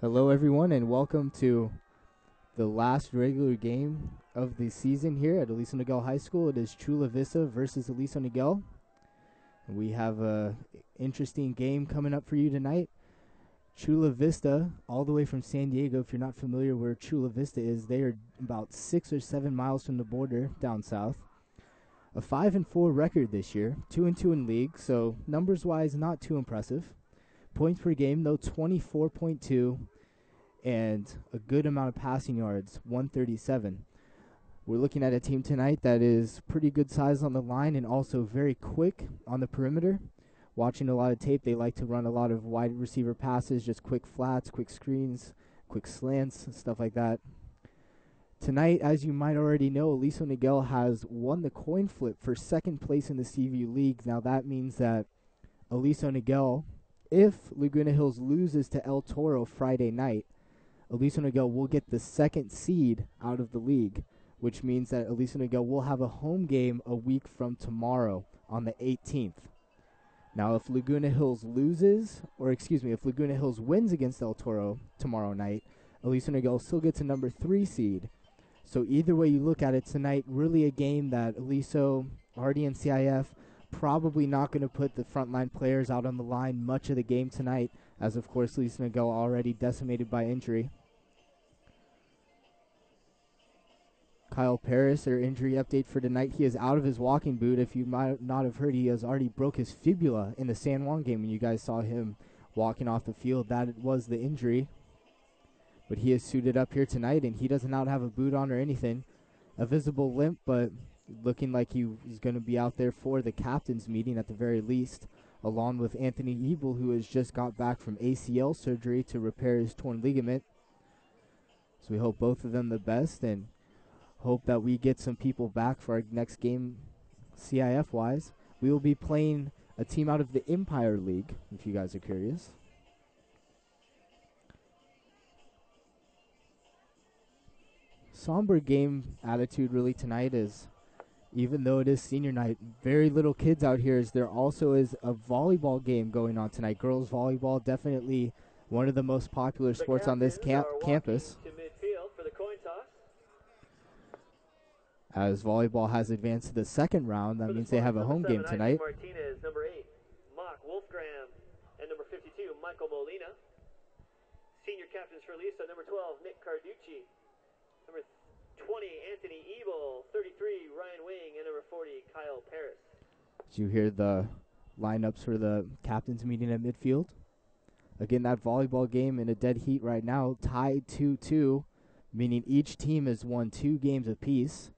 Hello, everyone, and welcome to the last regular game of the season here at Aliso Niguel High School. It is Chula Vista versus Aliso Niguel. We have an interesting game coming up for you tonight. Chula Vista, all the way from San Diego. If you're not familiar where Chula Vista is, they are about 6 or 7 miles from the border down south. A 5-4 record this year, 2-2 in league, so numbers-wise, not too impressive. Points per game, though, 24.2, and a good amount of passing yards, 137. We're looking at a team tonight that is pretty good size on the line and also very quick on the perimeter. Watching a lot of tape, they like to run a lot of wide receiver passes, just quick flats, quick screens, quick slants, stuff like that. Tonight, as you might already know, Aliso Niguel has won the coin flip for second place in the CVU League. Now that means that Aliso Niguel, if Laguna Hills loses to El Toro Friday night, Aliso Niguel will get the second seed out of the league, which means that Aliso Niguel will have a home game a week from tomorrow on the 18th. Now, if Laguna Hills if Laguna Hills wins against El Toro tomorrow night, Aliso Niguel still gets a number 3 seed. So either way you look at it tonight, really a game that Aliso, already in CIF, probably not going to put the frontline players out on the line much of the game tonight, as of course Aliso Niguel already decimated by injury. Kyle Paris, their injury update for tonight. He is out of his walking boot. If you might not have heard, he has already broke his fibula in the San Juan game when you guys saw him walking off the field. That was the injury. But he is suited up here tonight, and he does not have a boot on or anything. A visible limp, but looking like he was going to be out there for the captain's meeting at the very least, along with Anthony Ebel, who has just got back from ACL surgery to repair his torn ligament. So we hope both of them the best, and hope that we get some people back for our next game CIF-wise. We will be playing a team out of the Empire League, if you guys are curious. Somber game attitude really tonight is, even though it is senior night, very little kids out here, as there also is a volleyball game going on tonight. Girls volleyball, definitely one of the most popular sports on this campus. As volleyball has advanced to the second round, that means they have a home game tonight. Martinez, number 8, Mock Wolfgram, and number 52, Michael Molina. Senior captains for Lisa, number 12, Nick Carducci. Number 20, Anthony Ebel. 33, Ryan Wing. And number 40, Kyle Paris. Did you hear the lineups for the captain's meeting at midfield? Again, that volleyball game in a dead heat right now, tied 2-2, meaning each team has won 2 games apiece.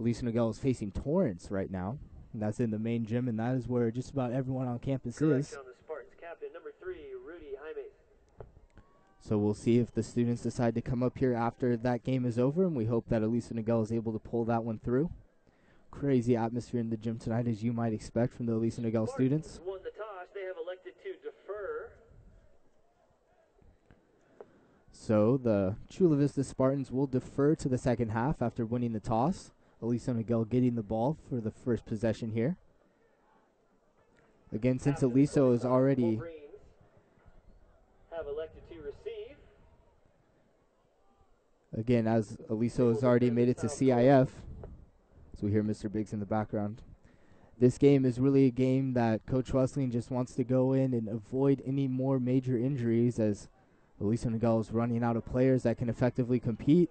Aliso Niguel is facing Torrance right now, and that's in the main gym, and that is where just about everyone on campus is. On the Spartans captain, number 3, Rudy Jaime. So we'll see if the students decide to come up here after that game is over, and we hope that Aliso Niguel is able to pull that one through. Crazy atmosphere in the gym tonight, as you might expect from the Aliso Niguel students. Won the toss. They have elected to defer. So the Chula Vista Spartans will defer to the second half after winning the toss. Aliso Niguel getting the ball for the first possession here. Again, since Aliso is already have elected to receive. Again, as Aliso has already made it to CIF, so we hear Mr. Biggs in the background. This game is really a game that Coach Wesleyan just wants to go in and avoid any more major injuries, as Aliso Niguel is running out of players that can effectively compete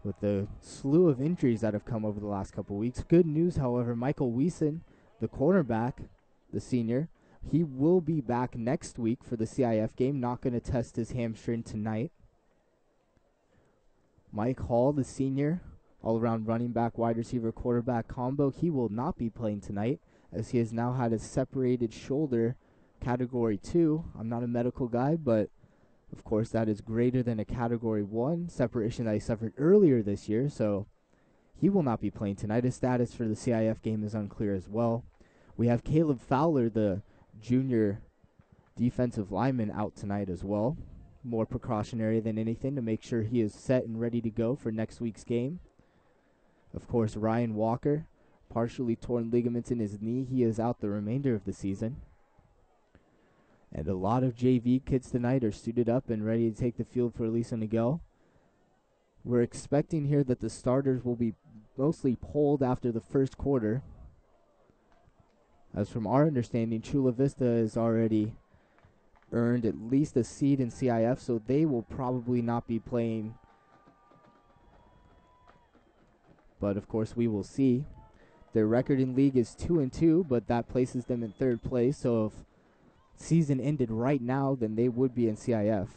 with the slew of injuries that have come over the last couple weeks. Good news, however, Michael Wiesen, the cornerback, the senior, he will be back next week for the CIF game, not going to test his hamstring tonight. Mike Hall, the senior, all-around running back, wide receiver, quarterback combo, he will not be playing tonight, as he has now had a separated shoulder, Category 2. I'm not a medical guy, but of course that is greater than a Category 1 separation that he suffered earlier this year, so he will not be playing tonight. His status for the CIF game is unclear as well. We have Caleb Fowler, the junior defensive lineman, out tonight as well. More precautionary than anything to make sure he is set and ready to go for next week's game. Of course, Ryan Walker, partially torn ligaments in his knee. He is out the remainder of the season. And a lot of JV kids tonight are suited up and ready to take the field for Aliso Niguel. We're expecting here that the starters will be mostly pulled after the first quarter. As from our understanding, Chula Vista has already earned at least a seed in CIF, so they will probably not be playing. But of course we will see. Their record in league is 2-2, but that places them in third place. So if season ended right now, then they would be in CIF.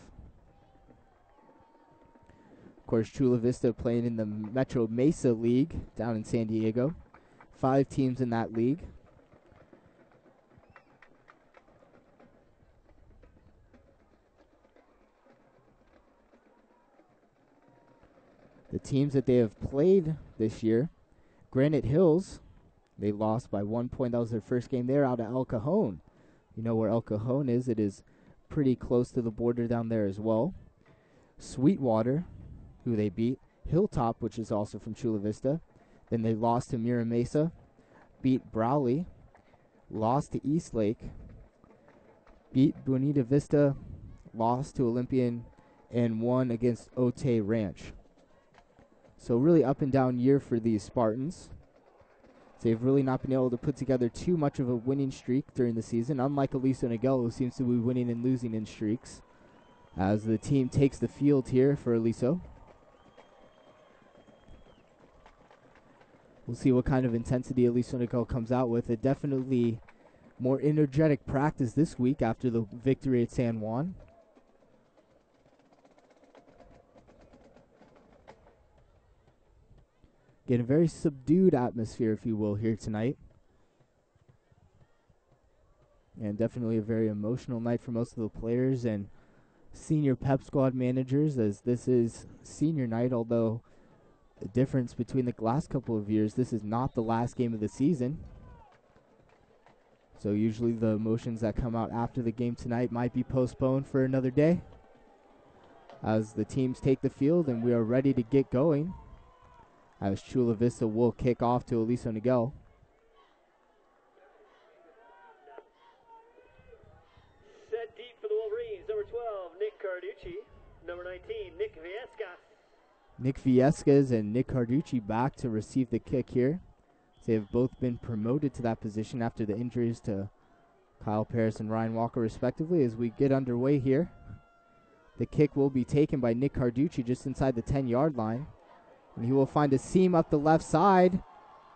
Of course, Chula Vista playing in the Metro Mesa League down in San Diego. 5 teams in that league. The teams that they have played this year, Granite Hills, they lost by 1 point. That was their first game there out of El Cajon. You know where El Cajon is. It is pretty close to the border down there as well. Sweetwater, who they beat. Hilltop, which is also from Chula Vista. Then they lost to Mira Mesa, beat Browley, lost to Eastlake, beat Bonita Vista, lost to Olympian, and won against Otay Ranch. So really up and down year for these Spartans. They've really not been able to put together too much of a winning streak during the season, unlike Aliso Niguel, who seems to be winning and losing in streaks. As the team takes the field here for Aliso. We'll see what kind of intensity Aliso Niguel comes out with. A definitely more energetic practice this week after the victory at San Juan. Get a very subdued atmosphere, if you will, here tonight. And definitely a very emotional night for most of the players and senior pep squad managers, as this is senior night, although the difference between the last couple of years, this is not the last game of the season. So usually the emotions that come out after the game tonight might be postponed for another day. As the teams take the field and we are ready to get going. As Chula Vista will kick off to Aliso Niguel. Set deep for the Wolverines. Number 12, Nick Carducci. Number 19, Nick Viescas. Nick Viescas and Nick Carducci back to receive the kick here. They have both been promoted to that position after the injuries to Kyle Paris and Ryan Walker respectively. As we get underway here, the kick will be taken by Nick Carducci just inside the 10-yard line. And he will find a seam up the left side.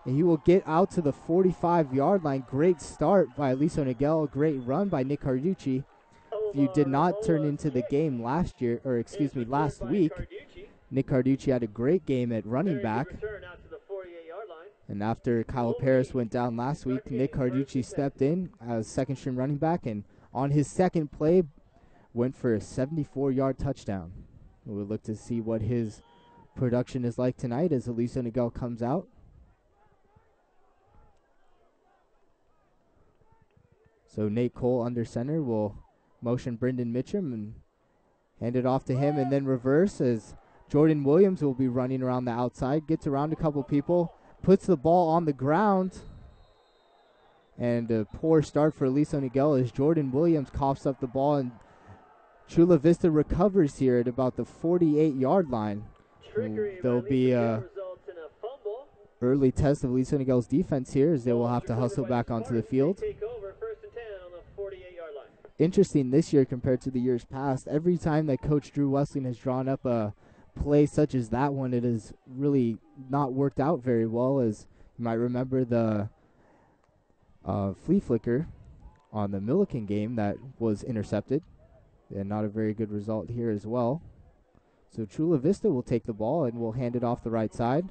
And he will get out to the 45-yard line. Great start by Aliso Niguel. Great run by Nick Carducci. If you did not turn into the game last week, Nick Carducci had a great game at running back. And after Kyle Paris went down last week, Nick Carducci stepped in as second-string running back. And on his second play, went for a 74-yard touchdown. We'll look to see what his production is like tonight as Aliso Niguel comes out. So Nate Cole under center will motion Brendan Mitchum and hand it off to him, and then reverse as Jordan Williams will be running around the outside, gets around a couple people, puts the ball on the ground, and a poor start for Aliso Niguel as Jordan Williams coughs up the ball, and Chula Vista recovers here at about the 48-yard line. There'll be a early test of Aliso Niguel's defense here as they will have to hustle back onto the field. Interesting this year compared to the years past. Every time that Coach Drew Wessling has drawn up a play such as that one, it has really not worked out very well. As you might remember the flea flicker on the Milliken game that was intercepted. And not a very good result here as well. So Chula Vista will take the ball and will hand it off the right side.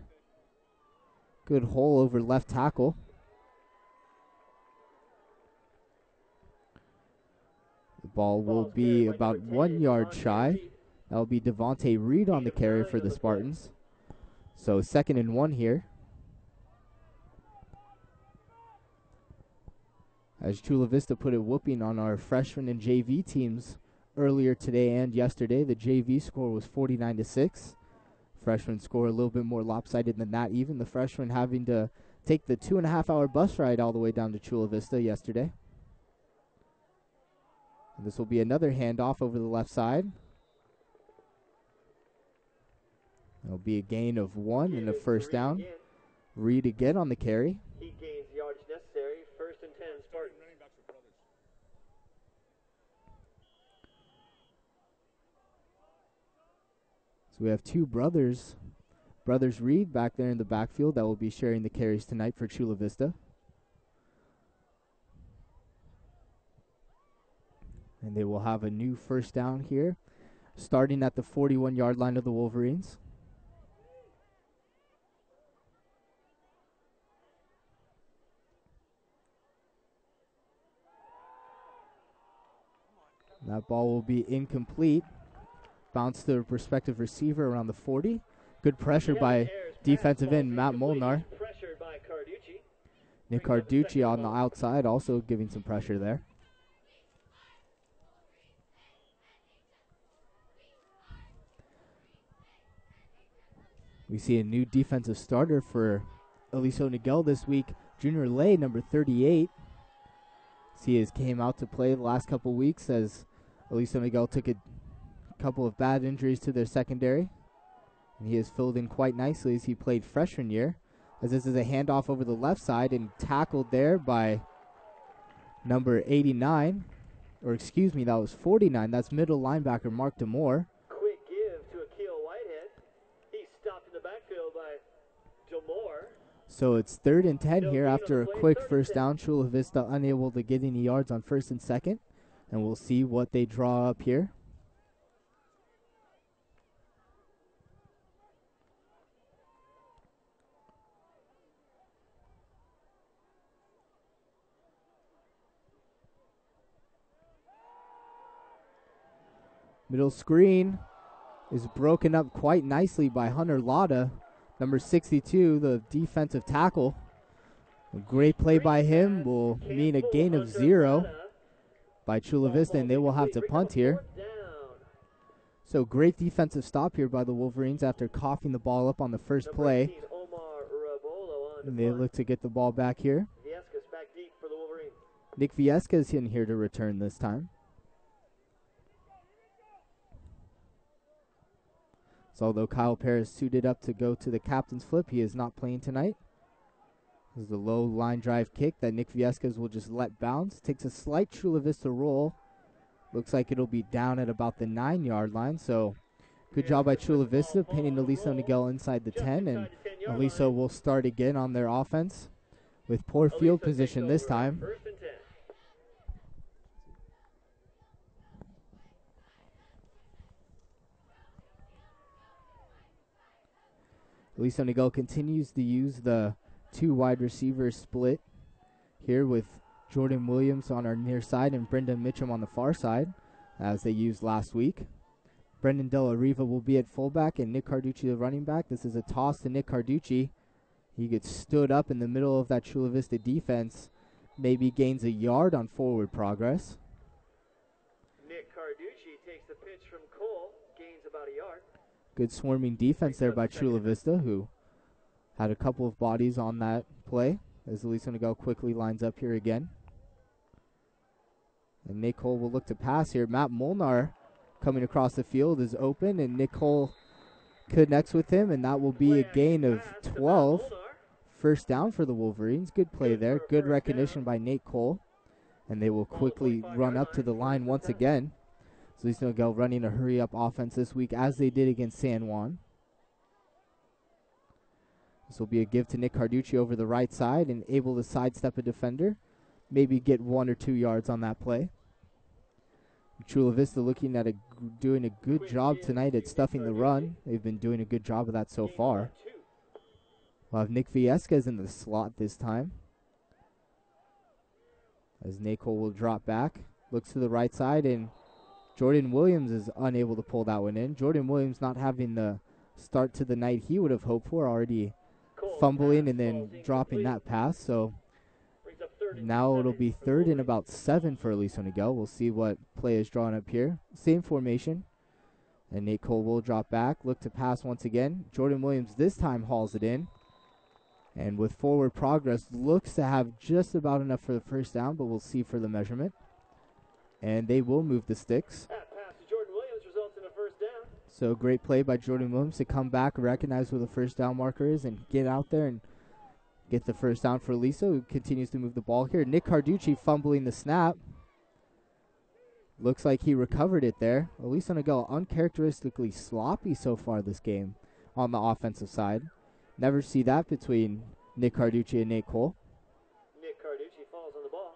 Good hole over left tackle. The ball will be about 1 yard shy. That will be Devontae Reed on the carry for the Spartans. So 2nd and 1 here. As Chula Vista put a whooping on our freshman and JV teams earlier today and yesterday. The JV score was 49-6. Freshman score a little bit more lopsided than that. Even the freshman having to take the 2.5-hour bus ride all the way down to Chula Vista yesterday. And this will be another handoff over the left side. It'll be a gain of 1 and a first down. Reed again on the carry. He gains the yardage necessary. 1st and 10, Spartans. So we have two brothers Reed back there in the backfield that will be sharing the carries tonight for Chula Vista. And they will have a new first down here, starting at the 41-yard line of the Wolverines. That ball will be incomplete. Bounce to the respective receiver around the 40. Good pressure by defensive end Matt Molnar. Nick Carducci on the outside also giving some pressure there. We see a new defensive starter for Aliso Niguel this week. Junior Lay, number 38. See, he came out to play the last couple weeks as Aliso Niguel took a couple of bad injuries to their secondary. And he has filled in quite nicely as he played freshman year. As this is a handoff over the left side and tackled there by number 89. Or excuse me, that was 49. That's middle linebacker Mark DeMore. Quick give to Akil Whitehead. He's stopped in the backfield by DeMore. So it's 3rd and 10 here after a quick first down. Chula Vista unable to get any yards on 1st and 2nd. And we'll see what they draw up here. Middle screen is broken up quite nicely by Hunter Lada, number 62, the defensive tackle. A great play by him will mean a gain of 0 by Chula Vista, and they will have to punt here. So great defensive stop here by the Wolverines after coughing the ball up on the first play. And they look to get the ball back here. Nick Viesca's in here to return this time. So although Kyle Paris suited up to go to the captain's flip, he is not playing tonight. This is the low line drive kick that Nick Viescas will just let bounce. Takes a slight Chula Vista roll. Looks like it'll be down at about the 9-yard line. So good job by Chula Vista, pinning Aliso Niguel inside the 10. And Aliso will start again on their offense with poor field position this time. Aliso Niguel continues to use the 2 wide receiver split here with Jordan Williams on our near side and Brendan Mitchum on the far side, as they used last week. Brendan Della Riva will be at fullback and Nick Carducci the running back. This is a toss to Nick Carducci. He gets stood up in the middle of that Chula Vista defense. Maybe gains a yard on forward progress. Nick Carducci takes the pitch from Cole, gains about a yard. Good swarming defense there by Chula Vista, who had a couple of bodies on that play, as Aliso Niguel quickly lines up here again. And Nick Cole will look to pass here. Matt Molnar coming across the field is open, and Nick Cole connects with him, and that will be a gain of 12. First down for the Wolverines. Good play there. Good recognition by Nate Cole. And they will quickly run up to the line once again. So Aliso Niguel running a hurry-up offense this week, as they did against San Juan. This will be a give to Nick Carducci over the right side and able to sidestep a defender. Maybe get 1 or 2 yards on that play. Chula Vista looking at doing a good job tonight at stuffing the run. They've been doing a good job of that so far. We'll have Nick Viescas in the slot this time, as Nako will drop back. Looks to the right side, and Jordan Williams is unable to pull that one in. Jordan Williams not having the start to the night he would have hoped for, already fumbling and then dropping that pass. So now it'll be 3rd and about 7 for Aliso Niguel. We'll see what play is drawn up here. Same formation. And Nate Cole will drop back. Look to pass once again. Jordan Williams this time hauls it in. And with forward progress, looks to have just about enough for the first down, but we'll see for the measurement. and they will move the sticks. That pass to Jordan Williams results in a first down. So great play by Jordan Williams to come back, recognize where the first down marker is, and get out there and get the first down for Aliso, who continues to move the ball here. Nick Carducci fumbling the snap. Looks like he recovered it there. Aliso Niguel uncharacteristically sloppy so far this game on the offensive side. Never see that between Nick Carducci and Nate Cole. Nick Carducci falls on the ball.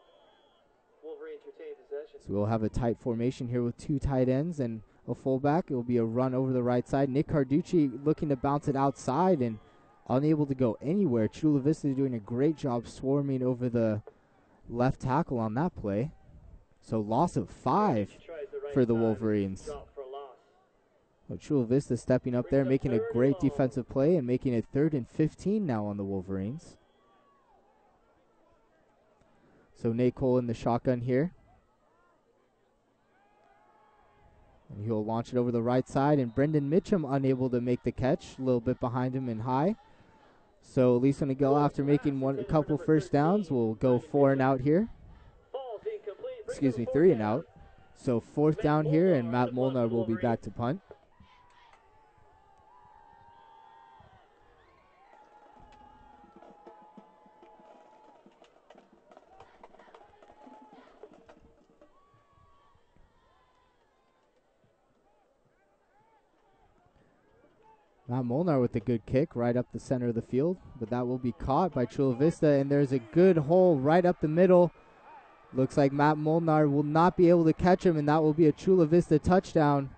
Wolverines retain possession. So we'll have a tight formation here with two tight ends and a fullback. It will be a run over the right side. Nick Carducci looking to bounce it outside and unable to go anywhere. Chula Vista doing a great job swarming over the left tackle on that play. So loss of 5 for the Wolverines. Well, Chula Vista stepping up there, making a great defensive play and making it 3rd and 15 now on the Wolverines. So Nate Cole in the shotgun here. And he'll launch it over the right side, and Brendan Mitchum unable to make the catch, a little bit behind him and high. So Aliso Niguel, after making a couple first downs, will go 4 and out here. Excuse me, 3 and out. So 4th down here, and Matt Molnar will be back to punt. Matt Molnar with a good kick right up the center of the field, but that will be caught by Chula Vista, and there's a good hole right up the middle. Looks like Matt Molnar will not be able to catch him, and that will be a Chula Vista touchdown.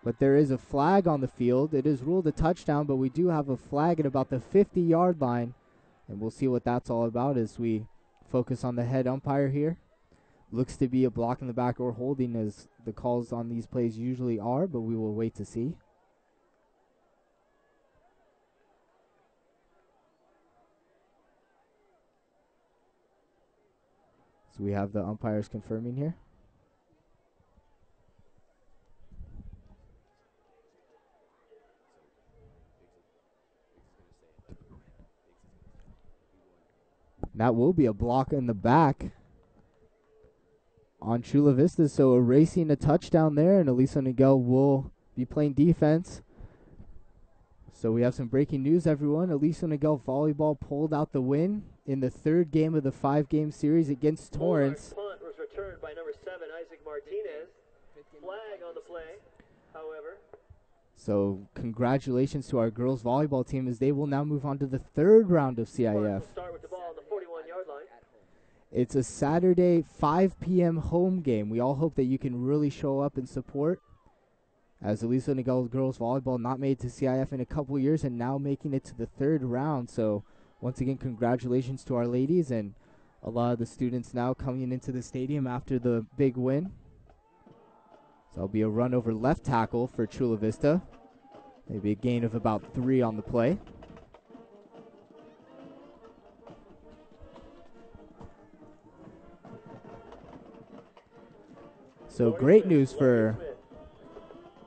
But there is a flag on the field. It is ruled a touchdown, but we do have a flag at about the 50-yard line, and we'll see what that's all about as we focus on the head umpire here. Looks to be a block in the back or holding, as the calls on these plays usually are, but we will wait to see. So we have the umpires confirming here. That will be a block in the back on Chula Vista, so erasing a touchdown there, and Aliso Niguel will be playing defense. So we have some breaking news, everyone. Aliso Niguel volleyball pulled out the win in the 3rd game of the 5-game series against Torrance. Punt was returned by number 7, Isaac Martinez. Flag on the play, however. So congratulations to our girls volleyball team, as they will now move on to the 3rd round of CIF. Will start with the ball on the 41-yard line. It's a Saturday 5 p.m. home game. We all hope that you can really show up and support, as Aliso Niguel girls volleyball not made to CIF in a couple years and now making it to the 3rd round. So once again, congratulations to our ladies, and a lot of the students now coming into the stadium after the big win. So it'll be a run over left tackle for Chula Vista. Maybe a gain of about 3 on the play. So great news for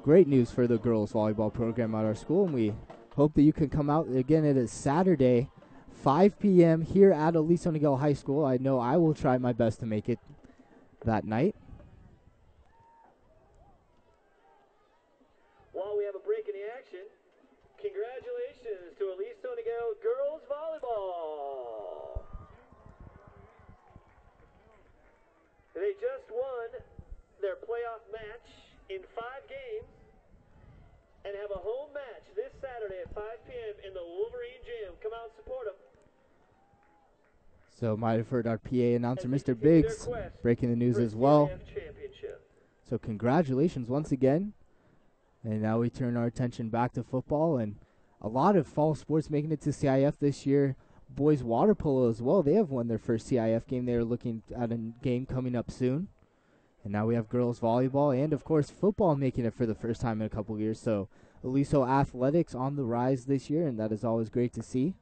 the girls volleyball program at our school, and we hope that you can come out again. It is Saturday, 5 p.m. here at Aliso Niguel High School. I know I will try my best to make it that night. While we have a break in the action, congratulations to Aliso Niguel girls volleyball. They just won their playoff match in 5 games and have a home match this Saturday at 5 p.m. in the Wolverine Gym. Come out and support them. So might have heard our PA announcer, Mr. Biggs, breaking the news as well. So congratulations once again. And now we turn our attention back to football, and a lot of fall sports making it to CIF this year. Boys water polo as well. They have won their first CIF game. They are looking at a game coming up soon. And now we have girls volleyball and, of course, football making it for the first time in a couple years. So Aliso athletics on the rise this year, and that is always great to see.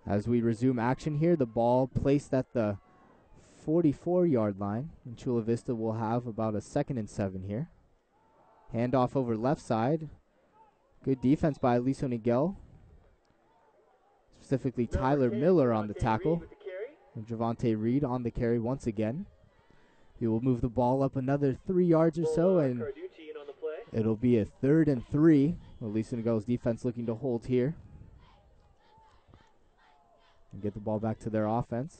As we resume action here, the ball placed at the 44-yard line, and Chula Vista will have about a 2nd and 7 here. Handoff over left side. Good defense by Aliso Niguel. specifically Number Tyler 10, Miller on the Javante tackle. Reed with the carry. And Javante Reed on the carry once again. He will move the ball up another 3 yards or so, and Carducci in on the play. it'll be a 3rd and 3. Aliso Niguel's defense looking to hold here and get the ball back to their offense.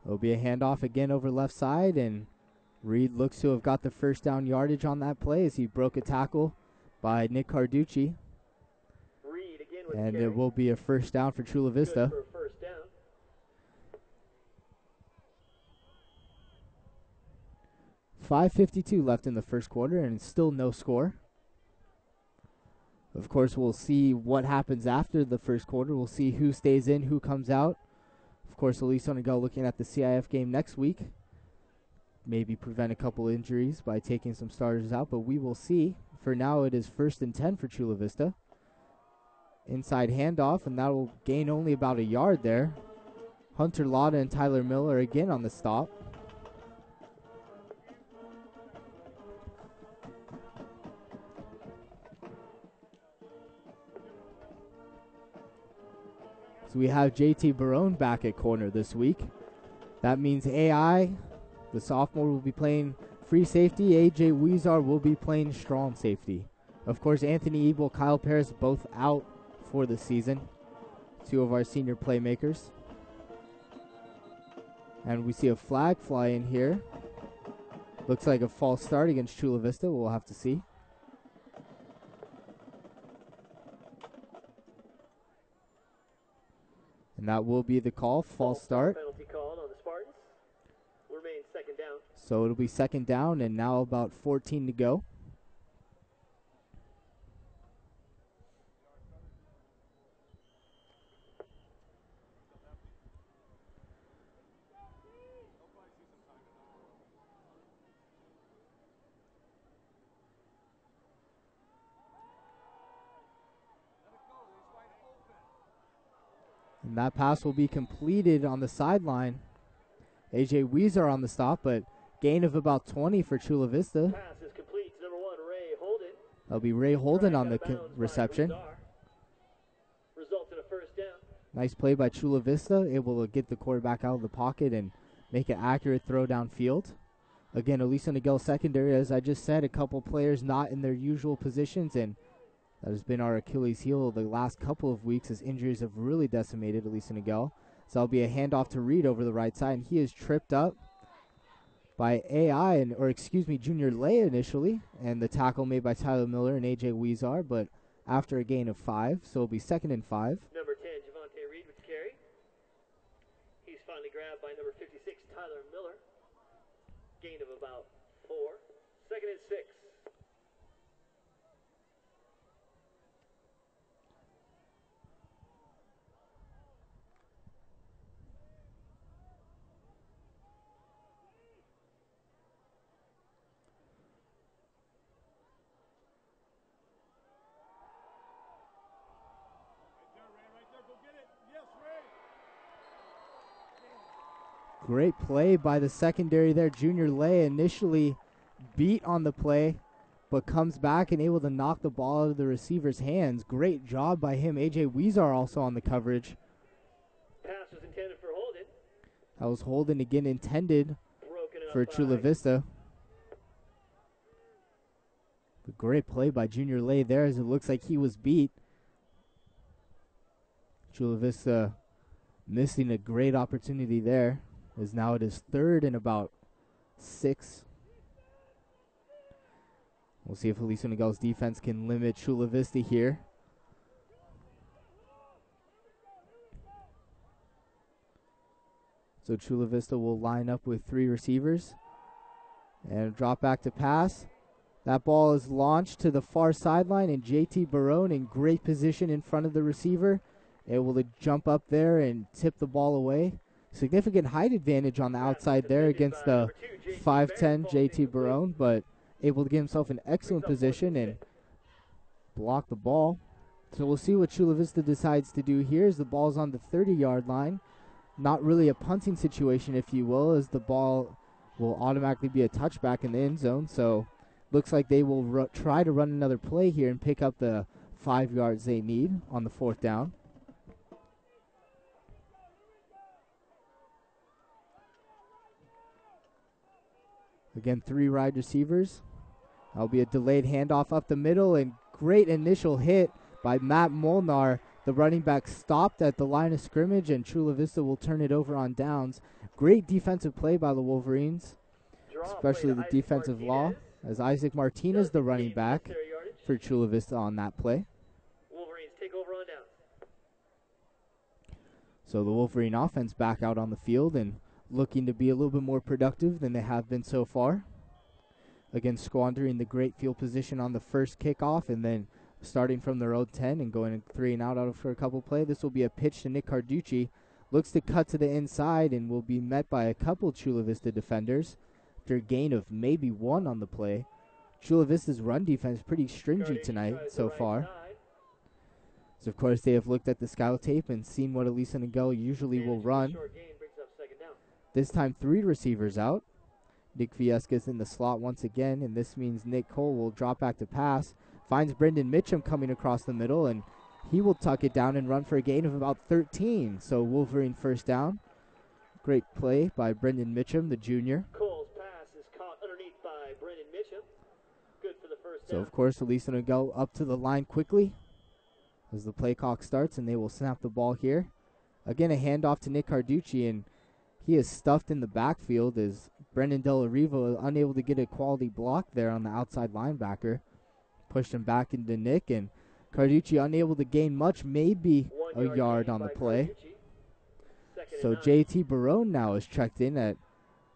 It'll be a handoff again over left side, and Reed looks to have got the first down yardage on that play as he broke a tackle by Nick Carducci. Reed again with And the carry. it will be a first down for Chula Vista. Good for a first down. 5:52 left in the first quarter, and still no score. Of course, we'll see what happens after the first quarter. We'll see who stays in, who comes out. Of course, Aliso Niguel looking at the CIF game next week. Maybe prevent a couple injuries by taking some starters out, but we will see. For now, it is 1st and 10 for Chula Vista. Inside handoff, and that will gain only about a yard there. Hunter Lotta and Tyler Miller again on the stop. So we have JT Barone back at corner this week. That means AI, the sophomore, will be playing free safety. AJ Weezar will be playing strong safety. Of course, Anthony Ebel, Kyle Paris, both out for the season. 2 of our senior playmakers. And we see a flag fly in here. Looks like a false start against Chula Vista. We'll have to see. And that will be the call, false start. Penalty called on the Spartans. Will remain second down. So it'll be second down, and now about 14 to go. And that pass will be completed on the sideline. AJ Weezer on the stop, but gain of about 20 for Chula Vista. Pass is complete to number 1, Ray Holden. That'll be Ray Holden on the Bounds by reception. Weezar. Results in a first down. Nice play by Chula Vista, able to get the quarterback out of the pocket and make an accurate throw downfield. Again, Aliso Niguel secondary, as I just said, a couple players not in their usual positions, and that has been our Achilles heel the last couple of weeks as injuries have really decimated Aliso Niguel. So that'll be a handoff to Reed over the right side, and he is tripped up by AI, Junior Lay initially, and the tackle made by Tyler Miller and AJ Weezar, but after a gain of 5, so it'll be 2nd and 5. Number 10, Javante Reed with the carry. He's finally grabbed by number 56, Tyler Miller. Gain of about 4. 2nd and 6. Great play by the secondary there. Junior Lay initially beat on the play, but comes back and able to knock the ball out of the receiver's hands. Great job by him. AJ Weezar also on the coverage. Pass was intended for Holden. That was Holden again intended Broken up for by Chula Vista. But great play by Junior Lay there as it looks like he was beat. Chula Vista missing a great opportunity there, as now it is 3rd and about 6. We'll see if Aliso Niguel's defense can limit Chula Vista here. So Chula Vista will line up with 3 receivers and drop back to pass. That ball is launched to the far sideline, and JT Barone in great position in front of the receiver, able to jump up there and tip the ball away. Significant height advantage on the outside there against the 5'10 JT Barone, but able to get himself in excellent position and block the ball. So we'll see what Chula Vista decides to do here as the ball's on the 30-yard line. not really a punting situation, if you will, as the ball will automatically be a touchback in the end zone. So looks like they will try to run another play here and pick up the 5 yards they need on the 4th down. Again, 3 wide receivers. That'll be a delayed handoff up the middle, and great initial hit by Matt Molnar. The running back stopped at the line of scrimmage, and Chula Vista will turn it over on downs. Great defensive play by the Wolverines, especially the defensive law, as Isaac Martinez, the running back for Chula Vista on that play. Wolverines take over on downs. So the Wolverine offense back out on the field and looking to be a little bit more productive than they have been so far. Again, squandering the great field position on the first kickoff, and then starting from their own 10 and going 3 and out for a couple play. This will be a pitch to Nick Carducci. Looks to cut to the inside and will be met by a couple Chula Vista defenders after a gain of maybe 1 on the play. Chula Vista's run defense pretty stringent tonight so far. So, of course, they have looked at the scout tape and seen what Aliso Niguel usually will run. This time 3 receivers out. Nick Viesca's in the slot once again, and this means Nick Cole will drop back to pass. Finds Brendan Mitchum coming across the middle, and he will tuck it down and run for a gain of about 13. So Wolverine first down. Great play by Brendan Mitchum, the junior. Cole's pass is caught underneath by Brendan Mitchum. Good for the first down. So, of course, Aliso Niguel up to the line quickly as the play clock starts, and they will snap the ball here. Again, a handoff to Nick Carducci, and he is stuffed in the backfield as Brendan Della Riva unable to get a quality block there on the outside linebacker. Pushed him back into Nick, and Carducci unable to gain much, maybe a yard on the play. So JT Barone now is checked in at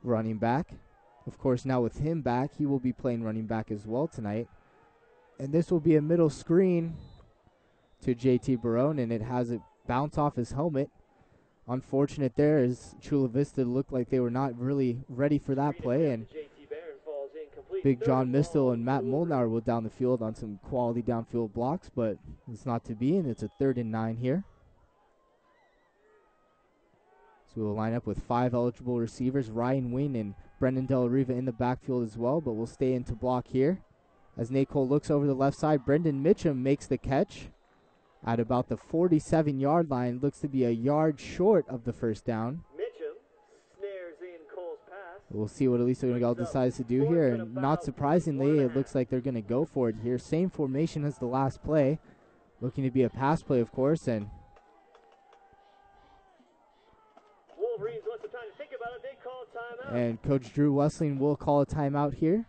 running back. Of course, now with him back, he will be playing running back as well tonight. And this will be a middle screen to JT Barone, and it has it bounce off his helmet. Unfortunate there, as Chula Vista looked like they were not really ready for that play, and Big John Mistel and Matt Molnar will down the field on some quality downfield blocks, but it's not to be, and it's a 3rd and 9 here. So we'll line up with 5 eligible receivers, Ryan Wing and Brendan Della Riva in the backfield as well, but we'll stay into block here. As Nate Cole looks over the left side, Brendan Mitchum makes the catch at about the 47-yard line. Looks to be a yard short of the first down. Mitchum snares in Cole's pass. We'll see what Aliso Niguel decides to do here, and not surprisingly, it looks like they're going to go for it here. Same formation as the last play. Looking to be a pass play, of course, and Wolverines want some time to think about it. They call a timeout. And Coach Drew Wessling will call a timeout here.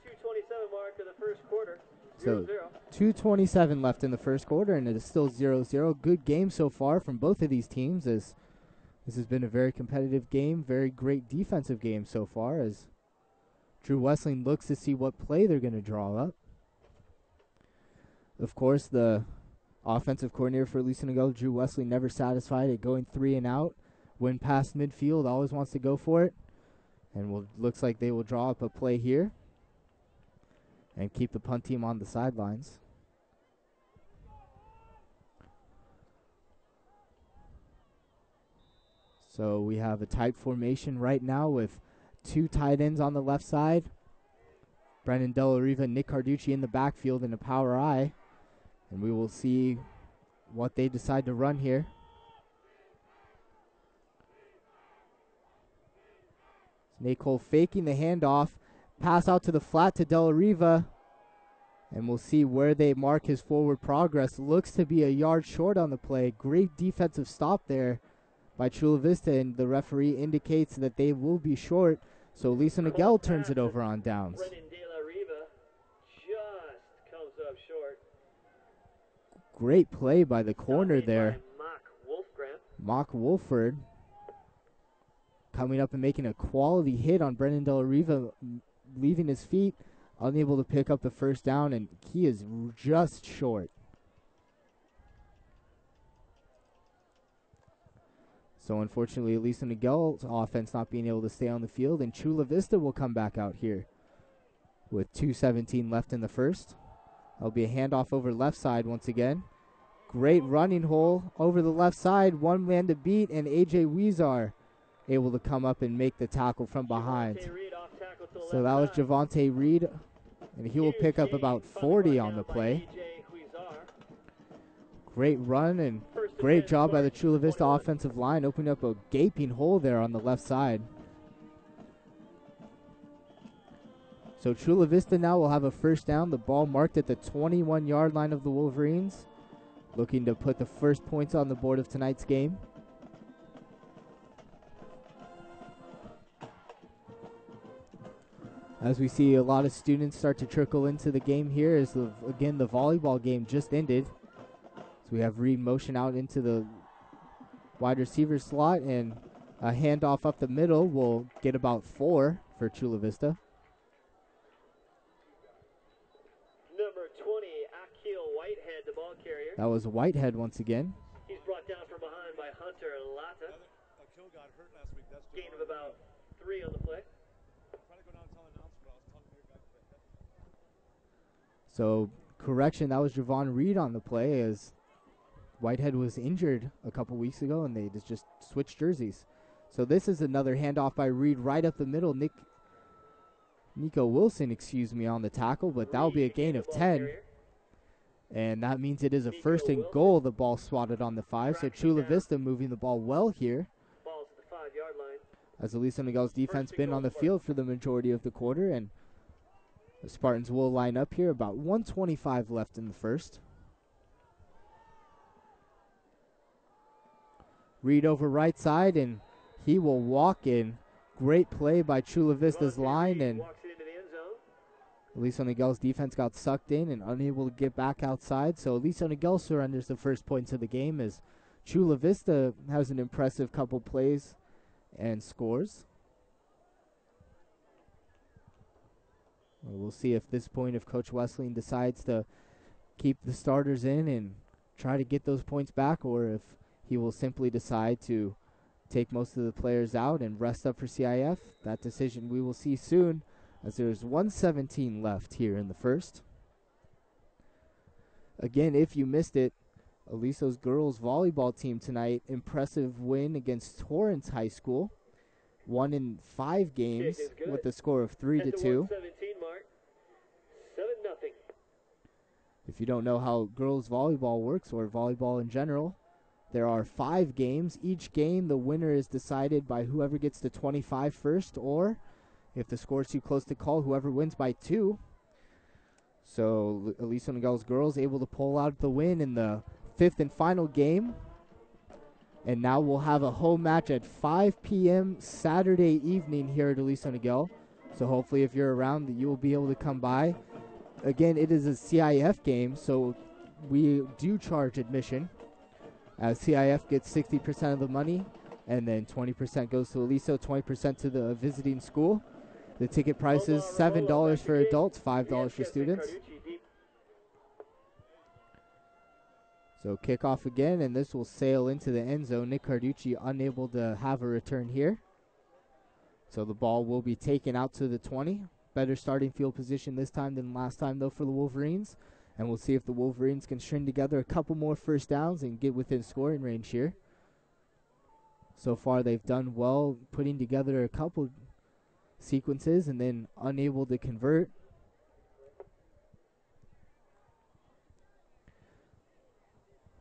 2:27 mark of the first quarter. So 0-0. 2:27 left in the first quarter, and it is still 0-0. Good game so far from both of these teams, as this has been a very competitive game, very great defensive game so far, as Drew Wessling looks to see what play they're going to draw up. Of course, the offensive coordinator for Aliso Niguel, Drew Wessling, never satisfied at going 3 and out. When past midfield, always wants to go for it. And looks like they will draw up a play here and keep the punt team on the sidelines. So we have a tight formation right now with 2 tight ends on the left side. Brendan Della Riva and Nick Carducci in the backfield in a power I. And we will see what they decide to run here. Nate Cole faking the handoff. Pass out to the flat to Della Riva. And we'll see where they mark his forward progress. Looks to be a yard short on the play. Great defensive stop there by Chula Vista, and the referee indicates that they will be short. So Aliso Niguel turns it over on downs. Brendan Della Riva just comes up short. Great play by the corner there. Mock Wolford coming up and making a quality hit on Brendan Della Riva, leaving his feet, unable to pick up the first down, and he is just short. So unfortunately, Aliso Niguel's offense not being able to stay on the field, and Chula Vista will come back out here with 2:17 left in the first. That'll be a handoff over left side once again. Great running hole over the left side. One man to beat, and A.J. Weezar able to come up and make the tackle from behind. So that was Javante Reed, and he will pick up about 40 on the play. Great run and great job by the Chula Vista offensive line, opening up a gaping hole there on the left side. So Chula Vista now will have a first down. The ball marked at the 21-yard line of the Wolverines, looking to put the first points on the board of tonight's game. As we see a lot of students start to trickle into the game here, as again the volleyball game just ended. So we have Reed motion out into the wide receiver slot, and a handoff up the middle will get about 4 for Chula Vista. Number 20, Akil Whitehead, the ball carrier. That was Whitehead once again. He's brought down from behind by Hunter Lata. Akil got hurt last week. That's Gain of about 3 on the play. So, correction, that was Javon Reed on the play, as Whitehead was injured a couple weeks ago, and they just switched jerseys. So this is another handoff by Reed right up the middle. Nico Wilson, on the tackle, but that'll be a gain of 10. And that means it is a first and goal. The ball swatted on the 5. So Chula Vista moving the ball well here, Ball's at the 5-yard line. as Aliso Niguel's defense been on the field for the majority of the quarter, and the Spartans will line up here. About 1:25 left in the first. Reed over right side, and he will walk in. Great play by Chula Vista's line, and Walks it into the end zone. Aliso Niguel's defense got sucked in and unable to get back outside. So Aliso Niguel surrenders the first points of the game, as Chula Vista has an impressive couple plays and scores. We'll see if this point, if Coach Wesleyan decides to keep the starters in and try to get those points back, or if he will simply decide to take most of the players out and rest up for CIF. That decision we will see soon, as there's 1:17 left here in the first. Again, if you missed it, Aliso's girls volleyball team tonight, impressive win against Torrance High School. Won in 5 games with a score of 3-2. 1:17 mark. 7-0. If you don't know how girls volleyball works, or volleyball in general, there are 5 games. Each game, the winner is decided by whoever gets to 25 first, or if the score is too close to call, whoever wins by 2. So Aliso Niguel's girls able to pull out the win in the 5th and final game. And now we'll have a home match at 5 p.m. Saturday evening here at Aliso Niguel. So hopefully if you're around, you will be able to come by. Again, it is a CIF game, so we do charge admission, as CIF gets 60% of the money, and then 20% goes to Aliso, 20% to the visiting school. The ticket price is $7 for adults, $5 for students. So kickoff again, and this will sail into the end zone. Nick Carducci unable to have a return here. So the ball will be taken out to the 20. Better starting field position this time than last time, though, for the Wolverines. And we'll see if the Wolverines can string together a couple more first downs and get within scoring range here. So far, they've done well putting together a couple sequences and then unable to convert.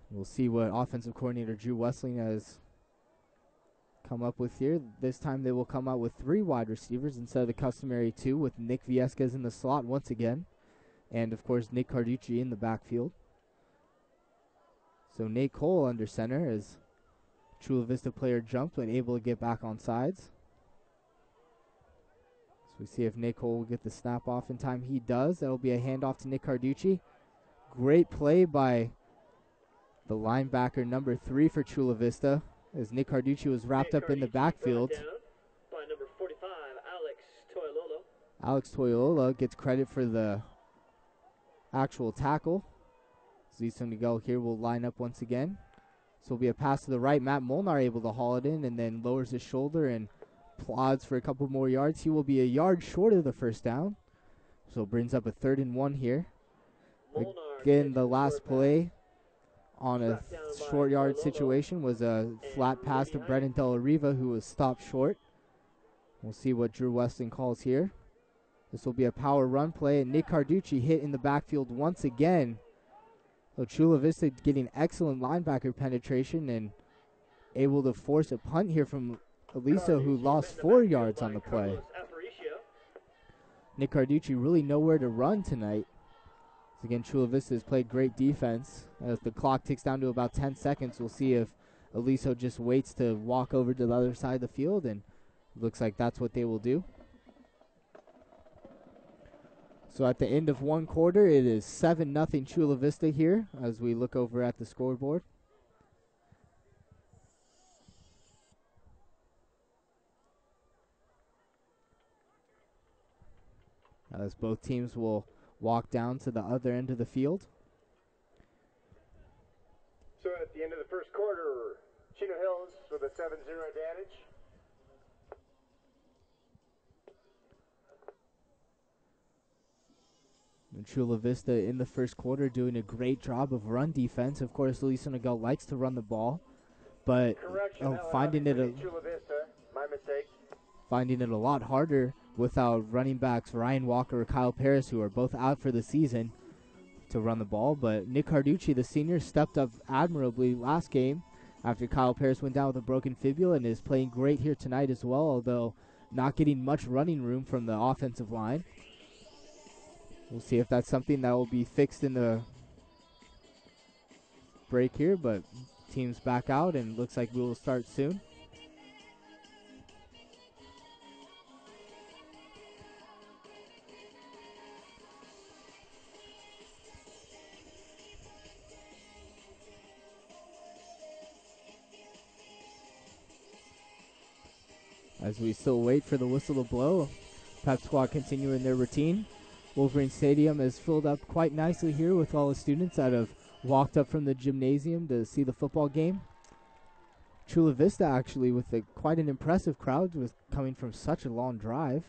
We'll see what offensive coordinator Drew Wesleyan has come up with here. This time they will come out with 3 wide receivers instead of the customary 2, with Nick Viesquez in the slot once again. And, of course, Nick Carducci in the backfield. So Nate Cole under center, as Chula Vista player jumped but able to get back on sides. So we see if Nate Cole will get the snap off in time. He does. That'll be a handoff to Nick Carducci. Great play by the linebacker number 3 for Chula Vista, as Nick Carducci was wrapped up in the backfield. By number 45, Alex Toilolo. Alex Toilolo gets credit for the actual tackle. Aliso Niguel here will line up once again. So it'll be a pass to the right. Matt Molnar able to haul it in, and then lowers his shoulder and plods for a couple more yards. He will be a yard short of the first down. So it brings up a 3rd and 1 here. Again, the last play on a short yard situation was a flat pass to Brennan De La Riva, who was stopped short. We'll see what Drew Weston calls here. This will be a power run play, and Nick Carducci hit in the backfield once again. So Chula Vista getting excellent linebacker penetration and able to force a punt here from Aliso, who lost 4 yards on the play. Nick Carducci really nowhere to run tonight. So again, Chula Vista has played great defense. As the clock ticks down to about 10 seconds, we'll see if Aliso just waits to walk over to the other side of the field, and looks like that's what they will do. So at the end of one quarter, it is 7-0 Chula Vista here as we look over at the scoreboard. As both teams will walk down to the other end of the field. So at the end of the first quarter, Chino Hills with a 7-0 advantage. And Chula Vista in the first quarter doing a great job of run defense. Of course, Aliso Niguel likes to run the ball, but finding it a lot harder without running backs Ryan Walker or Kyle Paris, who are both out for the season, to run the ball. But Nick Carducci, the senior, stepped up admirably last game after Kyle Paris went down with a broken fibula, and is playing great here tonight as well, although not getting much running room from the offensive line. We'll see if that's something that will be fixed in the break here, but teams back out, and looks like we will start soon. As we still wait for the whistle to blow, Pep Squad continuing their routine. Wolverine Stadium is filled up quite nicely here with all the students that have walked up from the gymnasium to see the football game. Chula Vista actually with quite an impressive crowd was coming from such a long drive.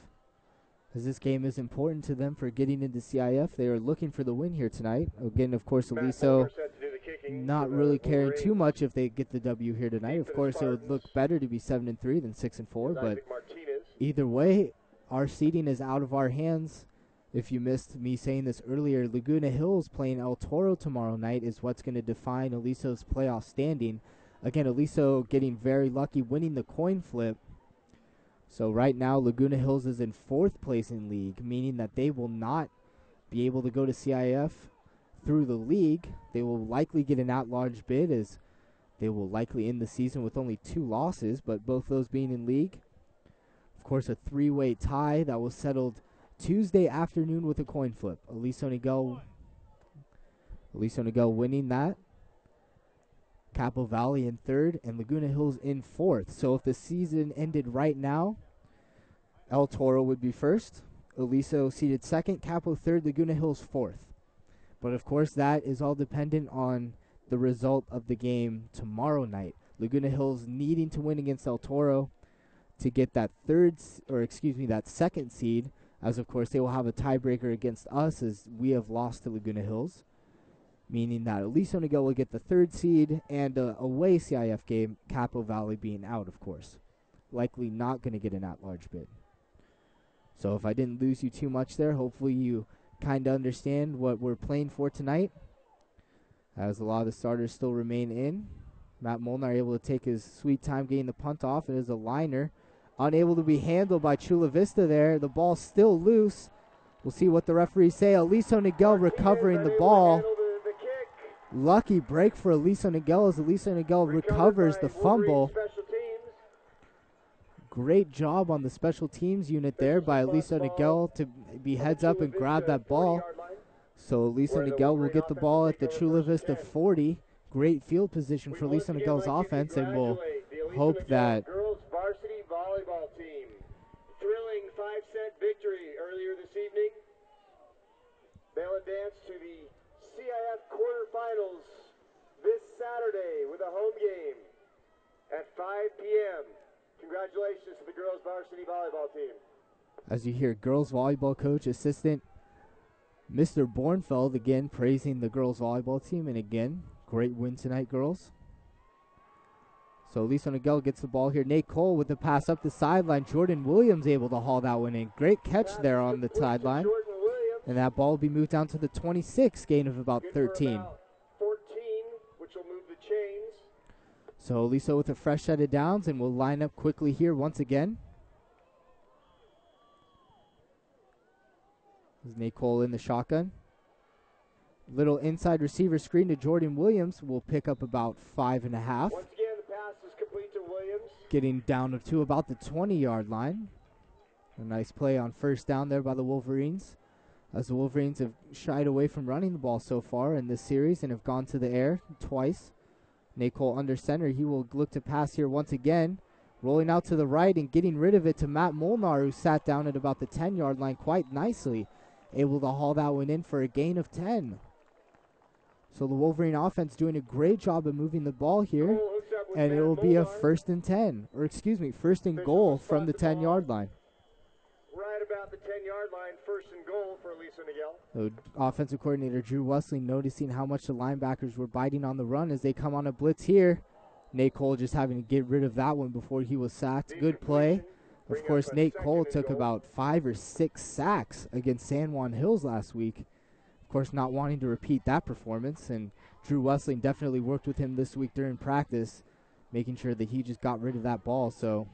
As this game is important to them for getting into CIF, they are looking for the win here tonight. Again, of course, Aliso not really caring too much if they get the W here tonight. Of course, it would look better to be 7-3 than 6-4, but either way, our seeding is out of our hands. If you missed me saying this earlier, Laguna Hills playing El Toro tomorrow night is what's going to define Aliso's playoff standing. Again, Aliso getting very lucky winning the coin flip. So right now, Laguna Hills is in 4th place in league, meaning that they will not be able to go to CIF through the league. They will likely get an at-large bid, as they will likely end the season with only 2 losses, but both those being in league. Of course, a 3-way tie that was settled Tuesday afternoon with a coin flip. Aliso Niguel winning that. Capo Valley in 3rd and Laguna Hills in 4th. So if the season ended right now, El Toro would be 1st. Aliso seated 2nd, Capo 3rd, Laguna Hills 4th. But of course that is all dependent on the result of the game tomorrow night. Laguna Hills needing to win against El Toro to get that 2nd seed, as of course they will have a tiebreaker against us as we have lost to Laguna Hills, meaning that Aliso Niguel will get the 3rd seed and away CIF game, Capo Valley being out, of course. Likely not going to get an at-large bid. So if I didn't lose you too much there, hopefully you kind of understand what we're playing for tonight, as a lot of the starters still remain in. Matt Molnar able to take his sweet time getting the punt off. It is a liner. Unable to be handled by Chula Vista there. The ball still loose. We'll see what the referees say. Aliso Niguel recovering the ball. Lucky break for Aliso Niguel as Aliso Niguel recovers the fumble. Great job on the special teams unit there by Aliso Niguel to be heads up and grab that ball. So Aliso Niguel will get the ball at the Chula Vista 40. Great field position for Aliso Niguel's offense, and we'll hope that volleyball team. Thrilling 5-set victory earlier this evening. They'll advance to the CIF quarterfinals this Saturday with a home game at 5 p.m. Congratulations to the girls varsity volleyball team. As you hear, girls volleyball coach assistant Mr. Bornfeld again praising the girls volleyball team, and again Great win tonight, girls. So Aliso Niguel gets the ball here. Nate Cole with the pass up the sideline. Jordan Williams able to haul that one in. Great catch there on the sideline. And that ball will be moved down to the 26, gain of about 13. About 14, which will move the chains. So Aliso with a fresh set of downs, and we'll line up quickly here once again. There's Nate Cole in the shotgun. Little inside receiver screen to Jordan Williams. Will pick up about 5.5. Once again, the pass is complete to Williams. Getting down to about the 20-yard line. A nice play on first down there by the Wolverines, as the Wolverines have shied away from running the ball so far in this series and have gone to the air twice. Nate Cole under center. He will look to pass here once again. Rolling out to the right and getting rid of it to Matt Molnar, who sat down at about the 10-yard line quite nicely. Able to haul that one in for a gain of 10. So the Wolverine offense doing a great job of moving the ball here. And it will be a first and 10. Or excuse me, first and goal from the 10-yard line. Right about the 10-yard line, first and goal for Aliso Niguel. So offensive coordinator Drew Wesley noticing how much the linebackers were biting on the run as they come on a blitz here. Nate Cole just having to get rid of that one before he was sacked. Good play. Of course, Nate Cole took about 5 or 6 sacks against San Juan Hills last week. Of course, not wanting to repeat that performance. And Drew Wesley definitely worked with him this week during practice, making sure that he just got rid of that ball. So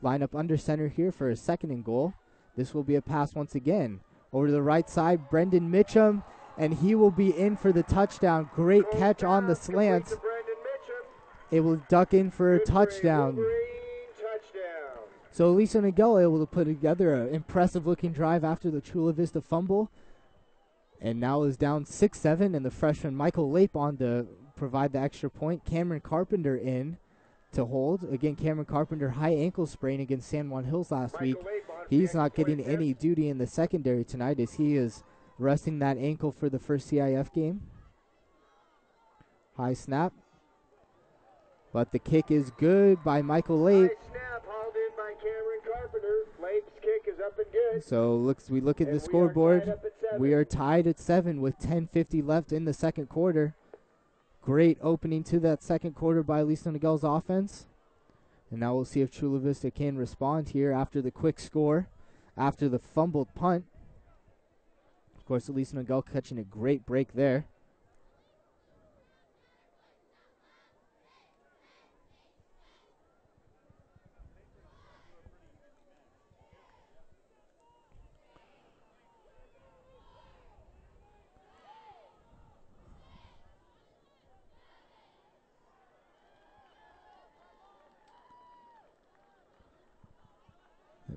line up under center here for a second and goal. This will be a pass once again. Over to the right side, Brendan Mitchum, and he will be in for the touchdown. Great catch on the slant. It will duck in for a touchdown. So Aliso Niguel able to put together an impressive-looking drive after the Chula Vista fumble. And now is down 6-7, and the freshman Michael Lape on to provide the extra point. Cameron Carpenter in to hold. Again, Cameron Carpenter, high ankle sprain against San Juan Hills last week. He's not getting any duty in the secondary tonight as he is resting that ankle for the first CIF game. High snap. But the kick is good by Michael Lape. High snap hauled in by Cameron Carpenter. Lape's kick is up and good. So we look at the scoreboard. We are tied at 7 with 10:50 left in the second quarter. Great opening to that second quarter by Aliso Niguel's offense. And now we'll see if Chula Vista can respond here after the quick score, after the fumbled punt. Of course, Aliso Niguel catching a great break there.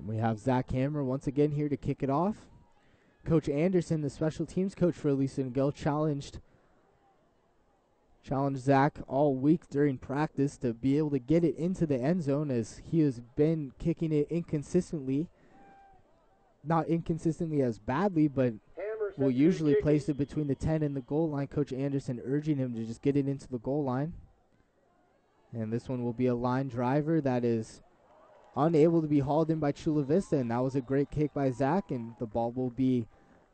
We have Zach Hammer once again here to kick it off. Coach Anderson, the special teams coach for Aliso Niguel, challenged Zach all week during practice to be able to get it into the end zone, as he has been kicking it inconsistently. Not inconsistently as badly, but will usually place it between the 10 and the goal line. Coach Anderson urging him to just get it into the goal line. And this one will be a line driver that is unable to be hauled in by Chula Vista, and that was a great kick by Zach, and the ball will be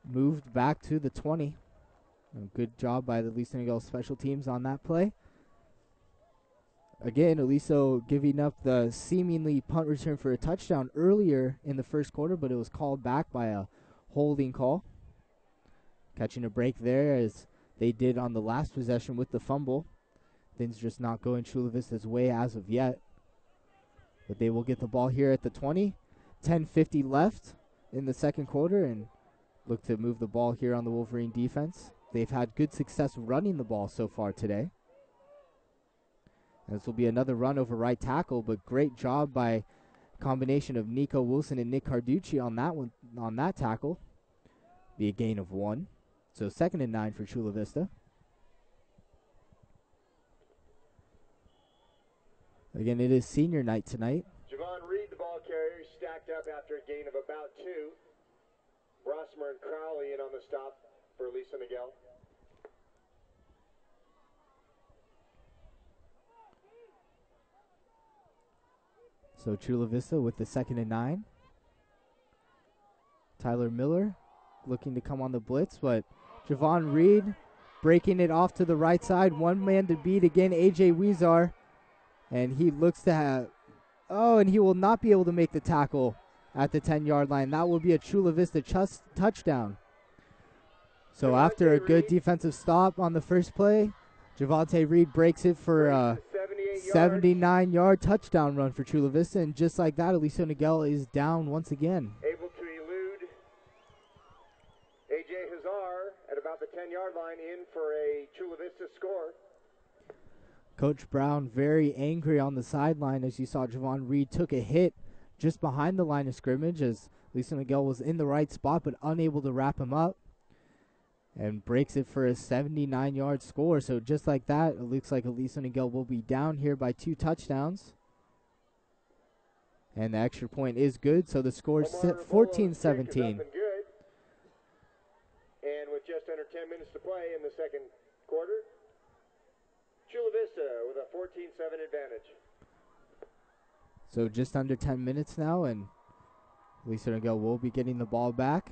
moved back to the 20. Good job by the Aliso Niguel special teams on that play. Again, Aliso giving up the seemingly punt return for a touchdown earlier in the first quarter, but it was called back by a holding call. Catching a break there as they did on the last possession with the fumble. Things just not going Chula Vista's way as of yet. But they will get the ball here at the 20. 10:50 left in the second quarter, and look to move the ball here on the Wolverine defense. They've had good success running the ball so far today. And this will be another run over right tackle, but great job by combination of Nico Wilson and Nick Carducci on that one, on that tackle. Be a gain of 1. So 2nd and 9 for Chula Vista. Again, it is senior night tonight. Javon Reed, the ball carrier, stacked up after a gain of about 2. Rossmer and Crowley in on the stop for Aliso Niguel. So Chula Vista with the 2nd and 9. Tyler Miller looking to come on the blitz, but Javon Reed breaking it off to the right side. One man to beat again, A.J. Weezar. And he looks to have, and he will not be able to make the tackle at the 10-yard line. That will be a Chula Vista touchdown. So after a good defensive stop on the first play, Javante Reed breaks it for a 79-yard touchdown run for Chula Vista. And just like that, Aliso Niguel is down once again. Able to elude A.J. Hazar at about the 10-yard line in for a Chula Vista score. Coach Brown very angry on the sideline as you saw Javon Reed took a hit just behind the line of scrimmage as Aliso Niguel was in the right spot but unable to wrap him up. And breaks it for a 79-yard score. So just like that, it looks like Aliso Niguel will be down here by 2 touchdowns. And the extra point is good, so the score is 14-17. And with just under 10 minutes to play in the second quarter, Chula Vista with a 14-7 advantage. So just under 10 minutes now, and Aliso Niguel will be getting the ball back.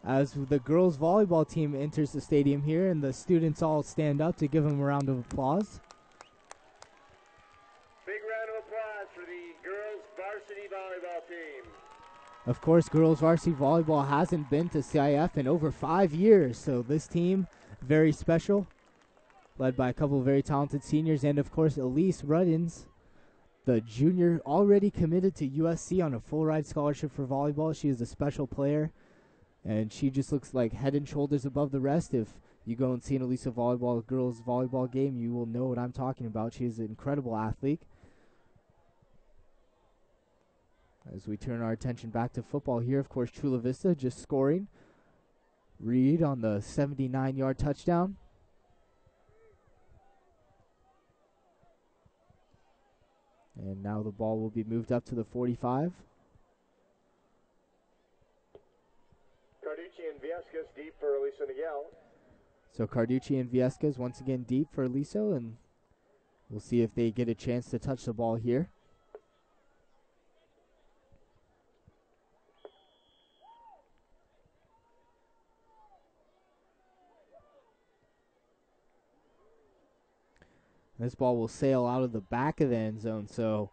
As the girls volleyball team enters the stadium here, and the students all stand up to give them a round of applause. Big round of applause for the girls varsity volleyball team. Of course, girls varsity volleyball hasn't been to CIF in over 5 years, so this team, very special, led by a couple of very talented seniors, and of course, Elise Ruddins, the junior, already committed to USC on a full-ride scholarship for volleyball. She is a special player. And she just looks like head and shoulders above the rest. If you go and see an Aliso volleyball girls volleyball game, you will know what I'm talking about. She is an incredible athlete. As we turn our attention back to football here, of course, Chula Vista just scoring. Reed on the 79-yard touchdown. And now the ball will be moved up to the 45. And Viescas deep for Aliso Niguel. So Carducci and Viescas once again deep for Aliso, and we'll see if they get a chance to touch the ball here. This ball will sail out of the back of the end zone, so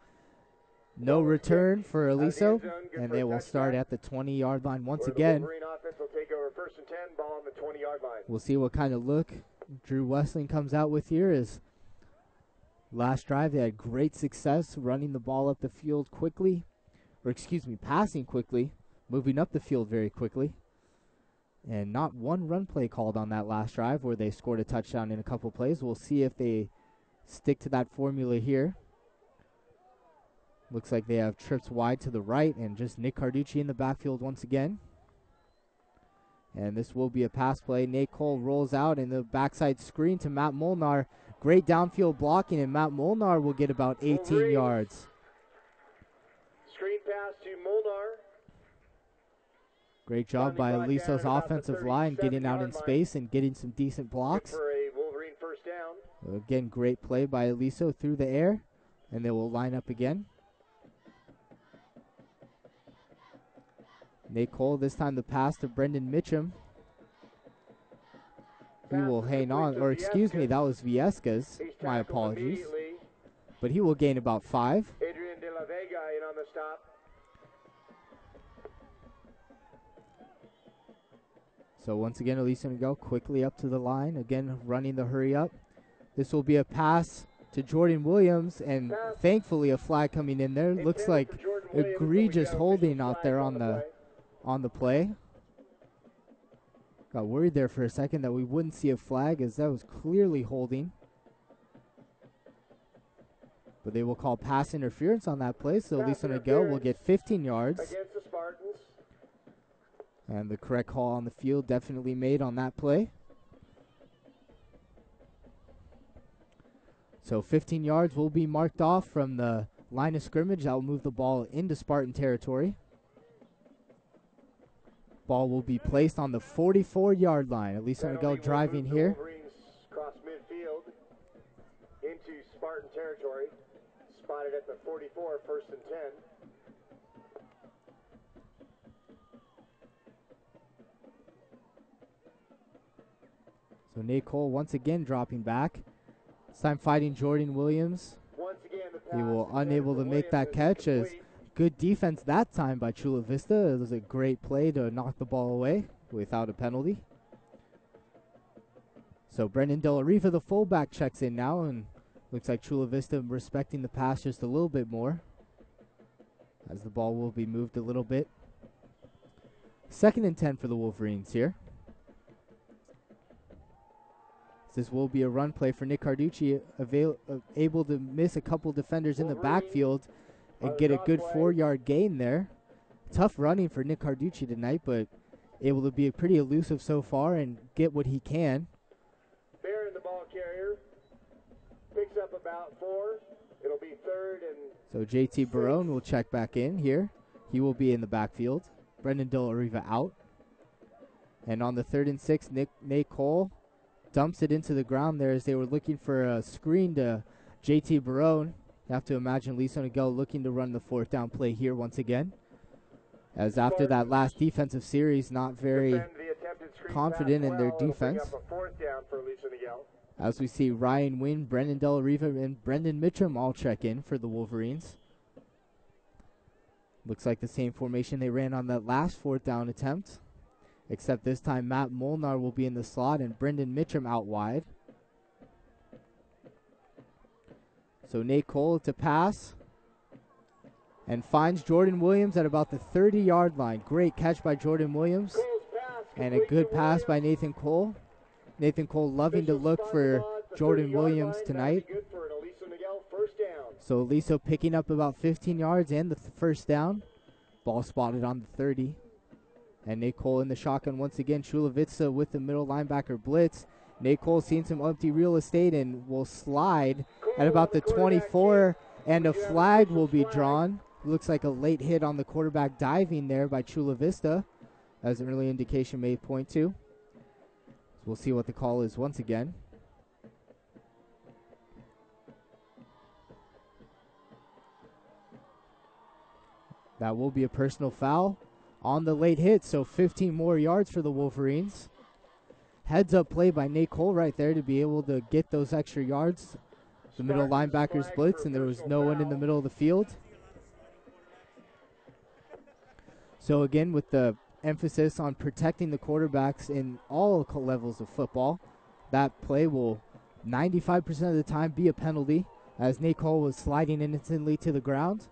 no return for Aliso, and they will start at the 20-yard line once again. The Wolverine offense will take over 1st and 10, ball on the 20-yard line. We'll see what kind of look Drew Wessling comes out with here. Is last drive they had great success running the ball up the field quickly, passing quickly, moving up the field very quickly. And not one run play called on that last drive where they scored a touchdown in a couple plays. We'll see if they stick to that formula here. Looks like they have trips wide to the right and just Nick Carducci in the backfield once again. And this will be a pass play. Nate Cole rolls out in the backside screen to Matt Molnar. Great downfield blocking, and Matt Molnar will get about 18 yards. Screen pass to Molnar. Great job by Aliso's offensive line getting out in space and getting some decent blocks. For a Wolverine first down. Again, great play by Aliso through the air, and they will line up again. Nate Cole, this time the pass to Brendan Mitchum. He will hang on, or excuse me, that was Viescas. My apologies. But he will gain about 5. Adrian De La Vega in on the stop. So once again, Aliso Niguel quickly up to the line. Again, running the hurry up. This will be a pass to Jordan Williams, and thankfully a flag coming in there. Looks like egregious holding out there on the play. Got worried there for a second that we wouldn't see a flag, as that was clearly holding. But they will call pass interference on that play, so Aliso Niguel will get 15 yards. Against the Spartans. And the correct call on the field definitely made on that play. So 15 yards will be marked off from the line of scrimmage. That will move the ball into Spartan territory. Ball will be placed on the 44-yard line. Aliso Niguel driving here. Wolverines cross midfield into Spartan territory. Spotted at the 44, 1st and 10. So Nate Cole once again dropping back. This time fighting Jordan Williams. Once again, the He pass will intended unable for to make that Williams catch is as complete. good defense that time by Chula Vista. It was a great play to knock the ball away without a penalty. So Brendan De La Riva, the fullback, checks in now, and looks like Chula Vista respecting the pass just a little bit more as the ball will be moved a little bit. 2nd and 10 for the Wolverines here. This will be a run play for Nick Carducci, able to miss a couple defenders in the backfield and get a good 4-yard gain there. Tough running for Nick Carducci tonight, but able to be pretty elusive so far and get what he can. Barron, the ball carrier, picks up about 4. It'll be 3rd and So JT Barone will check back in here. He will be in the backfield. Brendan De La Riva out. And on the 3rd and 6, Nate Cole dumps it into the ground there as they were looking for a screen to JT Barone. You have to imagine Aliso Niguel looking to run the 4th down play here once again. As after that last defensive series, not very defend the attempted screen confident pass in their well. It'll bring defense. up a 4th down for Aliso Niguel. As we see Ryan Wynn, Brendan De La Riva, and Brendan Mitchum all check in for the Wolverines. Looks like the same formation they ran on that last 4th down attempt, except this time Matt Molnar will be in the slot and Brendan Mitchum out wide. So Nate Cole to pass and finds Jordan Williams at about the 30-yard line. Great catch by Jordan Williams Cole's pass and a complete good to pass by Williams. Nathan Cole. Nathan Cole loving to Officials look spot for the ball at the Jordan 30-yard Williams line. That'll tonight. be good for an Aliso Niguel 1st down. So Aliso picking up about 15 yards and the 1st down. Ball spotted on the 30. And Nate Cole in the shotgun once again. Chula Vista with the middle linebacker blitz. Nate Cole seeing some empty real estate and will slide at about the 24, and a flag will be drawn. Looks like a late hit on the quarterback diving there by Chula Vista, as an early indication may point to. So we'll see what the call is once again. That will be a personal foul on the late hit, so 15 more yards for the Wolverines. Heads up play by Nate Cole right there to be able to get those extra yards. The middle linebackers blitz, and there was no one in the middle of the field. So again, with the emphasis on protecting the quarterbacks in all levels of football, that play will 95% of the time be a penalty, as Nate Cole was sliding innocently to the ground.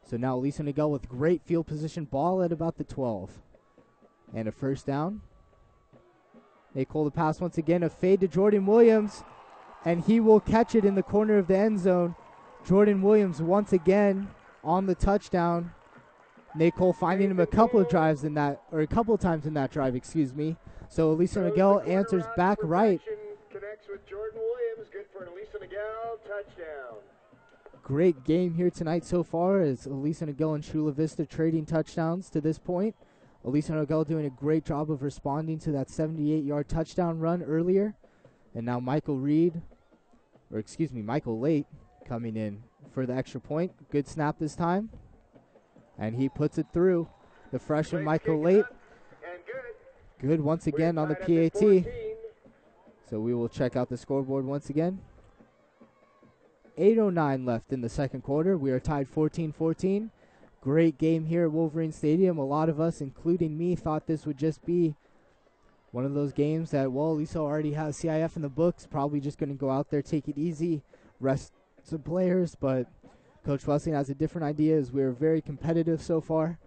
So now Aliso Niguel with great field position, ball at about the 12. And a 1st down. Nate Cole to pass once again, a fade to Jordan Williams, and he will catch it in the corner of the end zone. Jordan Williams once again on the touchdown. Nate Cole finding him a couple of times in that drive, excuse me. So Aliso Niguel answers back right. Connects with Jordan Williams, good for an Aliso Niguel touchdown. Great game here tonight so far as Aliso Niguel and Chula Vista trading touchdowns to this point. Aliso Niguel doing a great job of responding to that 78-yard touchdown run earlier. And now Michael Late coming in for the extra point. Good snap this time. And he puts it through. The freshman Michael Late. And Good once again on the tied up at PAT. 14. So we will check out the scoreboard once again. 8:09 left in the 2nd quarter. We are tied 14-14. Great game here at Wolverine Stadium. A lot of us, including me, thought this would just be one of those games that, well, Aliso already has CIF in the books. Probably just going to go out there, take it easy, rest some players. But Coach Wessling has a different idea, as we're very competitive so far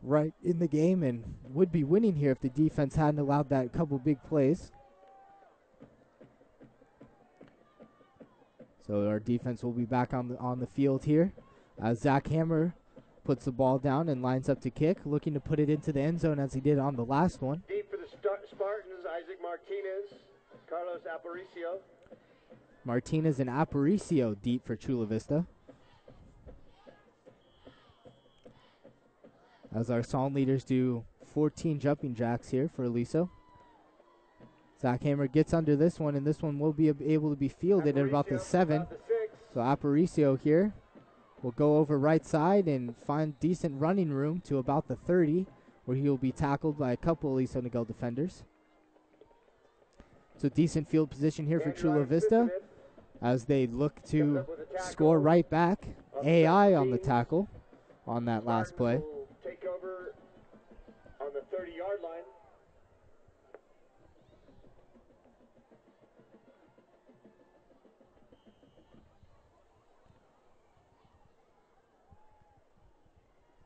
right in the game and would be winning here if the defense hadn't allowed that couple big plays. So our defense will be back on the field here. Zach Hammer puts the ball down and lines up to kick, looking to put it into the end zone as he did on the last one. Deep for the Spartans, Isaac Martinez, Carlos Aparicio. Martinez and Aparicio deep for Chula Vista. As our song leaders do 14 jumping jacks here for Aliso. Zach Hammer gets under this one, and this one will be able to be fielded at about the 7. About the 6. So Aparicio here will go over right side and find decent running room to about the 30, where he will be tackled by a couple Aliso Niguel defenders. So decent field position here for Chula Vista as they look to up with a tackle. score right back. On the AI special on the teams. tackle on that last play. Will take over on the 30-yard line.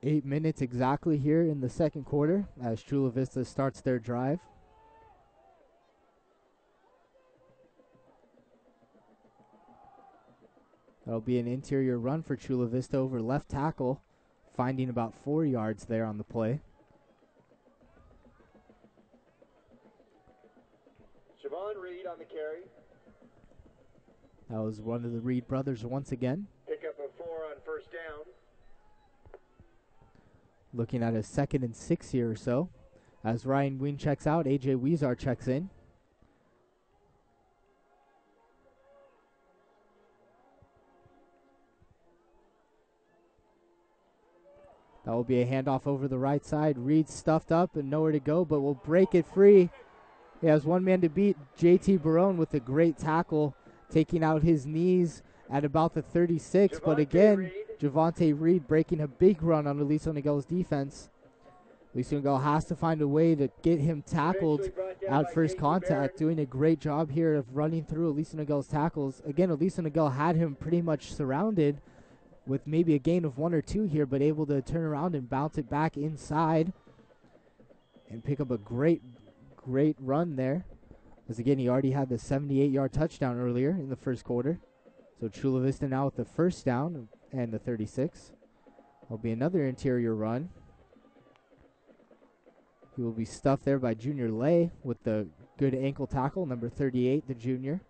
Eight minutes exactly here in the second quarter as Chula Vista starts their drive. That'll be an interior run for Chula Vista over left tackle, finding about 4 yards there on the play. Siobhan Reed on the carry. That was one of the Reed brothers once again. Pick up a 4 on first down. Looking at a 2nd and 6 here or so. As Ryan Wien checks out, AJ Weezar checks in. That will be a handoff over the right side. Reed stuffed up and nowhere to go, but will break it free. He has one man to beat. JT Barone with a great tackle, taking out his knees at about the 36. But again, Javante Reed breaking a big run on Aliso Niguel's defense. Aliso Niguel has to find a way to get him tackled at first contact, doing a great job here of running through Aliso Niguel's tackles. Again, Aliso Niguel had him pretty much surrounded with maybe a gain of 1 or 2 here, but able to turn around and bounce it back inside and pick up a great run there. Because again, he already had the 78-yard touchdown earlier in the first quarter. So Chula Vista now with the first down and the 36. Will be another interior run. He will be stuffed there by Junior Lay with the good ankle tackle, number 38, the junior.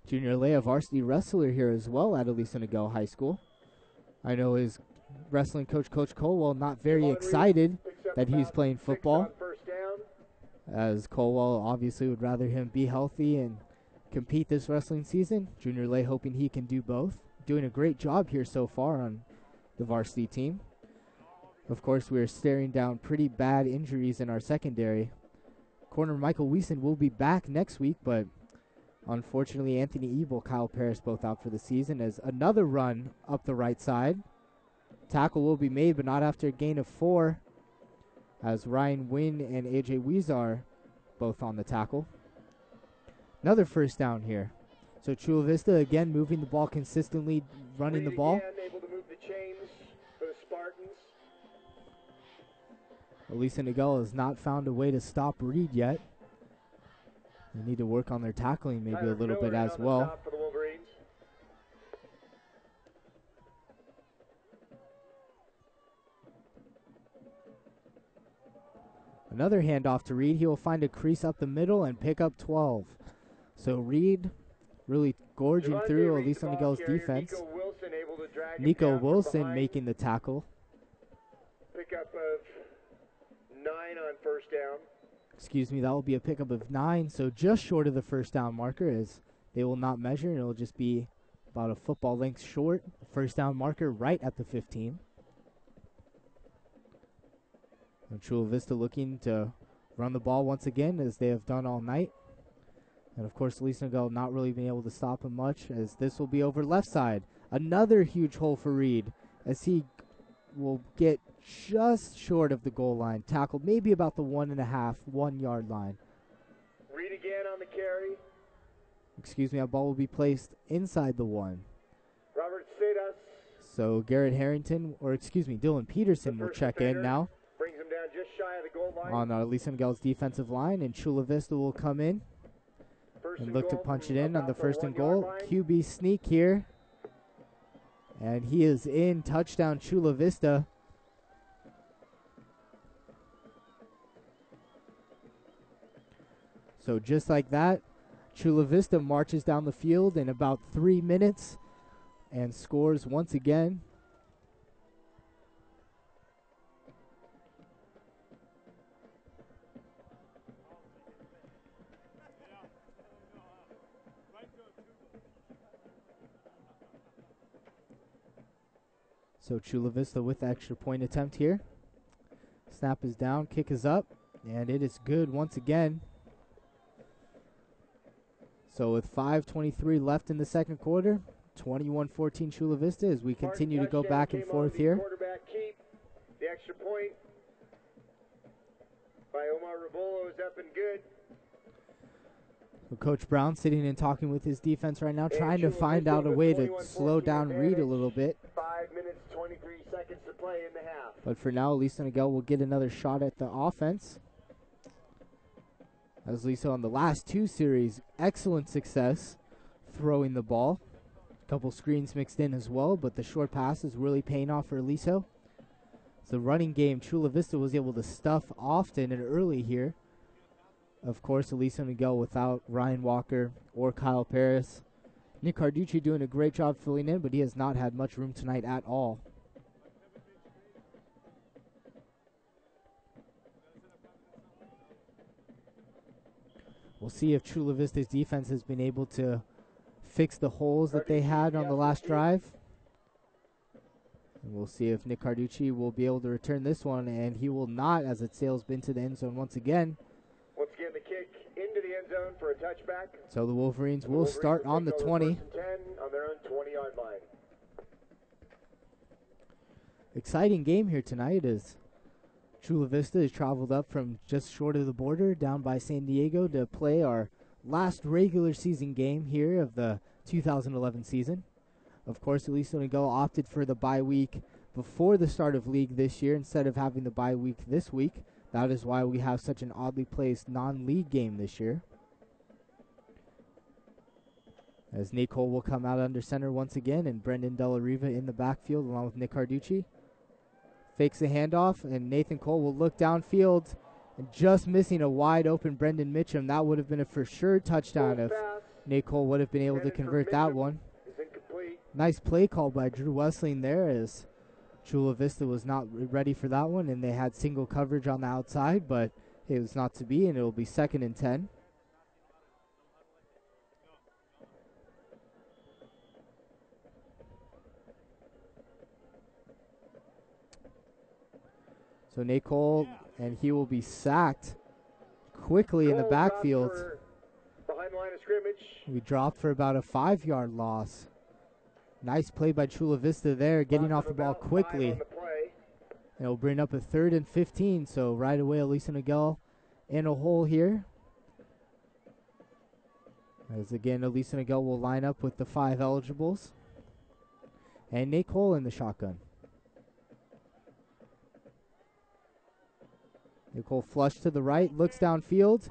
Junior Lay, a varsity wrestler here as well at Aliso Niguel High School. I know his wrestling coach, Coach Colwell, not very excited that he's playing football, as Colwell obviously would rather him be healthy and compete this wrestling season. Junior Lay hoping he can do both. Doing a great job here so far on the varsity team. Of course, we're staring down pretty bad injuries in our secondary. Corner Michael Wiesen will be back next week, but unfortunately, Anthony Ebel, Kyle Parrish both out for the season as another run up the right side. Tackle will be made, but not after a gain of 4, as Ryan Wynn and AJ Weezar both on the tackle. Another first down here. So Chula Vista again moving the ball consistently, running the ball. Again, able to move the chains for the Spartans. Aliso Niguel has not found a way to stop Reed yet. They need to work on their tackling maybe a little bit as well. For the Wolverines. Another handoff to Reed. He will find a crease up the middle and pick up 12. So Reed really gorging through Aliso Niguel's defense. Nico Wilson making the tackle. Pickup of 9 on first down. Excuse me, that will be a pickup of 9, so just short of the first down marker, as they will not measure, and it will just be about a football length short. First down marker right at the 15. And Chula Vista looking to run the ball once again, as they have done all night. And of course, Aliso Niguel not really being able to stop him much, as this will be over left side. Another huge hole for Reed, as he will get just short of the goal line. Tackled maybe about the 1.5 yard line. Reed again on the carry. Excuse me, that ball will be placed inside the 1. Robert Sedas. So Garrett Harrington, or excuse me, Dylan Peterson will check in now. Brings him down just shy of the goal line. On Aliso Niguel's defensive line, and Chula Vista will come in and look to punch it in on the first and goal. QB sneak here. And he is in. Touchdown Chula Vista. So just like that, Chula Vista marches down the field in about 3 minutes and scores once again. So Chula Vista with the extra point attempt here. Snap is down, kick is up, and it is good once again. So with 5:23 left in the second quarter, 21-14 Chula Vista as we continue to go back and forth here. Quarterback keep. The extra point by Omar Rabolo is up and good. Coach Brown sitting and talking with his defense right now, trying to find out a way to slow down Reed a little bit. 5 minutes, 23 seconds to play in the half. But for now, Aliso Niguel will get another shot at the offense. As Aliso on the last two series, excellent success throwing the ball. A couple screens mixed in as well, but the short pass is really paying off for Aliso. The running game, Chula Vista was able to stuff often and early here. Of course, Aliso Niguel without Ryan Walker or Kyle Paris. Nick Carducci doing a great job filling in, but he has not had much room tonight at all. We'll see if Chula Vista's defense has been able to fix the holes that they had on the last drive. And we'll see if Nick Carducci will be able to return this one, and he will not, as it sails into the end zone once again. Once again, the kick into the end zone for a touchback. So the Wolverines will start on the 20. 10 on their own 20-yard line. Exciting game here tonight as Chula Vista has traveled up from just short of the border down by San Diego to play our last regular season game here of the 2011 season. Of course, Aliso Niguel opted for the bye week before the start of league this year instead of having the bye week this week. That is why we have such an oddly placed non-league game this year. As Nate Cole will come out under center once again, and Brendan Della Riva in the backfield along with Nick Carducci. Fakes the handoff, and Nathan Cole will look downfield, and just missing a wide open Brendan Mitchum. That would have been a for sure touchdown if Nate Cole would have been able to convert that one. Nice play call by Drew Wessling there as Chula Vista was not ready for that one, and they had single coverage on the outside, but it was not to be, and it will be 2nd and 10. So Nate Cole, and he will be sacked quickly in the backfield. Behind the line of scrimmage. We dropped for about a 5-yard loss. Nice play by Chula Vista there, getting off the ball quickly. And it'll bring up a 3rd and 15, so right away Aliso Niguel in a hole here. As again, Aliso Niguel will line up with the 5 eligibles. And Nate Cole in the shotgun. Nate Cole flush to the right, looks downfield.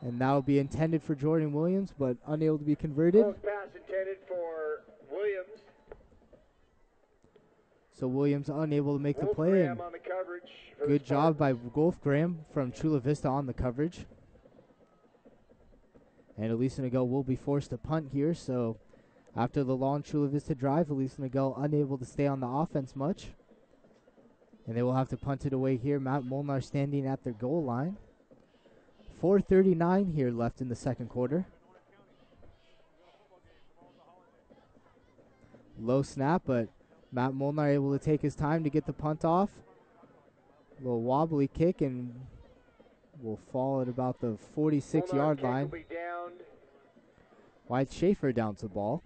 And that'll be intended for Jordan Williams, but unable to be converted. Pass intended for Williams. So Williams unable to make the play. And on the coverage good job by Wolf Graham from Chula Vista on the coverage. And Aliso Niguel will be forced to punt here. So after the long Chula Vista drive, Aliso Niguel unable to stay on the offense much. And they will have to punt it away here. Matt Molnar standing at their goal line. 4:39 here left in the second quarter. Low snap, but Matt Molnar able to take his time to get the punt off. A little wobbly kick, and will fall at about the 46-yard line. Wyatt Schaefer downs the ball.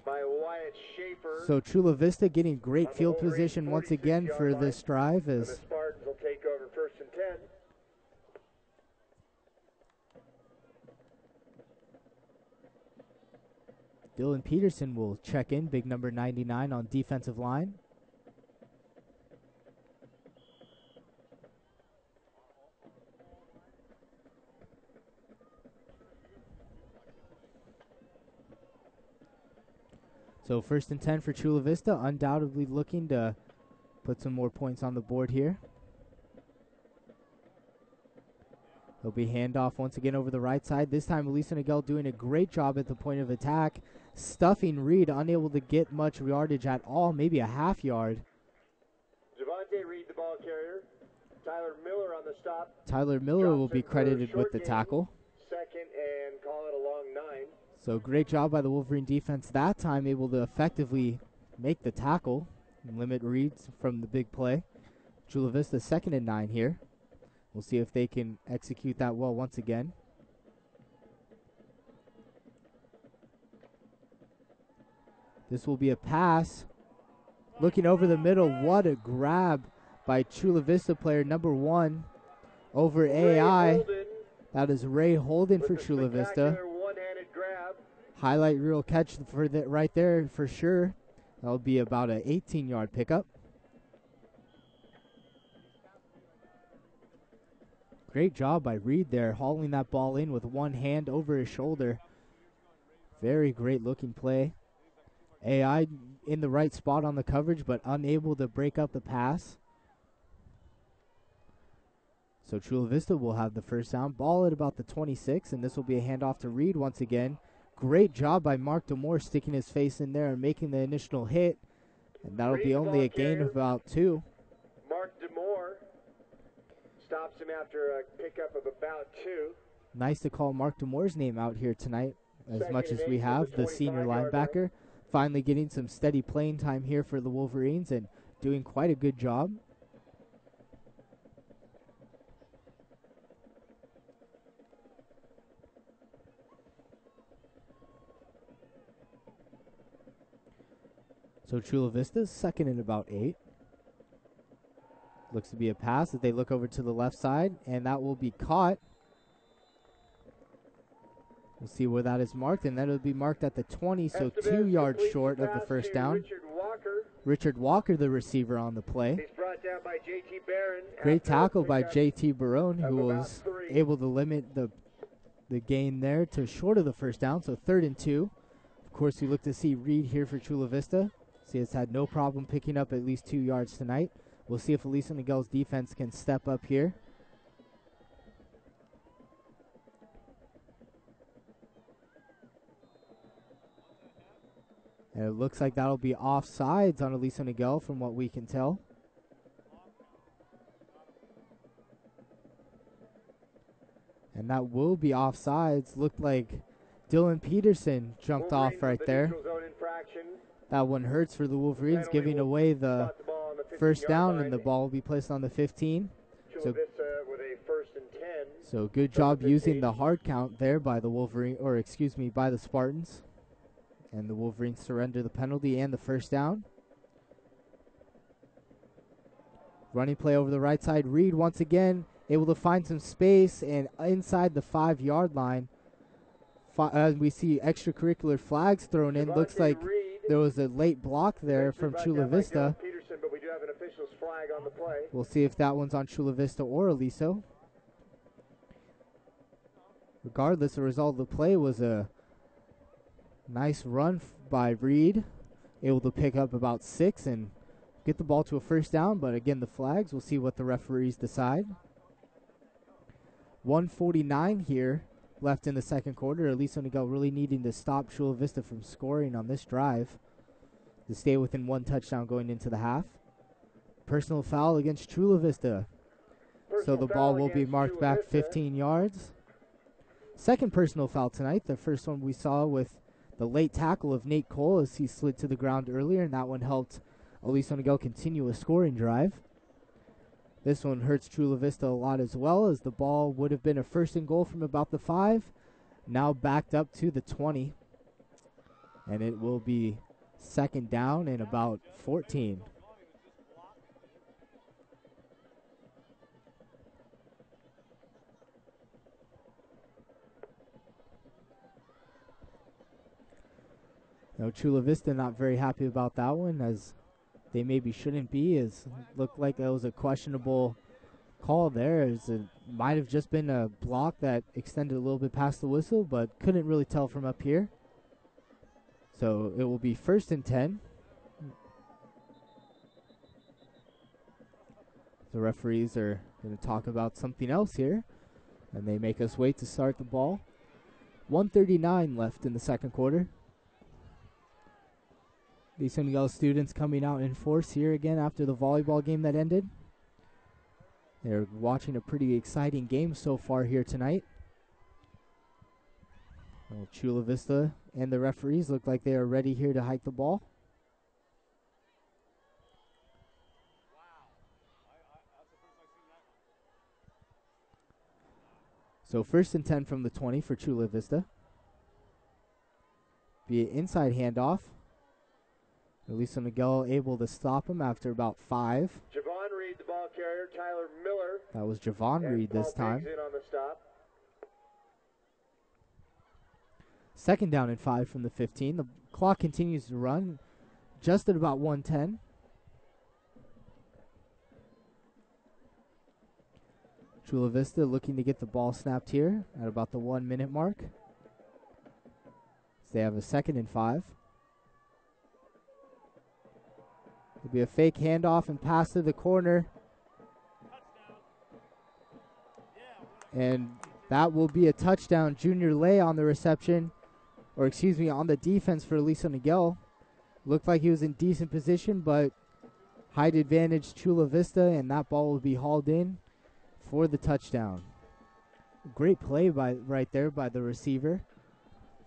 By Wyatt Schaefer. So Chula Vista getting great field position once again for this drive as the Spartans will take over 1st and 10. Dylan Peterson will check in, big number 99 on defensive line. So 1st and 10 for Chula Vista, undoubtedly looking to put some more points on the board here. There'll be handoff once again over the right side. This time Aliso Niguel doing a great job at the point of attack. Stuffing Reed, unable to get much yardage at all, maybe a half yard. Javante Reed, the ball carrier. Tyler Miller on the stop. Tyler Miller will be credited with the tackle. 2nd and call it a long 9. So great job by the Wolverine defense that time, able to effectively make the tackle and limit Reed from the big play. Chula Vista 2nd and 9 here. We'll see if they can execute that well once again. This will be a pass. Looking over the middle, what a grab by Chula Vista player number 1 over AI. That is Ray Holden for Chula Vista. One-handed grab. Highlight reel catch for right there for sure. That'll be about an 18-yard pickup. Great job by Reed there, hauling that ball in with one hand over his shoulder. Very great looking play. AI in the right spot on the coverage, but unable to break up the pass. So Chula Vista will have the first down. Ball at about the 26, and this will be a handoff to Reed once again. Great job by Mark DeMore sticking his face in there and making the initial hit. And that'll be only a gain of about 2. Mark DeMore stops him after a pickup of about 2. Nice to call Mark DeMore's name out here tonight, as much as we have, the senior linebacker. Finally getting some steady playing time here for the Wolverines and doing quite a good job. So Chula Vista's second and about 8. Looks to be a pass as they look over to the left side, and that will be caught. We'll see where that is marked, and that'll be marked at the 20, so 2 yards short of the first down. Richard Walker, the receiver on the play. He's brought down by J.T. Barron. Great tackle by J.T. Barone, who was able to limit the gain there to short of the first down, so 3rd and 2. Of course, we look to see Reed here for Chula Vista. See, has had no problem picking up at least 2 yards tonight. We'll see if Aliso Niguel's defense can step up here. And it looks like that'll be offsides on Aliso Niguel from what we can tell. And that will be offsides. Looked like Dylan Peterson jumped off right there. That one hurts for the Wolverines, giving away the first down, and the ball will be placed on the 15. So good job using the hard count there by the by the Spartans. And the Wolverines surrender the penalty and the first down. Running play over the right side. Reed once again able to find some space and inside the 5-yard line. We see extracurricular flags thrown in. Looks like there was a late block there from Chula Vista. We'll see if that one's on Chula Vista or Aliso. Regardless, the result of the play was a nice run by Reed, able to pick up about 6 and get the ball to a first down, but again, the flags, we'll see what the referees decide. 1:49 here left in the second quarter. Aliso Niguel really needing to stop Chula Vista from scoring on this drive to stay within 1 touchdown going into the half. Personal foul against Chula Vista. So the ball will be marked back 15 yards. Second personal foul tonight. The first one we saw with the late tackle of Nate Cole as he slid to the ground earlier, and that one helped Aliso Niguel continue a scoring drive. This one hurts Chula Vista a lot as well, as the ball would have been a 1st and goal from about the 5, now backed up to the 20. And it will be 2nd down and about 14. Now Chula Vista not very happy about that one, as they maybe shouldn't be, as it looked like that was a questionable call there, as it might have just been a block that extended a little bit past the whistle, but couldn't really tell from up here. So it will be 1st and 10. The referees are going to talk about something else here, and they make us wait to start the ball. 1:39 left in the second quarter. The Aliso Niguel students coming out in force here again after the volleyball game that ended. They're watching a pretty exciting game so far here tonight. Well, Chula Vista and the referees look like they are ready here to hike the ball. So 1st and 10 from the 20 for Chula Vista. Be an inside handoff. Aliso Niguel able to stop him after about 5. Javon Reed, the ball carrier. Tyler Miller. That was Javon and Reed this Paul time. Biggs in on the stop. 2nd down and 5 from the 15. The clock continues to run just at about 1:10. Chula Vista looking to get the ball snapped here at about the 1 minute mark. So they have a 2nd and 5. It'll be a fake handoff and pass to the corner. And that will be a touchdown. Junior Lay on the reception, or excuse me, on the defense for Aliso Niguel. Looked like he was in decent position, but height advantage Chula Vista, and that ball will be hauled in for the touchdown. Great play right there by the receiver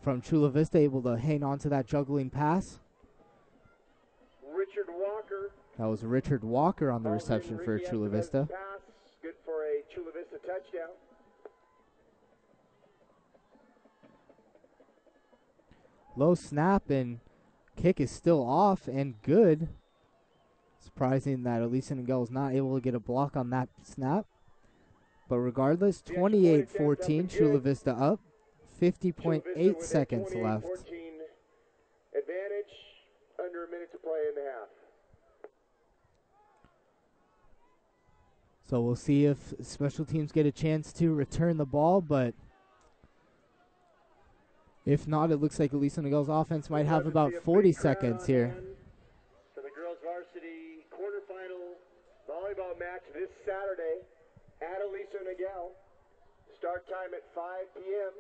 from Chula Vista, able to hang on to that juggling pass. Richard Walker. That was Richard Walker on the reception for Chula Vista. Pass. Good for a Chula Vista touchdown. Low snap and kick is still off and good. Surprising that Aliso Niguel is not able to get a block on that snap. But regardless, 28-14, Chula Vista up. 50.8 seconds left. Advantage, under a minute to play in the half. So we'll see if special teams get a chance to return the ball, but if not, it looks like Aliso Niguel's offense might have about 40 seconds here. For the girls varsity quarterfinal volleyball match this Saturday at Aliso Niguel. Start time at 5 p.m.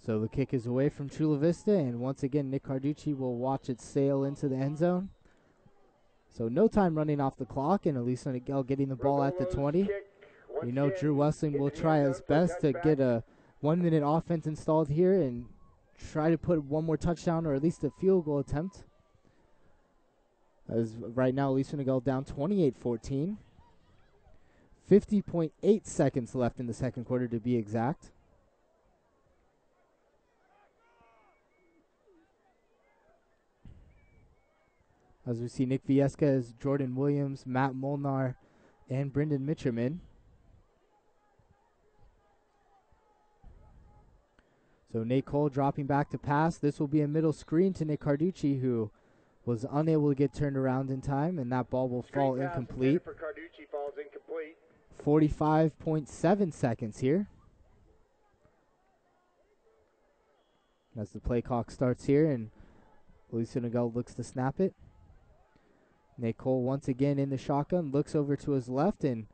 So the kick is away from Chula Vista, and once again, Nick Carducci will watch it sail into the end zone. So no time running off the clock, and Aliso Niguel getting the ball at the 20. You know Drew Wessling will try his best to get a 1 minute offense installed here and try to put one more touchdown or at least a field goal attempt. As right now, Aliso Niguel down 28-14. 50.8 seconds left in the second quarter to be exact. As we see Nick Viescas, Jordan Williams, Matt Molnar, and Brendan Mitchum in. So Nate Cole dropping back to pass. This will be a middle screen to Nick Carducci, who was unable to get turned around in time, and that ball will fall incomplete. For Carducci falls incomplete. 45.7 seconds here. As the play clock starts here, and Aliso Niguel looks to snap it. Nate Cole once again in the shotgun, looks over to his left, and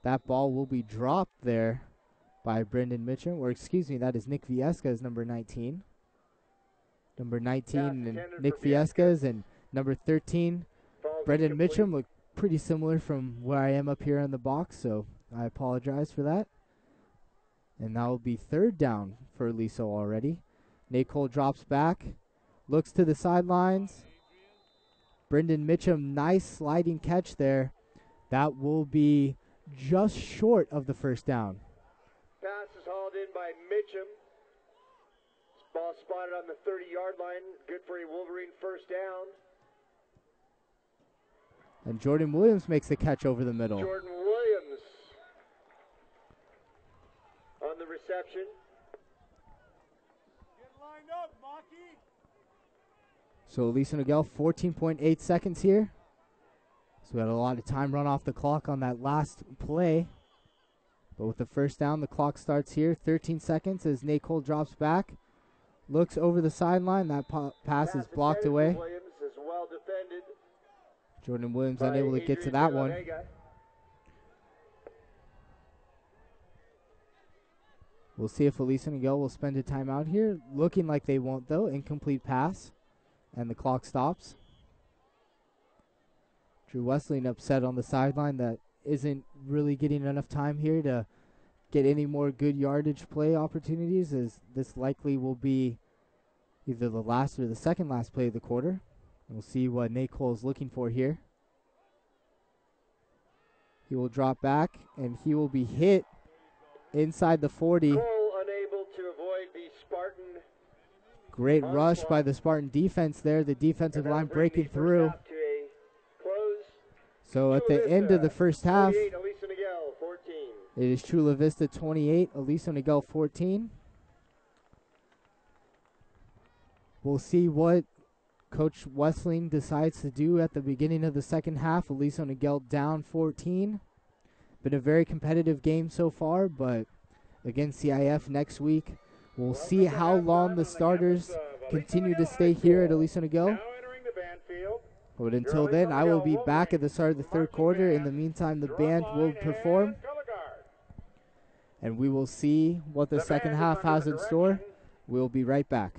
that ball will be dropped there by Brendan Mitchum, or excuse me, that is Nick Viescas, number 19. Number 19, and Nick Viescas, and number 13, Brendan Mitchum, look pretty similar from where I am up here in the box, so I apologize for that. And that will be 3rd down for Aliso already. Nate Cole drops back, looks to the sidelines. Brendan Mitchum, nice sliding catch there. That will be just short of the 1st down. Pass is hauled in by Mitchum. Ball spotted on the 30-yard line. Good for a Wolverine 1st down. And Jordan Williams makes the catch over the middle. Jordan Williams on the reception. Get lined up, Maki. So Aliso Niguel, 14.8 seconds here. So we had a lot of time run off the clock on that last play. But with the 1st down, the clock starts here. 13 seconds as Nate Cole drops back. Looks over the sideline. That pass is blocked away. Williams is well defended. Jordan Williams unable to get to that one. We'll see if Aliso Niguel will spend a timeout here. Looking like they won't, though. Incomplete pass. And the clock stops. Drew Wessling upset on the sideline that isn't really getting enough time here to get any more good yardage play opportunities, as this likely will be either the last or the second last play of the quarter. We'll see what Nate Cole is looking for here. He will drop back, and he will be hit inside the 40. Cole unable to avoid the Spartan. Great rush by the Spartan defense there. The defensive line breaking through. So at the end of the first half, it is Chula Vista 28, Aliso Niguel 14. We'll see what Coach Wessling decides to do at the beginning of the second half. Aliso Niguel down 14. Been a very competitive game so far, but against CIF next week, we'll see how long the starters continue to stay here at Aliso Niguel. But until then, I will be back at the start of the third quarter. In the meantime, the band will perform, and we will see what the second half has in store. We'll be right back.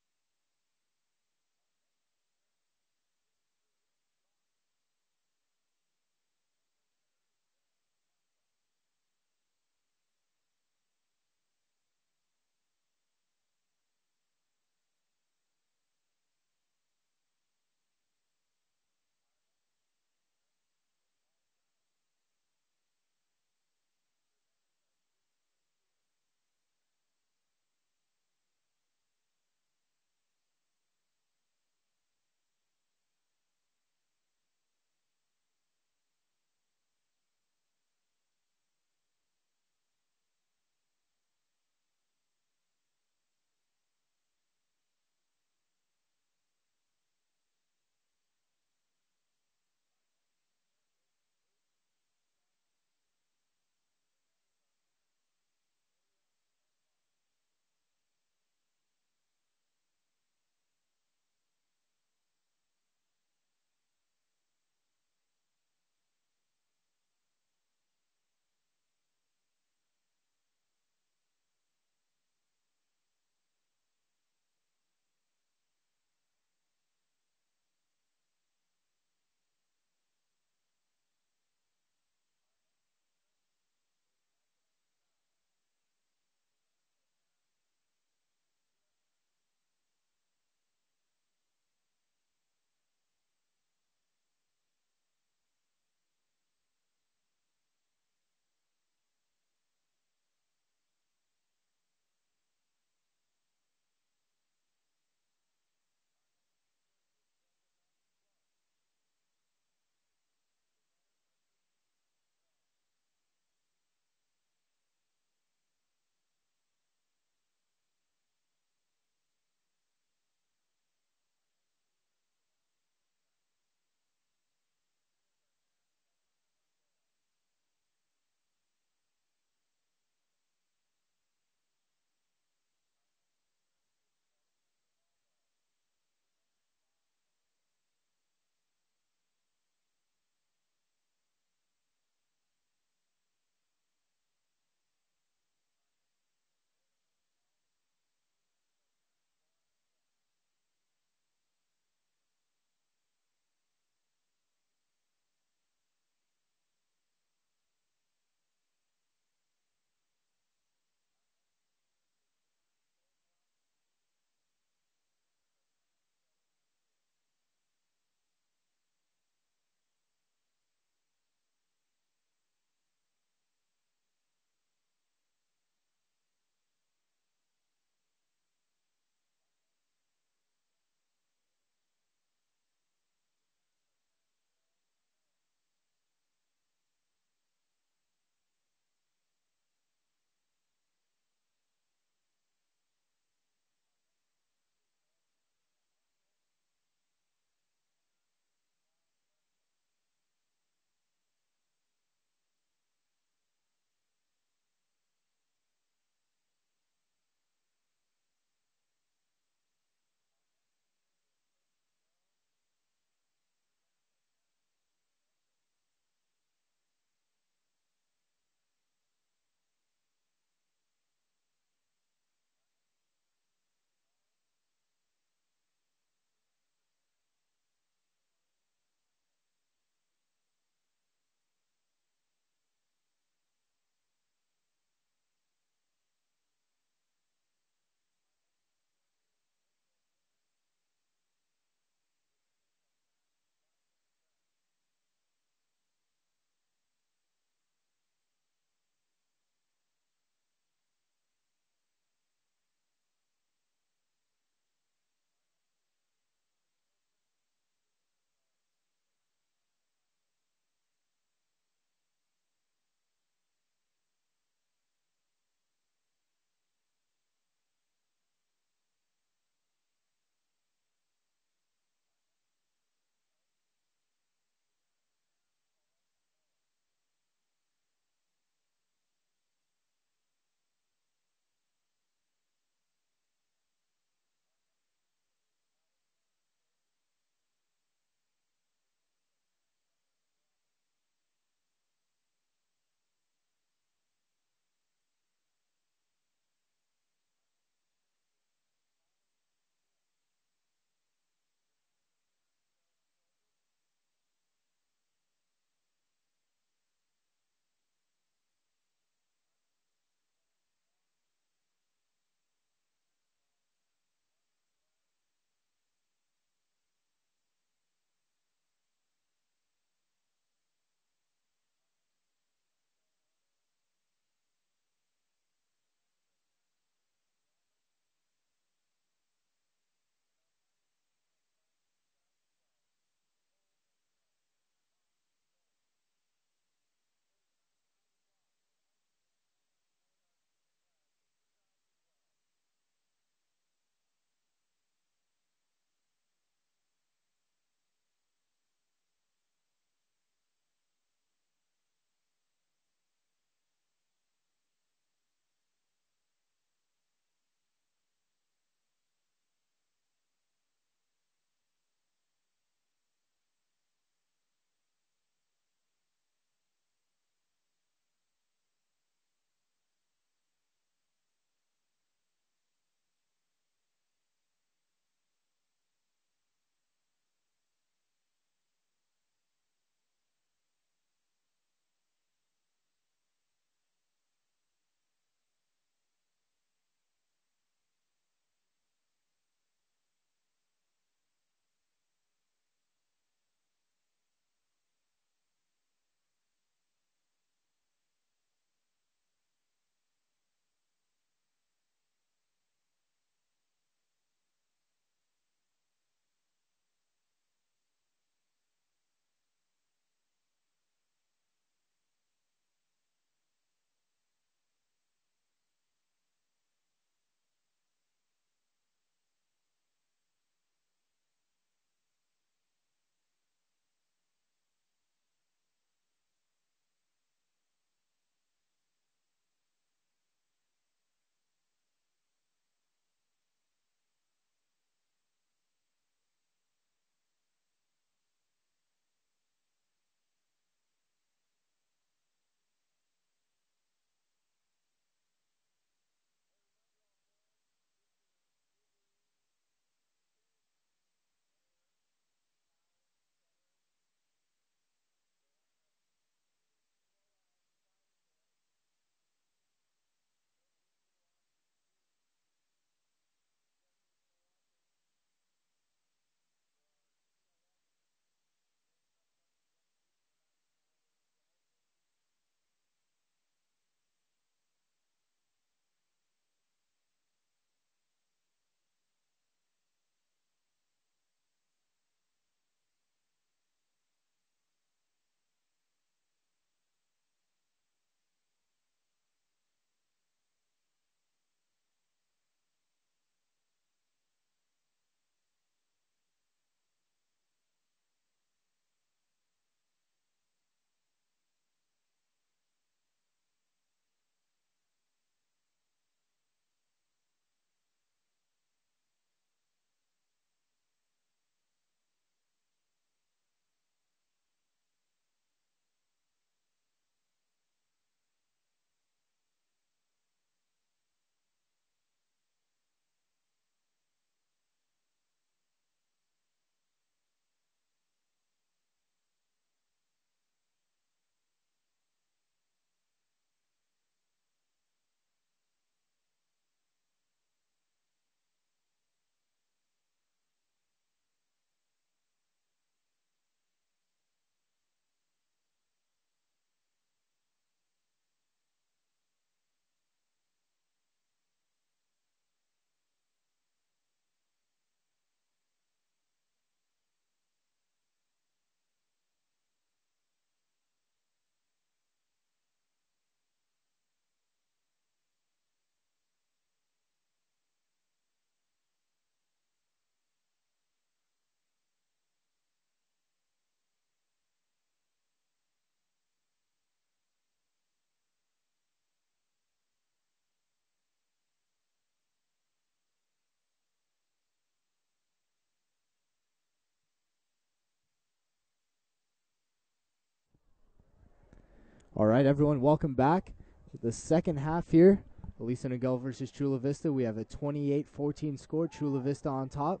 All right, everyone, welcome back to the second half here. Aliso Niguel versus Chula Vista. We have a 28-14 score. Chula Vista on top.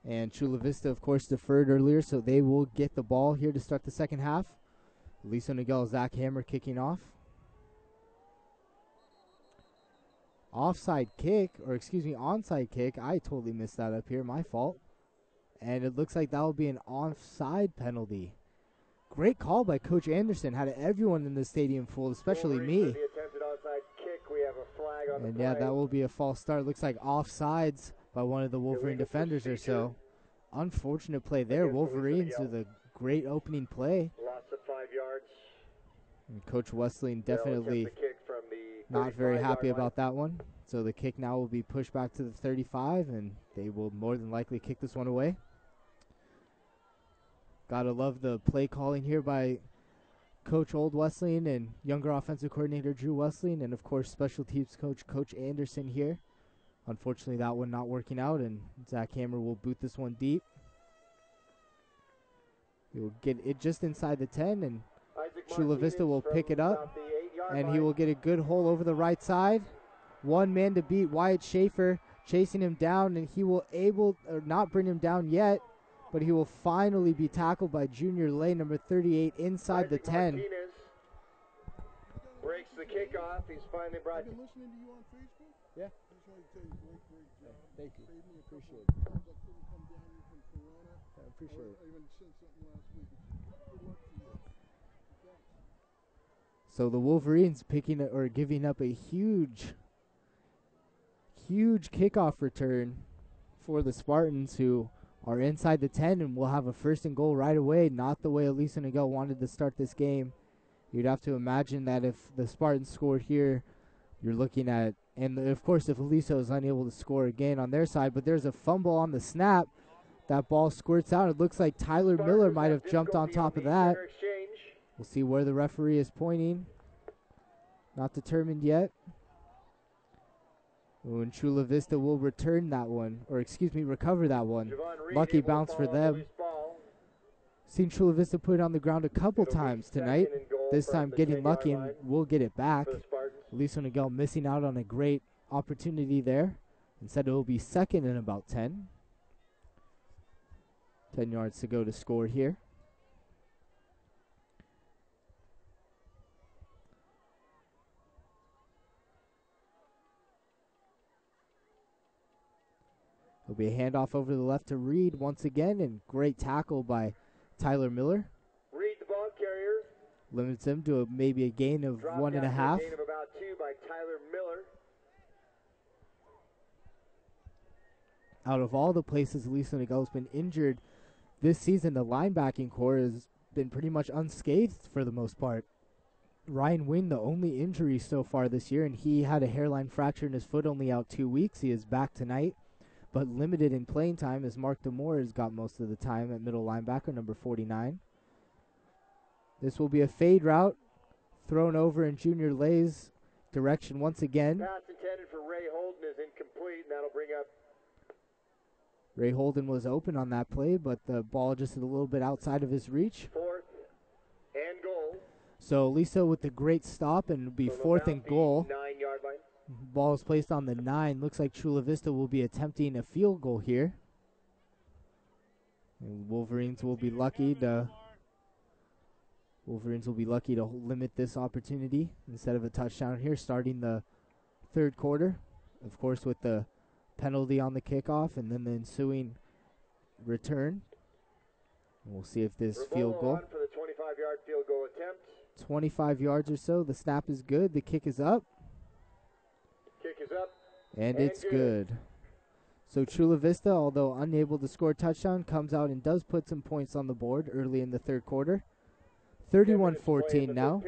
And Chula Vista, of course, deferred earlier, so they will get the ball here to start the second half. Aliso Niguel, Zach Hammer kicking off. Onside kick. I totally missed that up here. My fault. And it looks like that will be an offside penalty. Great call by Coach Anderson. Had everyone in the stadium fooled, especially me. And yeah, that will be a false start. Looks like offsides by one of the Wolverine defenders or so. Unfortunate play there. Wolverines with a great opening play. Loss of 5 yards. And Coach Wesleyan definitely not very happy about that one. So the kick now will be pushed back to the 35, and they will more than likely kick this one away. Gotta love the play calling here by Coach Old Wesleyan and younger offensive coordinator Drew Wesleyan, and of course special teams Coach Anderson here. Unfortunately, that one not working out, and Zach Hammer will boot this one deep. He'll get it just inside the 10, and Chula Vista will pick it up, and he will get a good hole over the right side. One man to beat, Wyatt Schaefer chasing him down, and he will not bring him down yet, but he will finally be tackled by Junior Lay, number 38, inside the 10. Martinez breaks the kickoff. He's finally brought. I've been listening to you on Facebook. Yeah. I just want to tell you, great job. Thank you. Saved me a Appreciate couple of times I couldn't come down here from Corona. I appreciate it. I even sent something last week. Good luck to you. Thanks. So the Wolverines giving up a huge kickoff return for the Spartans, who are inside the 10 and will have a first and goal right away. Not the way Aliso Niguel wanted to start this game. You'd have to imagine that if the Spartans scored here, you're looking at, and of course if Aliso is unable to score again on their side, but there's a fumble on the snap. That ball squirts out. It looks like Tyler Miller might have jumped on top of that. We'll see where the referee is pointing. Not determined yet. And Chula Vista will return that one, recover that one. Lucky bounce for them. Seen Chula Vista put it on the ground a couple times tonight. This time getting lucky, and we'll get it back. Aliso Niguel missing out on a great opportunity there. Instead, it will be second and about 10. 10 yards to go to score here. It'll be a handoff over to the left to Reed once again, and great tackle by Tyler Miller. Reed, the ball carrier. Limits him to maybe a gain of 1.5. Gain of about 2 by Tyler Miller. Out of all the places Aliso Niguel has been injured this season, the linebacking core has been pretty much unscathed for the most part. Ryan Wynn, the only injury so far this year, and he had a hairline fracture in his foot, only out 2 weeks. He is back tonight, but limited in playing time as Mark DeMore has got most of the time at middle linebacker, number 49. This will be a fade route thrown over in Junior Lay's direction once again. Pass intended for Ray Holden is incomplete, and that'll bring up. Ray Holden was open on that play, but the ball just a little bit outside of his reach. 4th and goal. So Aliso with the great stop, and it'll be 4th and goal. 9-yard line. Ball is placed on the 9. Looks like Chula Vista will be attempting a field goal here. And Wolverines will be lucky to limit this opportunity instead of a touchdown here, starting the third quarter. Of course, with the penalty on the kickoff and then the ensuing return. And we'll see if this field goal. For the 25-yard field goal attempt. 25 yards or so. The snap is good. The kick is up. Kick is up. And it's good. So Chula Vista, although unable to score a touchdown, comes out and does put some points on the board early in the third quarter. 31-14 now.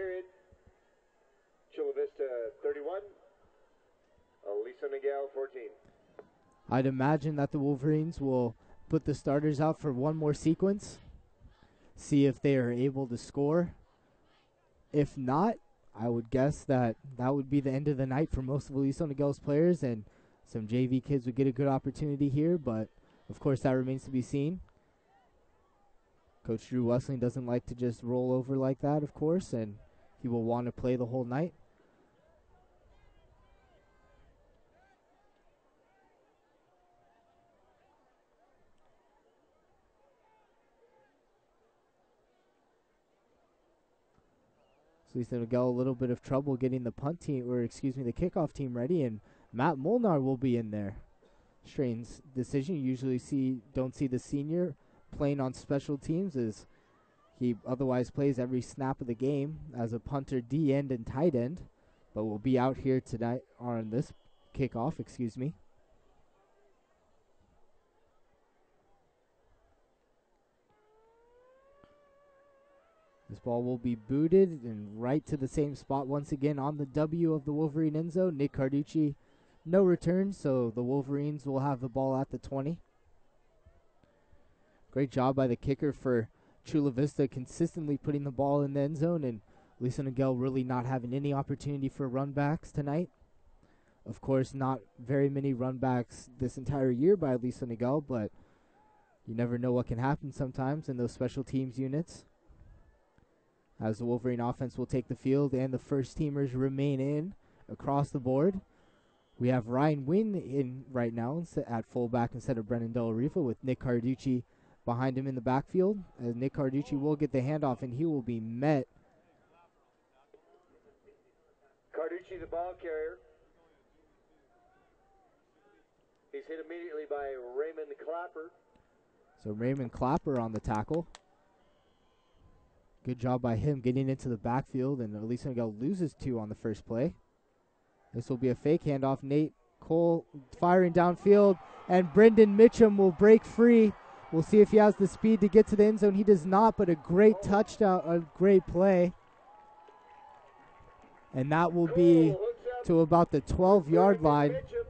Chula Vista 31. Aliso Niguel 14. I'd imagine that the Wolverines will put the starters out for one more sequence, see if they are able to score. If not, I would guess that would be the end of the night for most of Aliso Niguel's players, and some JV kids would get a good opportunity here, but of course that remains to be seen. Coach Drew Wesleyan doesn't like to just roll over like that, of course, and he will want to play the whole night. So Aliso Niguel a little bit of trouble getting the punt team, or excuse me, the kickoff team ready, and Matt Molnar will be in there. Strange decision. You usually don't see the senior playing on special teams, as he otherwise plays every snap of the game as a punter, D-end, and tight end, but will be out here tonight on this kickoff, excuse me. This ball will be booted and right to the same spot once again on the W of the Wolverine end zone. Nick Carducci, no return, so the Wolverines will have the ball at the 20. Great job by the kicker for Chula Vista, consistently putting the ball in the end zone, and Aliso Niguel really not having any opportunity for runbacks tonight. Of course, not very many runbacks this entire year by Aliso Niguel, but you never know what can happen sometimes in those special teams units. As the Wolverine offense will take the field and the first teamers remain in across the board. We have Ryan Wynn in right now at fullback instead of Brennan Del Riva, with Nick Carducci behind him in the backfield. As Nick Carducci will get the handoff, and he will be met. Carducci, the ball carrier. He's hit immediately by Raymond Clapper. So Raymond Clapper on the tackle. Good job by him getting into the backfield, and Aliso Niguel loses 2 on the first play. This will be a fake handoff. Nate Cole firing downfield, and Brendan Mitchum will break free. We'll see if he has the speed to get to the end zone. He does not, but a great touchdown, a great play. And that will be to about the 12-yard line. Touchdown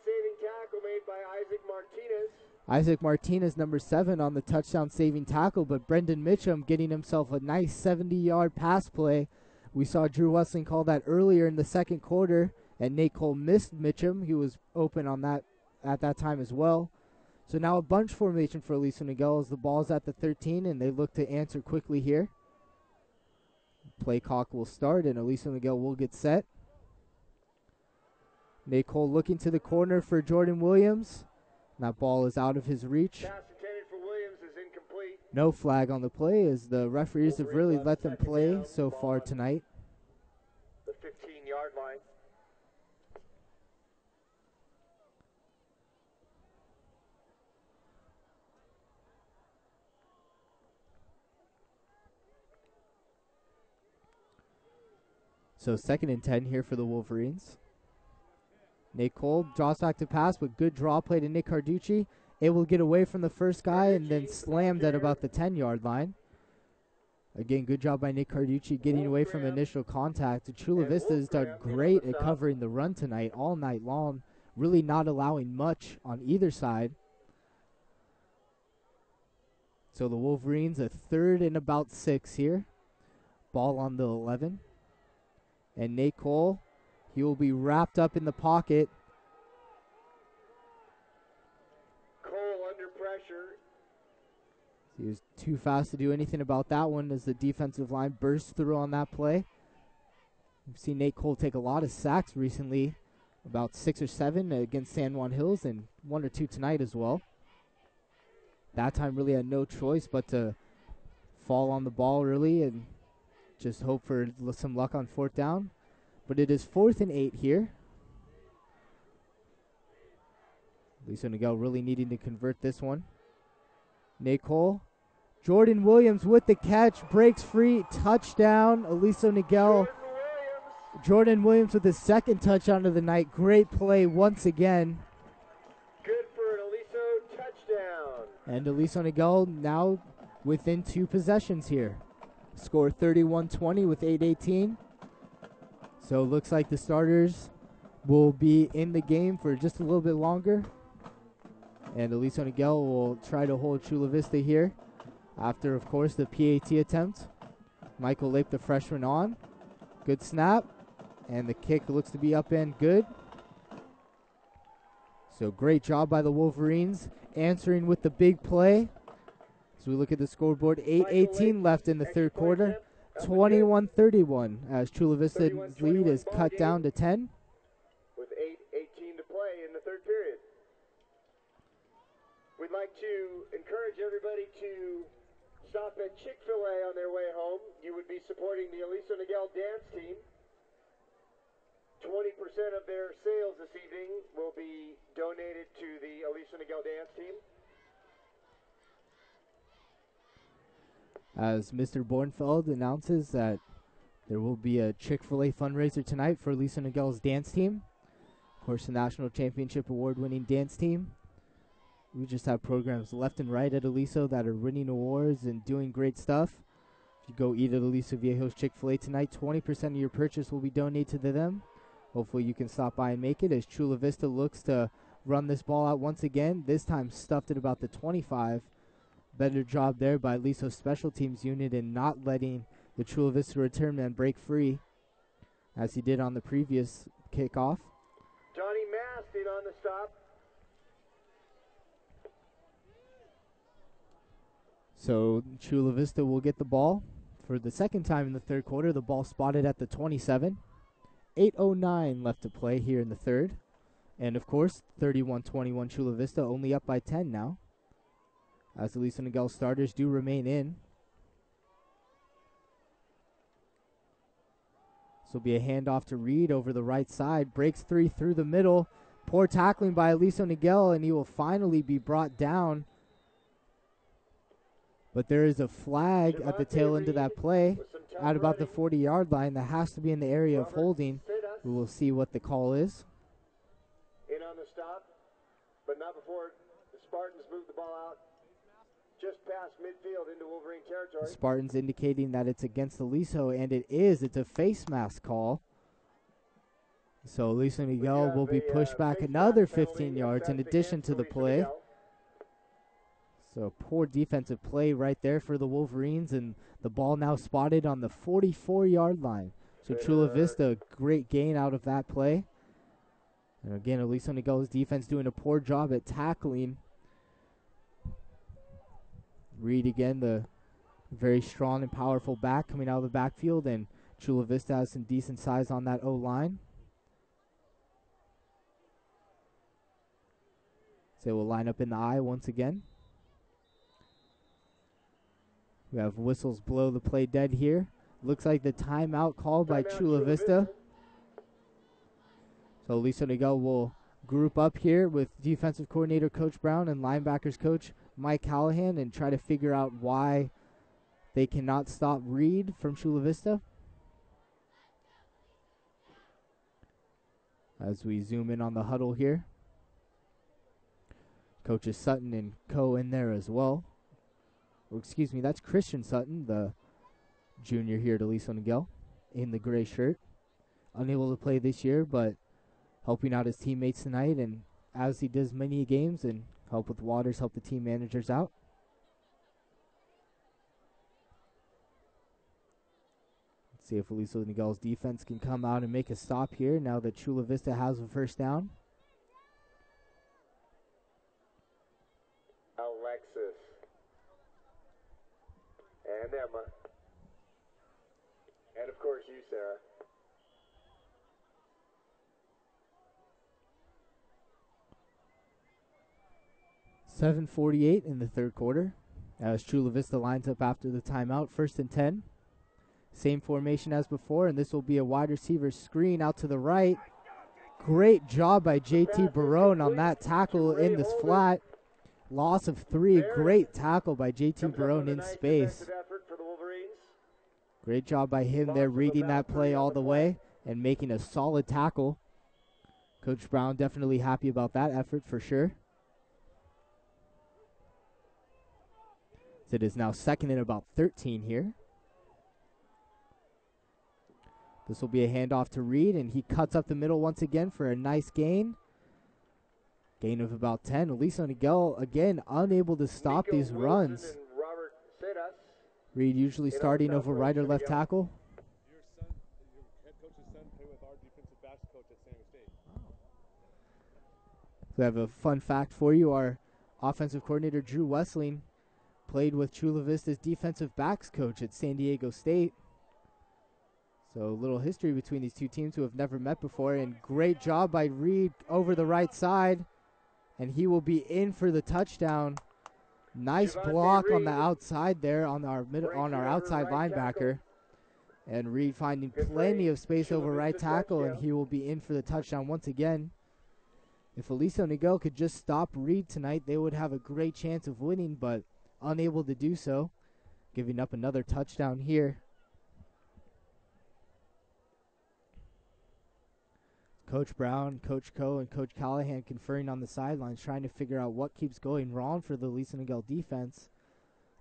saving tackle made by Isaac Martinez. Isaac Martinez, number 7, on the touchdown saving tackle, but Brendan Mitchum getting himself a nice 70-yard pass play. We saw Drew Wessling call that earlier in the second quarter, and Nate Cole missed Mitchum. He was open on that at that time as well. So now a bunch formation for Aliso Niguel as the ball's at the 13, and they look to answer quickly here. Play clock will start, and Aliso Niguel will get set. Nate Cole looking to the corner for Jordan Williams. That ball is out of his reach. Pass intended for Williams is incomplete. No flag on the play, as the referees have really let them play so far tonight. The 15-yard line. So 2nd and 10 here for the Wolverines. Nate Cole draws back to pass, but good draw play to Nick Carducci. Able to get away from the first guy and then slammed at about the 10-yard line. Again, good job by Nick Carducci getting away from initial contact. Chula Vista has done great at covering the run tonight, all night long. Really not allowing much on either side. So the Wolverines, a 3rd and about 6 here. Ball on the 11. And Nate Cole, he will be wrapped up in the pocket. Cole under pressure. He was too fast to do anything about that one as the defensive line burst through on that play. We've seen Nate Cole take a lot of sacks recently, about 6 or 7 against San Juan Hills, and 1 or 2 tonight as well. That time really had no choice but to fall on the ball early and just hope for some luck on 4th down. But it is 4th and 8 here. Aliso Niguel really needing to convert this one. Nate Cole. Jordan Williams with the catch. Breaks free. Touchdown. Aliso Niguel. Jordan Williams with his 2nd touchdown of the night. Great play once again. Good for an Aliso touchdown. And Aliso Niguel now within 2 possessions here. Score 31-20 with 8:18. So it looks like the starters will be in the game for just a little bit longer. And Aliso Niguel will try to hold Chula Vista here after, of course, the PAT attempt. Michael Lape, the freshman, on. Good snap. And the kick looks to be up and good. So great job by the Wolverines answering with the big play. As we look at the scoreboard, 8:18 left in the 3rd quarter. 21-31 as Chula Vista's 31-21 lead is ball cut game. down to 10. With 8:18 to play in the third period. We'd like to encourage everybody to stop at Chick-fil-A on their way home. You would be supporting the Aliso Niguel dance team. 20% of their sales this evening will be donated to the Aliso Niguel dance team. As Mr. Bornfeld announces that there will be a Chick-fil-A fundraiser tonight for Aliso Niguel's dance team. Of course, the National Championship award-winning dance team. We just have programs left and right at Aliso that are winning awards and doing great stuff. If you go eat at Aliso Viejo's Chick-fil-A tonight, 20% of your purchase will be donated to them. Hopefully you can stop by and make it as Chula Vista looks to run this ball out once again. This time stuffed at about the 25. Better job there by Aliso's special teams unit in not letting the Chula Vista return man break free as he did on the previous kickoff. Johnny Mast in on the stop. So Chula Vista will get the ball for the second time in the third quarter. The ball spotted at the 27. 8:09 left to play here in the third. And, of course, 31-21 Chula Vista only up by 10 now, as the Aliso Niguel starters do remain in. This will be a handoff to Reed over the right side. Breaks three through the middle. Poor tackling by Aliso Niguel, and he will finally be brought down. But there is a flag at the tail end of that play at about the 40-yard line that has to be in the area of holding. We will see what the call is. In on the stop, but not before the Spartans move the ball out just past midfield into Wolverine territory. The Spartans indicating that it's against Aliso, and it is. It's a face mask call. So Aliso Niguel will be pushed back another 15 yards in addition to the play. So poor defensive play right there for the Wolverines, and the ball now spotted on the 44-yard line. So Chula Vista, great gain out of that play. And again, Aliso Niguel's defense doing a poor job at tackling. Reed again, the very strong and powerful back coming out of the backfield, and Chula Vista has some decent size on that O-line. So we'll line up in the I once again. We have whistles blow the play dead here. Looks like the timeout called by Chula Vista. So Aliso Niguel will group up here with defensive coordinator Coach Brown and linebackers coach Mike Callahan and try to figure out why they cannot stop Reed from Chula Vista. As we zoom in on the huddle here. Coaches Sutton and Co. in there as well. Or excuse me, that's Christian Sutton, the junior here at Aliso Niguel, in the gray shirt. Unable to play this year, but helping out his teammates tonight, and as he does many games, and help with Waters, help the team managers out. Let's see if Aliso Niguel's defense can come out and make a stop here now that Chula Vista has a first down. Alexis. And Emma. And of course you, Sarah. .7:48 in the third quarter as Chula Vista lines up after the timeout. 1st and 10. Same formation as before, and this will be a wide receiver screen out to the right. Great job by JT Barone on that tackle in this flat. Loss of 3. Great tackle by JT Barone in space. Great job by him there reading that play all the way and making a solid tackle. Coach Brown definitely happy about that effort for sure. It is now 2nd and about 13 here. This will be a handoff to Reed, and he cuts up the middle once again for a nice gain. Gain of about 10. Aliso Niguel, again, unable to stop these runs. Reed usually starting over right or left tackle. Your head coach's son played with our defensive backs coach at San Diego State. We have a fun fact for you. Our offensive coordinator, Drew Wessling, played with Chula Vista's defensive backs coach at San Diego State. So a little history between these two teams who have never met before. And great job by Reed over the right side. And he will be in for the touchdown. Nice Javante block on the Reed outside there on our outside right linebacker. And Reed finding Good plenty play. of space Chula over right Vista tackle, and touchdown. he will be in for the touchdown once again. If Aliso Niguel could just stop Reed tonight, they would have a great chance of winning, but unable to do so, giving up another touchdown here. Coach Brown, Coach Coe, and Coach Callahan conferring on the sidelines, trying to figure out what keeps going wrong for the Aliso Niguel defense.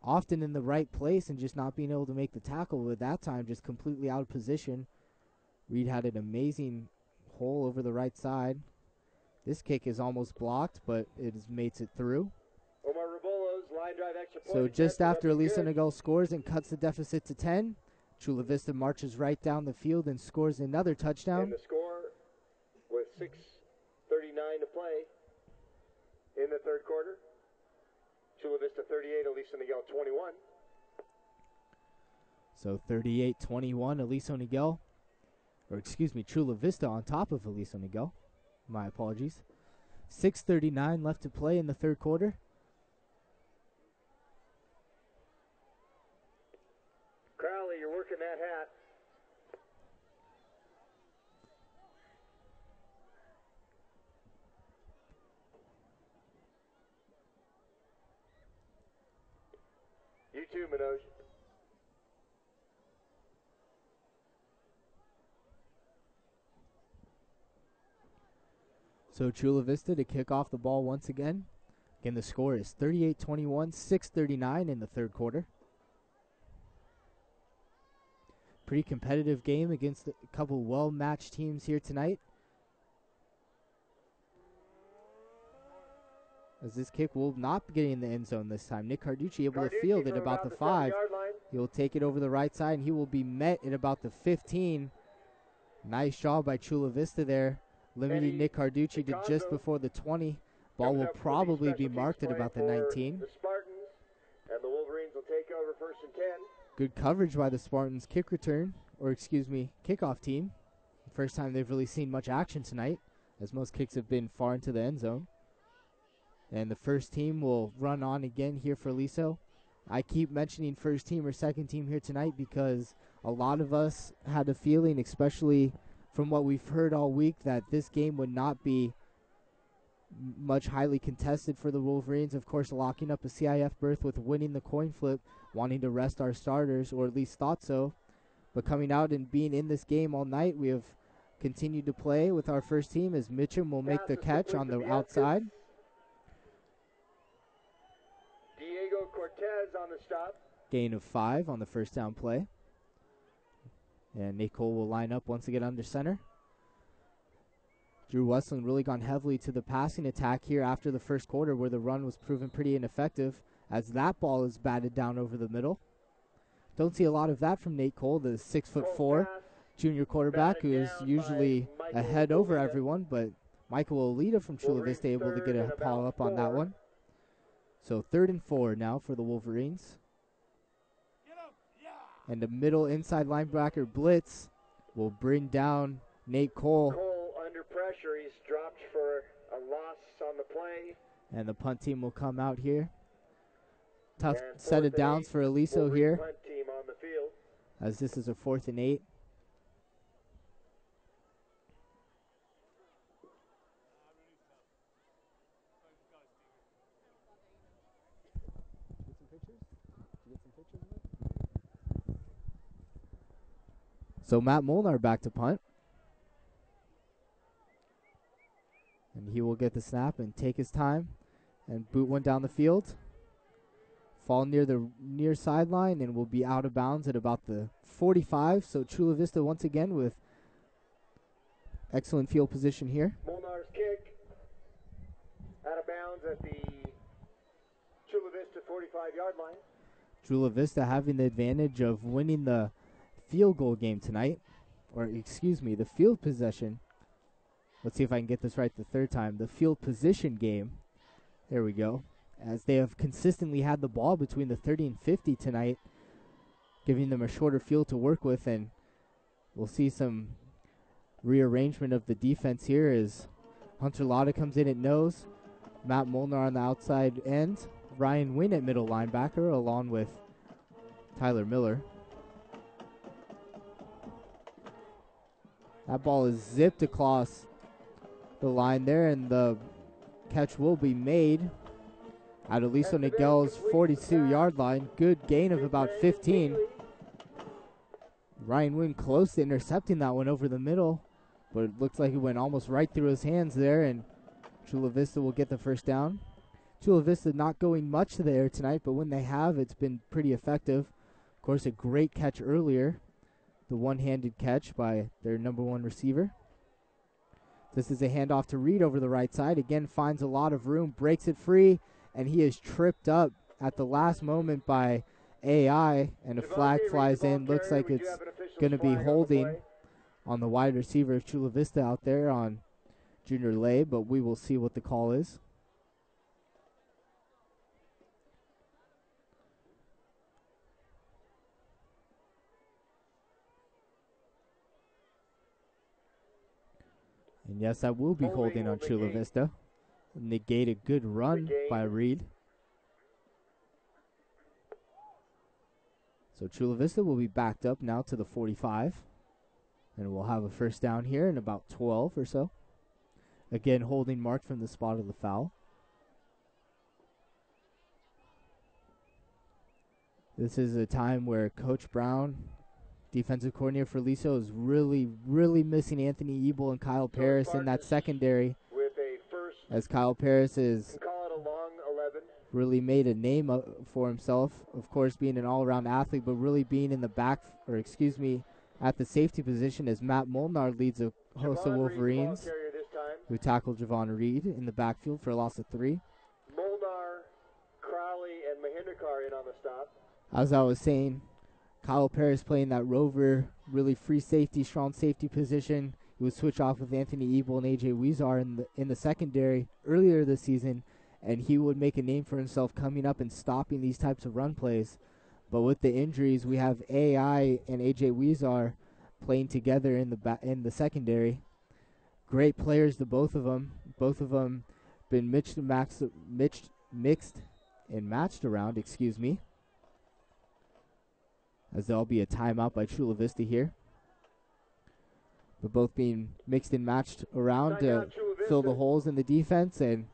Often in the right place and just not being able to make the tackle, but that time just completely out of position. Reed had an amazing hole over the right side. This kick is almost blocked, but it makes it through. Omar Rebolo's line drive extra point. So just That's after Aliso good. Niguel scores and cuts the deficit to 10, Chula Vista marches right down the field and scores another touchdown. And the score with 6:39 to play in the third quarter. Chula Vista 38, Aliso Niguel 21. So 38-21, Aliso Niguel. Or excuse me, Chula Vista on top of Aliso Niguel. My apologies. 6:39 left to play in the third quarter. Crowley, you're working that hat. You too, Manoj. So Chula Vista to kick off the ball once again. Again, the score is 38-21, 6:39 in the third quarter. Pretty competitive game against a couple well-matched teams here tonight. As this kick will not be getting in the end zone this time. Nick Carducci able to field it about the 5. 7-yard line. He will take it over the right side, and he will be met at about the 15. Nice job by Chula Vista there, limiting Eddie Nick Carducci to Picasso just before the 20. Ball Comes will up for the probably be special teams marked at play about the for 19. The Spartans and the Wolverines will take over 1st and 10. Good coverage by the Spartans kick return, or excuse me, kickoff team. First time they've really seen much action tonight, as most kicks have been far into the end zone. And the first team will run on again here for Aliso. I keep mentioning first team or second team here tonight because a lot of us had a feeling, especially from what we've heard all week, that this game would not be much highly contested for the Wolverines. Of course, locking up a CIF berth with winning the coin flip, wanting to rest our starters, or at least thought so. But coming out and being in this game all night, we have continued to play with our first team as Mitchum will make the catch on the outside. Diego Cortez on the stop. Gain of 5 on the first down play. And Nate Cole will line up once again under center. Drew Westland really gone heavily to the passing attack here after the first quarter, where the run was proven pretty ineffective, as that ball is batted down over the middle. Don't see a lot of that from Nate Cole, the 6'4" junior quarterback, who is usually a head over everyone, but Michael Olita from Chula Vista able to get a paw up on that one. So 3rd and 4 now for the Wolverines. And the middle inside linebacker blitz will bring down Nate Cole. Cole under pressure. He's dropped for a loss on the play. And the punt team will come out here. Tough And set 4th of and downs 8, for Aliso Wolverine here, punt team on the field. as this is a 4th and 8. So Matt Molnar back to punt. And he will get the snap and take his time and boot one down the field. Fall near the near sideline and will be out of bounds at about the 45. So Chula Vista once again with excellent field position here. Molnar's kick out of bounds at the Chula Vista 45-yard line. Chula Vista having the advantage of winning the field goal game tonight. Or excuse me, the field possession. Let's see if I can get this right the third time. The field position game. There we go. As they have consistently had the ball between the 30 and 50 tonight, giving them a shorter field to work with. And we'll see some rearrangement of the defense here as Hunter Lotta comes in at nose, Matt Molnar on the outside end, Ryan Wynn at middle linebacker along with Tyler Miller. That ball is zipped across the line there, and the catch will be made at Aliso Niguel's 42-yard line. Good gain of about 15. Ryan Wynn close to intercepting that one over the middle, but it looks like it went almost right through his hands there, and Chula Vista will get the first down. Chula Vista not going much to the air tonight, but when they have, it's been pretty effective. Of course, a great catch earlier, the one-handed catch by their number one receiver. This is a handoff to Reed over the right side. Again, finds a lot of room, breaks it free, and he is tripped up at the last moment by AI, and a flag flies in. Looks like it's going to be holding on the wide receiver of Chula Vista out there on Junior Lay, but we will see what the call is. And yes, that will be holding on Chula Vista. Negate a good run by Reed. So Chula Vista will be backed up now to the 45. And we'll have a first down here in about 12 or so. Again, holding marked from the spot of the foul. This is a time where Coach Brown, defensive coordinator for Aliso, is really missing Anthony Ebel and Kyle Paris in that secondary, as Kyle Paris is really made a name for himself, of course being an all-around athlete, but really being in the back, or excuse me, at the safety position, as Matt Molnar leads a host of Wolverines who tackled Javon Reed in the backfield for a loss of 3. Molnar, Crowley, and Mahindrakar in on the stop. As I was saying, Kyle Paris playing that rover, really free safety, strong safety position. He would switch off with Anthony Ebel and AJ Weezar in the secondary earlier this season, and he would make a name for himself coming up and stopping these types of run plays. But with the injuries, we have AI and AJ Weezar playing together in the secondary. Great players, to both of them. Both of them been mixed and matched around, excuse me. As there'll be a timeout by Chula Vista here. But both being mixed and matched around to fill the holes in the defense. And,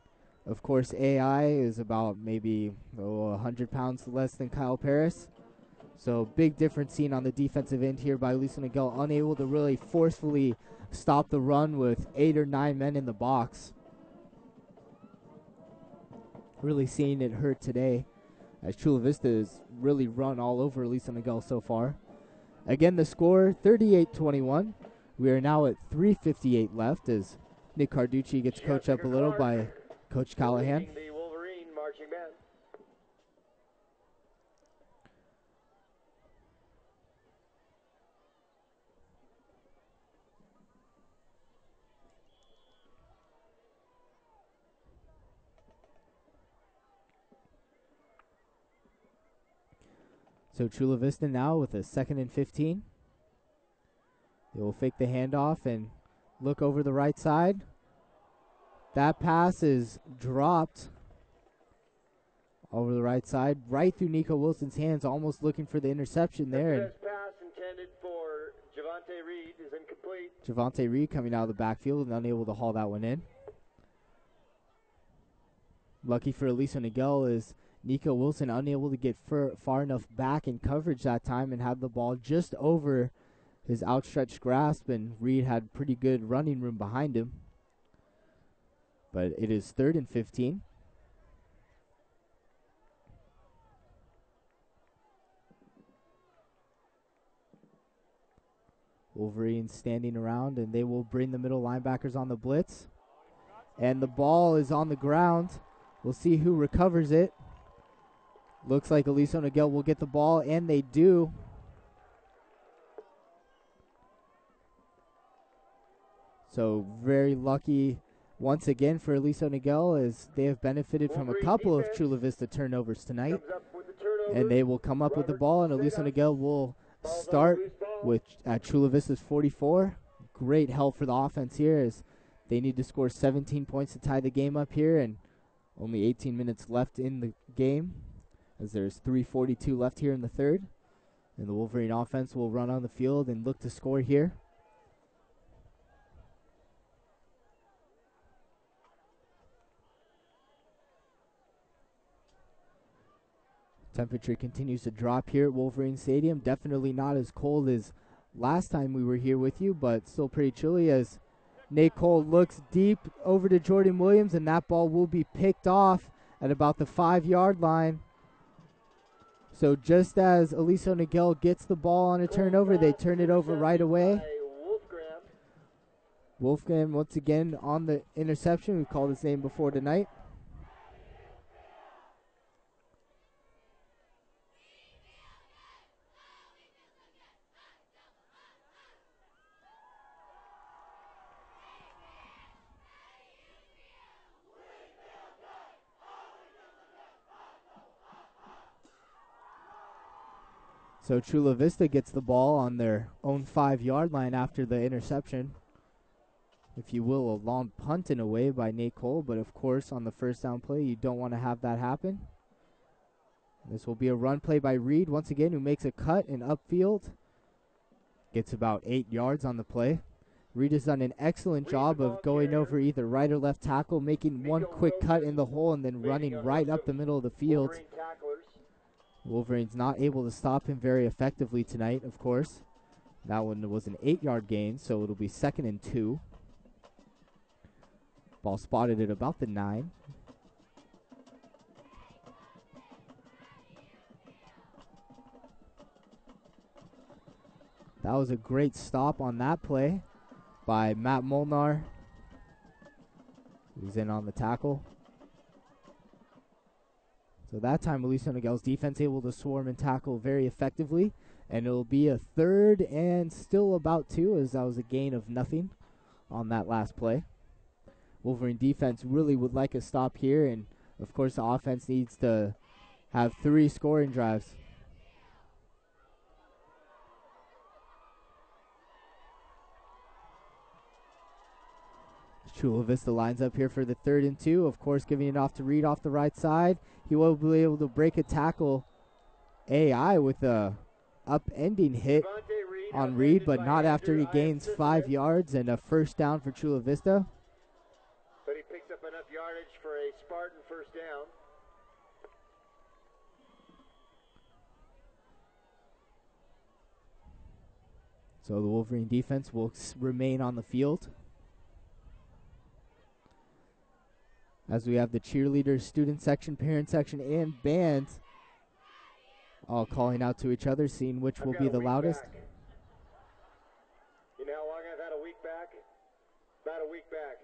of course, AI is about maybe 100 pounds less than Kyle Paris. So big difference seen on the defensive end here by Aliso Niguel, unable to really forcefully stop the run with 8 or 9 men in the box. Really seeing it hurt today, as Chula Vista has really run all over Aliso Niguel so far. Again, the score, 38-21. We are now at 3:58 left as Nick Carducci gets coached up a little by Coach Callahan. The Wolverine marching band. So Chula Vista now with a 2nd and 15. They will fake the handoff and look over the right side. That pass is dropped over the right side, right through Nico Wilson's hands, almost looking for the interception there. And Pass intended for Javonte Reed is incomplete. Javonte Reed coming out of the backfield and unable to haul that one in. Lucky for Aliso Niguel is Nico Wilson unable to get far enough back in coverage that time and had the ball just over his outstretched grasp, and Reed had pretty good running room behind him. But it is 3rd and 15. Wolverines standing around, and they will bring the middle linebackers on the blitz. And the ball is on the ground. We'll see who recovers it. Looks like Aliso Niguel will get the ball, and they do. So very lucky once again for Aliso Niguel, as they have benefited from a couple of Chula Vista turnovers tonight. And they will come up with the ball, and Aliso Niguel will start with at Chula Vista's 44. Great help for the offense here as they need to score 17 points to tie the game up here, and only 18 minutes left in the game as there's 3:42 left here in the third. And the Wolverine offense will run on the field and look to score here. Temperature continues to drop here at Wolverine Stadium. Definitely not as cold as last time we were here with you, but still pretty chilly as Nate Cole looks deep over to Jordan Williams, and that ball will be picked off at about the 5-yard line. So just as Aliso Niguel gets the ball on a turnover, they turn it over right away. Wolfgram once again on the interception. We've called his name before tonight. So Chula Vista gets the ball on their own 5-yard line after the interception. If you will, a long punt in a way by Nate Cole, but of course on the first down play you don't want to have that happen. This will be a run play by Reed once again, who makes a cut and upfield. Gets about 8 yards on the play. Reed has done an excellent job of going over either right or left tackle, making one quick cut in the hole and then running right up the middle of the field. Wolverine's not able to stop him very effectively tonight, of course. That one was an 8-yard gain, so it'll be 2nd and 2. Ball spotted at about the 9. That was a great stop on that play by Matt Molnar, who's in on the tackle. So that time, Aliso Niguel's defense able to swarm and tackle very effectively. And it'll be a 3rd and still about 2, as that was a gain of nothing on that last play. Wolverine defense really would like a stop here. And, of course, the offense needs to have 3 scoring drives. Chula Vista lines up here for the 3rd and 2. Of course, giving it off to Reed off the right side. He will be able to break a tackle AI with a upending hit on Reed, but not after he gains 5 yards and a first down for Chula Vista. But he picks up enough yardage for a Spartan first down. So the Wolverine defense will remain on the field. As we have the cheerleaders, student section, parent section, and band all calling out to each other, seeing which will be the loudest. Back. You know how long I've had a week back? About a week back.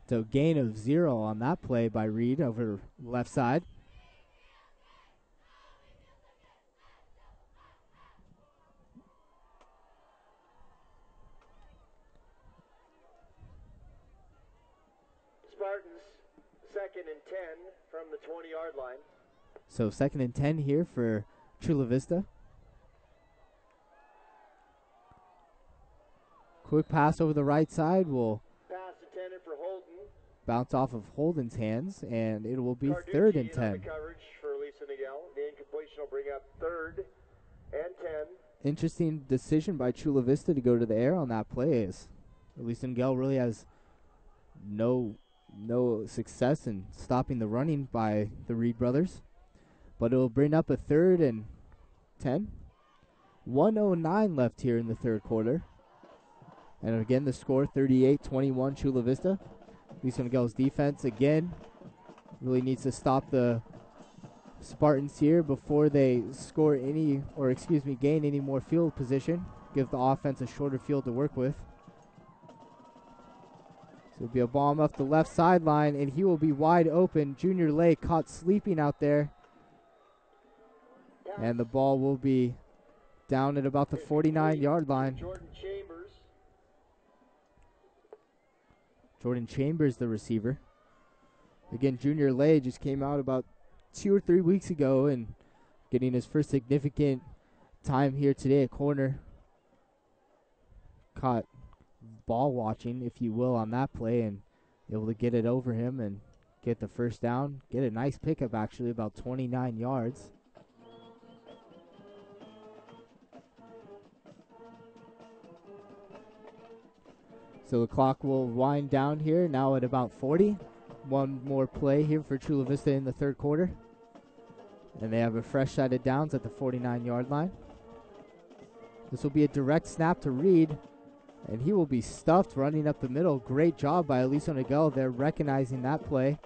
So gain of 0 on that play by Reed over left side. Spartans, 2nd and 10 from the 20-yard line. So 2nd and 10 here for Chula Vista. Quick pass over the right side will Pass intended for Holden. bounce off of Holden's hands, and it will be Carducci 3rd and in 10. on the coverage for Aliso Niguel. The incompletion will bring up 3rd and 10. Interesting decision by Chula Vista to go to the air on that play. As Aliso Niguel really has no success in stopping the running by the Reed brothers. But it will bring up a 3rd and 10. 1:09 left here in the 3rd quarter. And again, the score 38-21 Chula Vista. Aliso Niguel's defense again really needs to stop the Spartans here before they score gain any more field position. Give the offense a shorter field to work with. So it'll be a bomb up the left sideline, and he will be wide open. Junior Lay caught sleeping out there. And the ball will be down at about the 49-yard line. Jordan Chambers. Jordan Chambers, the receiver. Again, Junior Lay just came out about 2 or 3 weeks ago and getting his first significant time here today at corner. Caught ball watching, if you will, on that play and able to get it over him and get the first down. Get a nice pickup, actually, about 29 yards. So the clock will wind down here now at about 40. One more play here for Chula Vista in the third quarter. And they have a fresh set of downs at the 49-yard line. This will be a direct snap to Reed. And he will be stuffed running up the middle. Great job by Aliso Niguel there, recognizing that play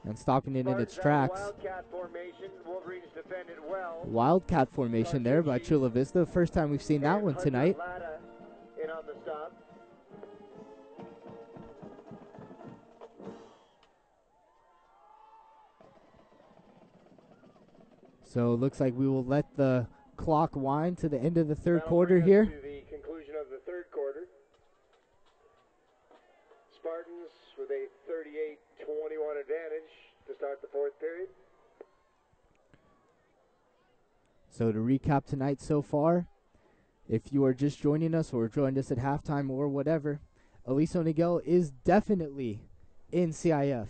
and stopping it in its tracks. Wildcat formation. Wolverines defended well. Wildcat formation there by Chula Vista. First time we've seen that one tonight. In on the stop. So it looks like we will let the clock wind to the end of the third That'll quarter bring us here. To the conclusion of the third quarter. Spartans with a 38-21 advantage to start the fourth period. So to recap tonight so far, if you are just joining us or joined us at halftime or whatever, Aliso Niguel is definitely in CIF.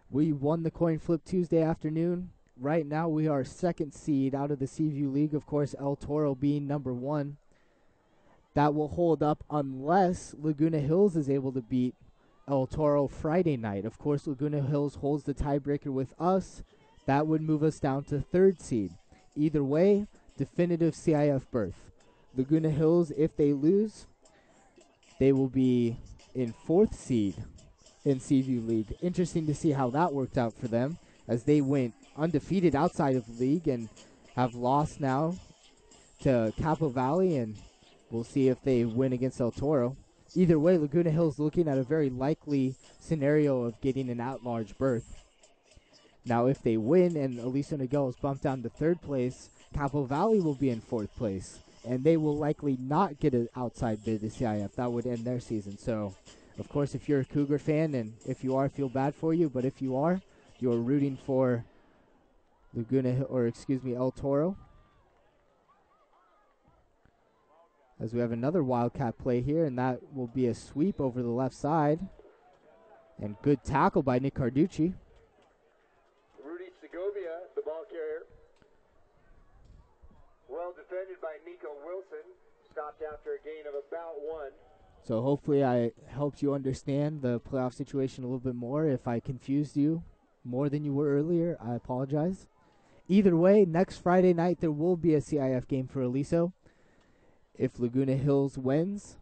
We won the coin flip Tuesday afternoon. Right now we are second seed out of the Seaview League, of course El Toro being number 1. That will hold up unless Laguna Hills is able to beat El Toro Friday night. Of course, Laguna Hills holds the tiebreaker with us. That would move us down to third seed. Either way, definitive CIF berth. Laguna Hills, if they lose, they will be in fourth seed in Seaview League. Interesting to see how that worked out for them, as they went undefeated outside of the league and have lost now to Capo Valley, and we'll see if they win against El Toro. Either way, Laguna Hills looking at a very likely scenario of getting an at-large berth. Now, if they win and Aliso Niguel is bumped down to third place, Capo Valley will be in fourth place, and they will likely not get an outside bid to CIF. That would end their season. So, of course, if you're a Cougar fan, and if you are, I feel bad for you, but if you are, you're rooting for El Toro. As we have another Wildcat play here, and that will be a sweep over the left side. And good tackle by Nick Carducci. Rudy Segovia, the ball carrier. Well defended by Nico Wilson. Stopped after a gain of about 1. So hopefully I helped you understand the playoff situation a little bit more. If I confused you more than you were earlier, I apologize. Either way, next Friday night there will be a CIF game for Aliso. If Laguna Hills wins,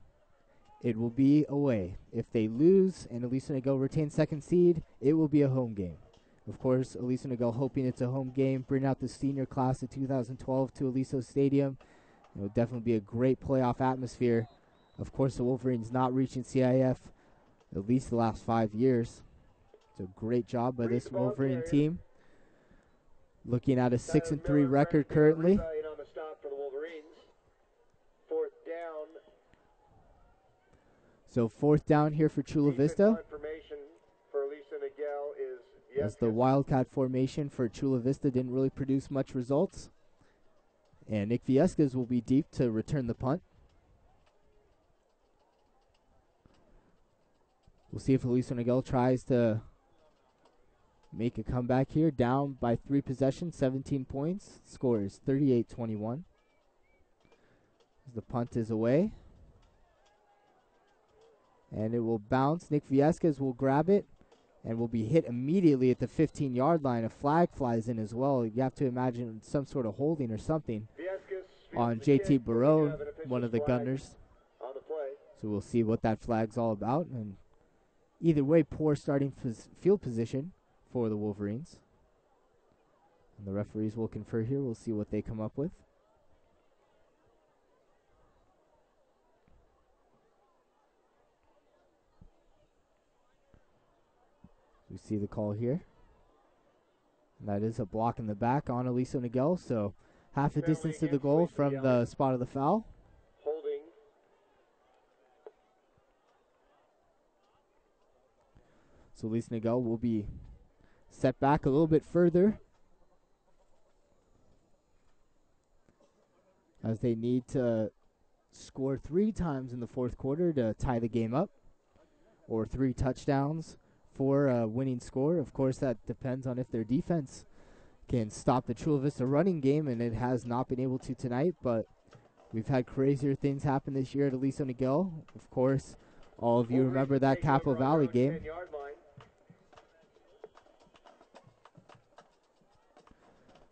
it will be away. If they lose and Aliso Niguel retains second seed, it will be a home game. Of course, Aliso Niguel hoping it's a home game, bring out the senior class of 2012 to Aliso Stadium. It will definitely be a great playoff atmosphere. Of course, the Wolverines not reaching CIF at least the last 5 years. It's a great job by this Wolverine team. Looking at a 6-3 record currently. In on the stop for the Wolverines. Fourth down. So fourth down here for Chula Vista. Formation for Aliso Niguel is As the Wildcat formation for Chula Vista didn't really produce much results. And Nick Viescas will be deep to return the punt. We'll see if Aliso Niguel tries to make a comeback here. Down by 3 possessions, 17 points. Score is 38-21. The punt is away. And it will bounce. Nick Viescas will grab it and will be hit immediately at the 15-yard line. A flag flies in as well. You have to imagine some sort of holding or something on JT Barone, one of the gunners. On the play. So we'll see what that flag's all about. And either way, poor starting field position for the Wolverines. And the referees will confer here. We'll see what they come up with. We see the call here. And that is a block in the back on Aliso Niguel. So half a distance to the goal from the spot of the foul. Holding. So Aliso Niguel will be set back a little bit further, as they need to score 3 times in the fourth quarter to tie the game up, or 3 touchdowns for a winning score. Of course, that depends on if their defense can stop the Chula Vista running game, and it has not been able to tonight, but we've had crazier things happen this year at Aliso Niguel. Of course, all of you remember that Capo Valley game.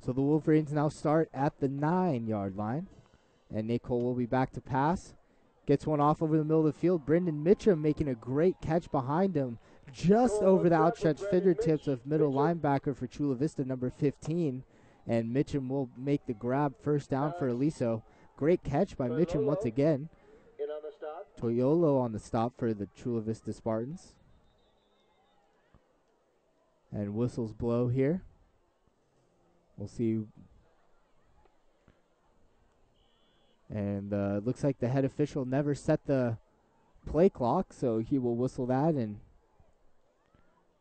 So the Wolverines now start at the 9-yard line, and Nate Cole will be back to pass. Gets one off over the middle of the field. Brendan Mitchum making a great catch behind him, just over the outstretched fingertips of middle linebacker for Chula Vista, number 15. And Mitchum will make the grab, first down for Aliso. Great catch by Mitchum once again. Toyolo on the stop for the Chula Vista Spartans. And whistles blow here. We'll see. And looks like the head official never set the play clock, so he will whistle that, and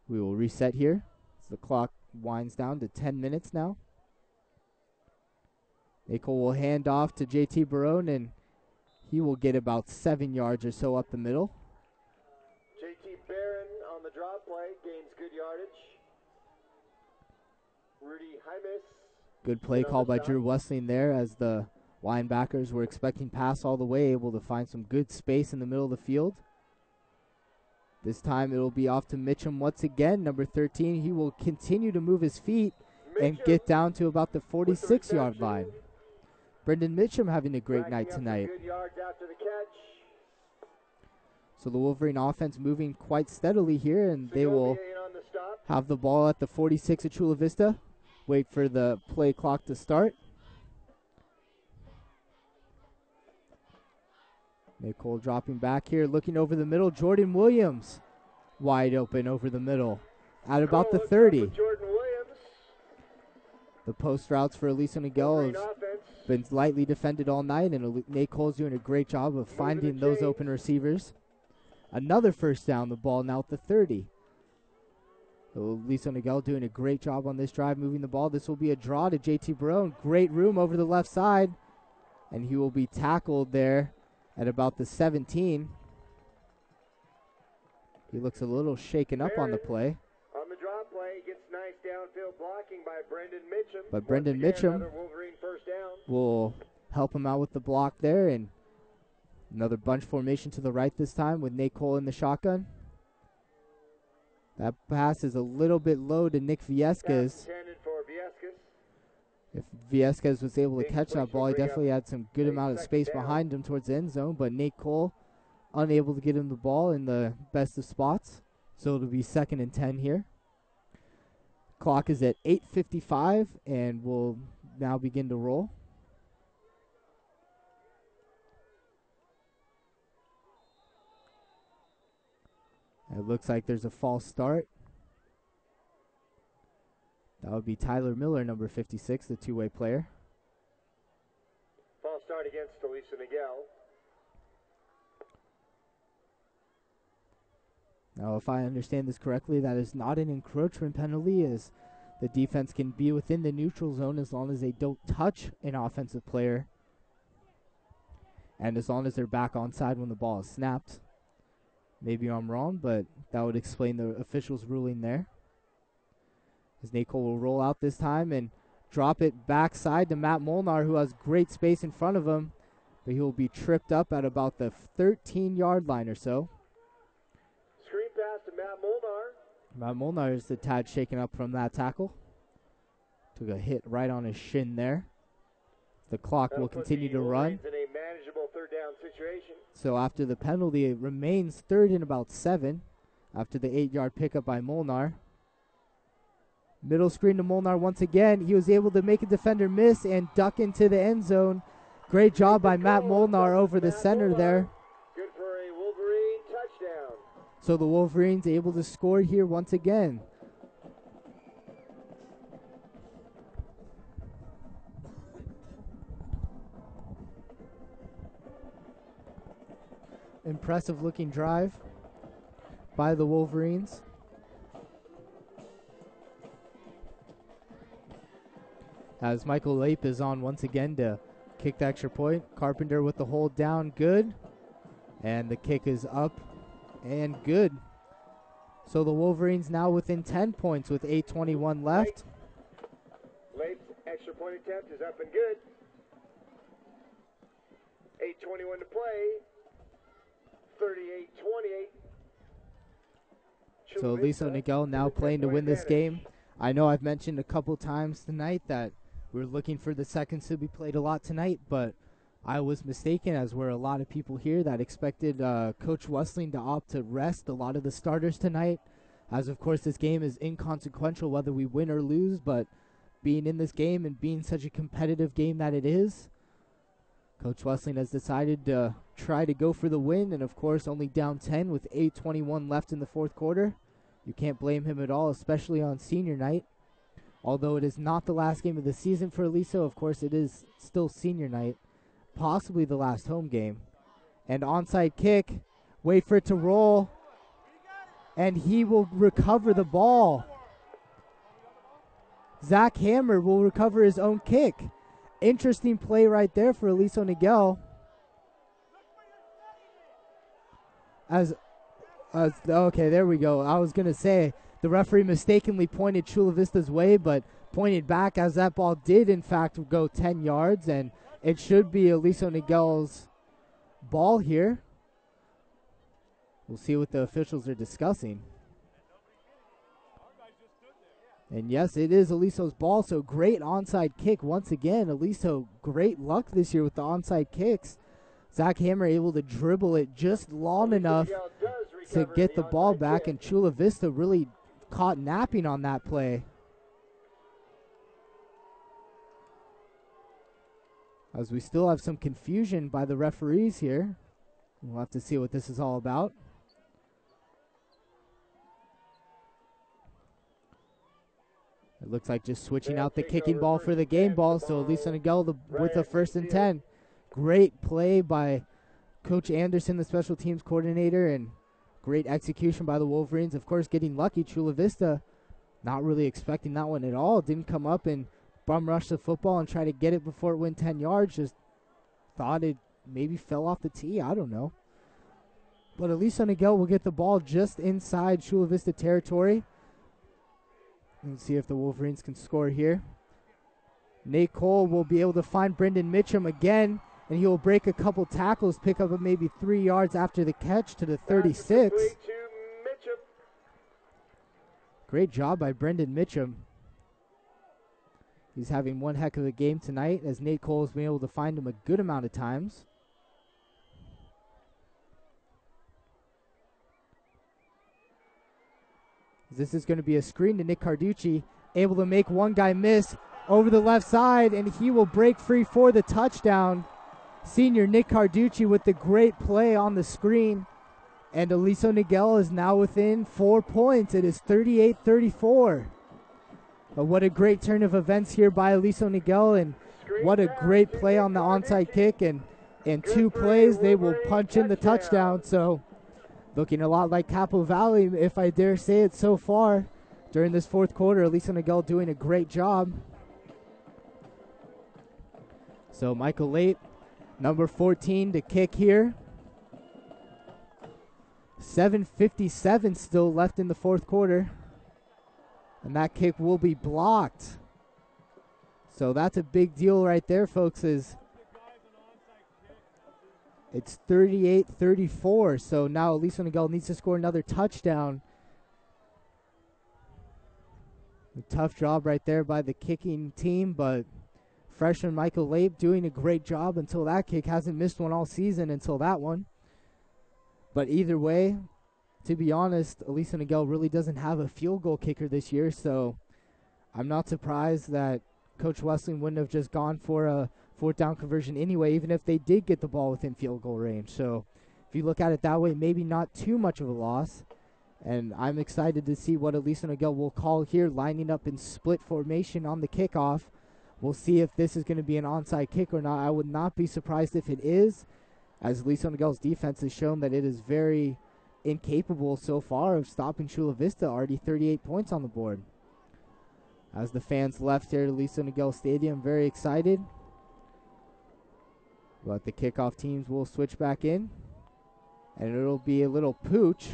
we will reset here. So the clock winds down to 10 minutes now. Nicole will hand off to JT Barone, and he will get about 7 yards or so up the middle. JT Barron on the drop play, gains good yardage. Rudy Jaimes. Good play call by Drew Wessling there, as the linebackers were expecting pass all the way, able to find some good space in the middle of the field. This time it will be off to Mitchum once again, number 13. He will continue to move his feet and get down to about the 46-yard line. Brendan Mitchum having a great night tonight. Good yards after the catch. So the Wolverine offense moving quite steadily here, and they will have the ball at the 46 of Chula Vista. Wait for the play clock to start. Nicole dropping back here, looking over the middle. Jordan Williams wide open over the middle at about the 30. The post routes for Aliso Niguel have been lightly defended all night, and Nate Cole's doing a great job of finding those open receivers. Another first down, the ball now at the 30. So Aliso Niguel doing a great job on this drive, moving the ball. This will be a draw to JT Barone. Great room over the left side, and he will be tackled there at about the 17. He looks a little shaken up on the play. On the drop play, gets nice downfield blocking by Brendan Mitchum. But Brendan Mitchum will help him out with the block there, and another bunch formation to the right this time with Nate Cole in the shotgun. That pass is a little bit low to Nick Viescas. If Viescas was able to catch that ball, he definitely had some good amount of space behind him towards the end zone, but Nate Cole unable to get him the ball in the best of spots. So it'll be 2nd and 10 here. Clock is at 8:55, and we'll now begin to roll. It looks like there's a false start. That would be Tyler Miller, number 56, the two-way player. False start against Aliso Niguel. Now, if I understand this correctly, that is not an encroachment penalty, as the defense can be within the neutral zone as long as they don't touch an offensive player, and as long as they're back onside when the ball is snapped. Maybe I'm wrong, but that would explain the official's ruling there. As Nate Cole will roll out this time and drop it backside to Matt Molnar, who has great space in front of him, but he will be tripped up at about the 13-yard line or so. Screen pass to Matt Molnar. Matt Molnar is a tad shaken up from that tackle. Took a hit right on his shin there. The clock will continue to run. In a manageable 3rd down situation. So after the penalty, it remains 3rd and about 7 after the 8-yard pickup by Molnar. Middle screen to Molnar once again. He was able to make a defender miss and duck into the end zone. Great job by Matt Molnar over the center there. Good for a Wolverine touchdown. So the Wolverines able to score here once again. Impressive looking drive by the Wolverines. as Michael Lape is on once again to kick the extra point. Carpenter with the hold down, good. And the kick is up and good. So the Wolverines now within 10 points with 8:21 left. Lape's extra point attempt is up and good. 8:21 to play. 38-28. So Aliso Niguel now playing to win this game. I know I've mentioned a couple times tonight that we're looking for the seconds to be played a lot tonight, but I was mistaken, as were a lot of people here that expected Coach Wessling to opt to rest a lot of the starters tonight, as of course this game is inconsequential whether we win or lose, but being in this game and being such a competitive game that it is, Coach Wessling has decided to try to go for the win, and of course only down 10 with 8:21 left in the fourth quarter. You can't blame him at all, especially on senior night. Although it is not the last game of the season for Aliso, of course it is still senior night, possibly the last home game. And onside kick, wait for it to roll, and he will recover the ball. Zach Hammer will recover his own kick. Interesting play right there for Aliso Niguel. Okay, there we go. I was going to say the referee mistakenly pointed Chula Vista's way, but pointed back as that ball did, in fact, go 10 yards, and it should be Aliso Niguel's ball here. We'll see what the officials are discussing. And yes, it is Aliso's ball, so great onside kick once again. Aliso, great luck this year with the onside kicks. Zach Hammer able to dribble it just long enough to get the ball back, and Chula Vista really caught napping on that play. As we still have some confusion by the referees here. We'll have to see what this is all about. It looks like just switching out the kicking ball for the game ball, so Aliso Niguel with a 1st and 10. Great play by Coach Anderson, the special teams coordinator, and great execution by the Wolverines. Of course, getting lucky. Chula Vista not really expecting that one at all. Didn't come up and bum rush the football and try to get it before it went 10 yards. Just thought it maybe fell off the tee. I don't know. But Aliso Niguel will get the ball just inside Chula Vista territory. Let's see if the Wolverines can score here. Nate Cole will be able to find Brendan Mitchum again, and he will break a couple tackles, pick up maybe 3 yards after the catch to the 36. Great job by Brendan Mitchum. He's having one heck of a game tonight, as Nate Cole has been able to find him a good amount of times. This is going to be a screen to Nick Carducci, able to make one guy miss over the left side, and he will break free for the touchdown. Senior Nick Carducci with the great play on the screen, and Aliso Niguel is now within 4 points. It is 38-34. But what a great turn of events here by Aliso Niguel, and what a great play on the onside kick, and in 2 plays they will punch in the touchdown. So looking a lot like Capo Valley, if I dare say it, so far during this fourth quarter. Aliso Niguel doing a great job. So Michael Late, number 14, to kick here. 7:57 still left in the fourth quarter. And that kick will be blocked. So that's a big deal right there, folks, is it's 38-34. So now Aliso Niguel needs to score another touchdown. A tough job right there by the kicking team, but freshman Michael Lape doing a great job until that kick. Hasn't missed one all season until that one. But either way, to be honest, Aliso Niguel really doesn't have a field goal kicker this year, so I'm not surprised that Coach Wessling wouldn't have just gone for a 4th down conversion anyway, even if they did get the ball within field goal range. So if you look at it that way, maybe not too much of a loss. And I'm excited to see what Aliso Niguel will call here, lining up in split formation on the kickoff. We'll see if this is going to be an onside kick or not. I would not be surprised if it is, as Aliso Niguel's defense has shown that it is very incapable so far of stopping Chula Vista. Already 38 points on the board. As the fans left here at Aliso Niguel Stadium, very excited. But the kickoff teams will switch back in. And it'll be a little pooch.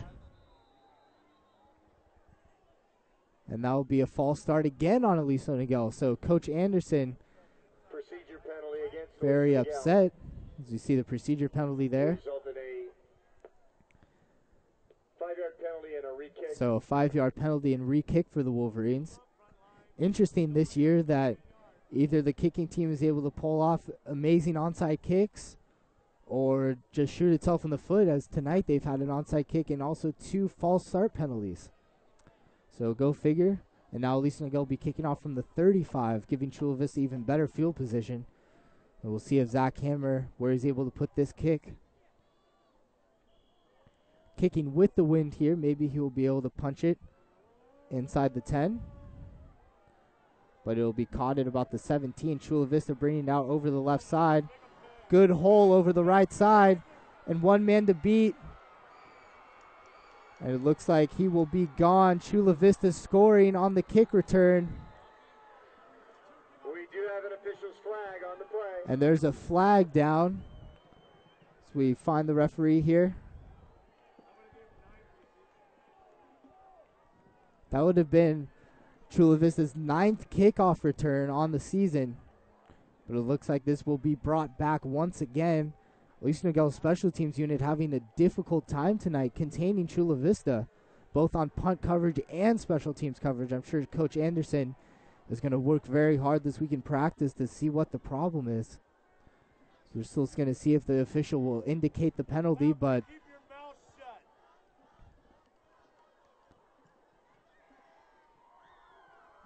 And that will be a false start again on Aliso Niguel. So Coach Anderson Procedure penalty against very Aliso Niguel. upset. As you see the procedure penalty there. Resulted a 5-yard penalty and a re-kick. So a 5-yard penalty and re-kick for the Wolverines. Interesting this year that either the kicking team is able to pull off amazing onside kicks or just shoot itself in the foot, as tonight they've had an onside kick and also 2 false start penalties. So go figure. And now Aliso Niguel will be kicking off from the 35, giving Chula Vista even better field position. And we'll see if Zach Hammer, where he's able to put this kick. Kicking with the wind here. Maybe he will be able to punch it inside the 10. But it will be caught at about the 17. Chula Vista bringing it out over the left side. Good hole over the right side. And 1 man to beat. And it looks like he will be gone. Chula Vista scoring on the kick return. We do have an official's flag on the play. And there's a flag down. So we find the referee here. That would have been Chula Vista's 9th kickoff return on the season. But it looks like this will be brought back once again. Aliso Niguel special teams unit having a difficult time tonight containing Chula Vista, both on punt coverage and special teams coverage. I'm sure Coach Anderson is going to work very hard this week in practice to see what the problem is. So we're still going to see if the official will indicate the penalty, but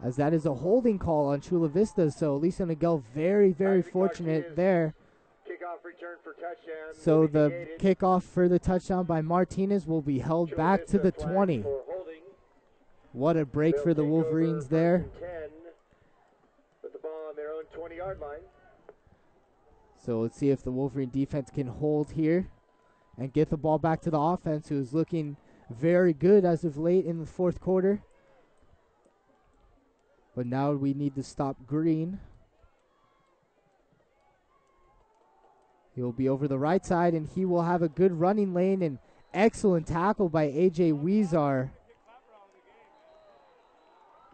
as that is a holding call on Chula Vista, so Aliso Niguel very, very fortunate there. Kickoff return for touchdown. So the kickoff for the touchdown by Martinez will be held Chula back to Vista the flag 20. for holding. What a break They'll for the take Wolverines over there. 1st and 10 with the ball on their own 20-yard line. So let's see if the Wolverine defense can hold here and get the ball back to the offense, who is looking very good as of late in the 4th quarter. But now we need to stop Green. He'll be over the right side, and he will have a good running lane, and excellent tackle by A.J. Weezar.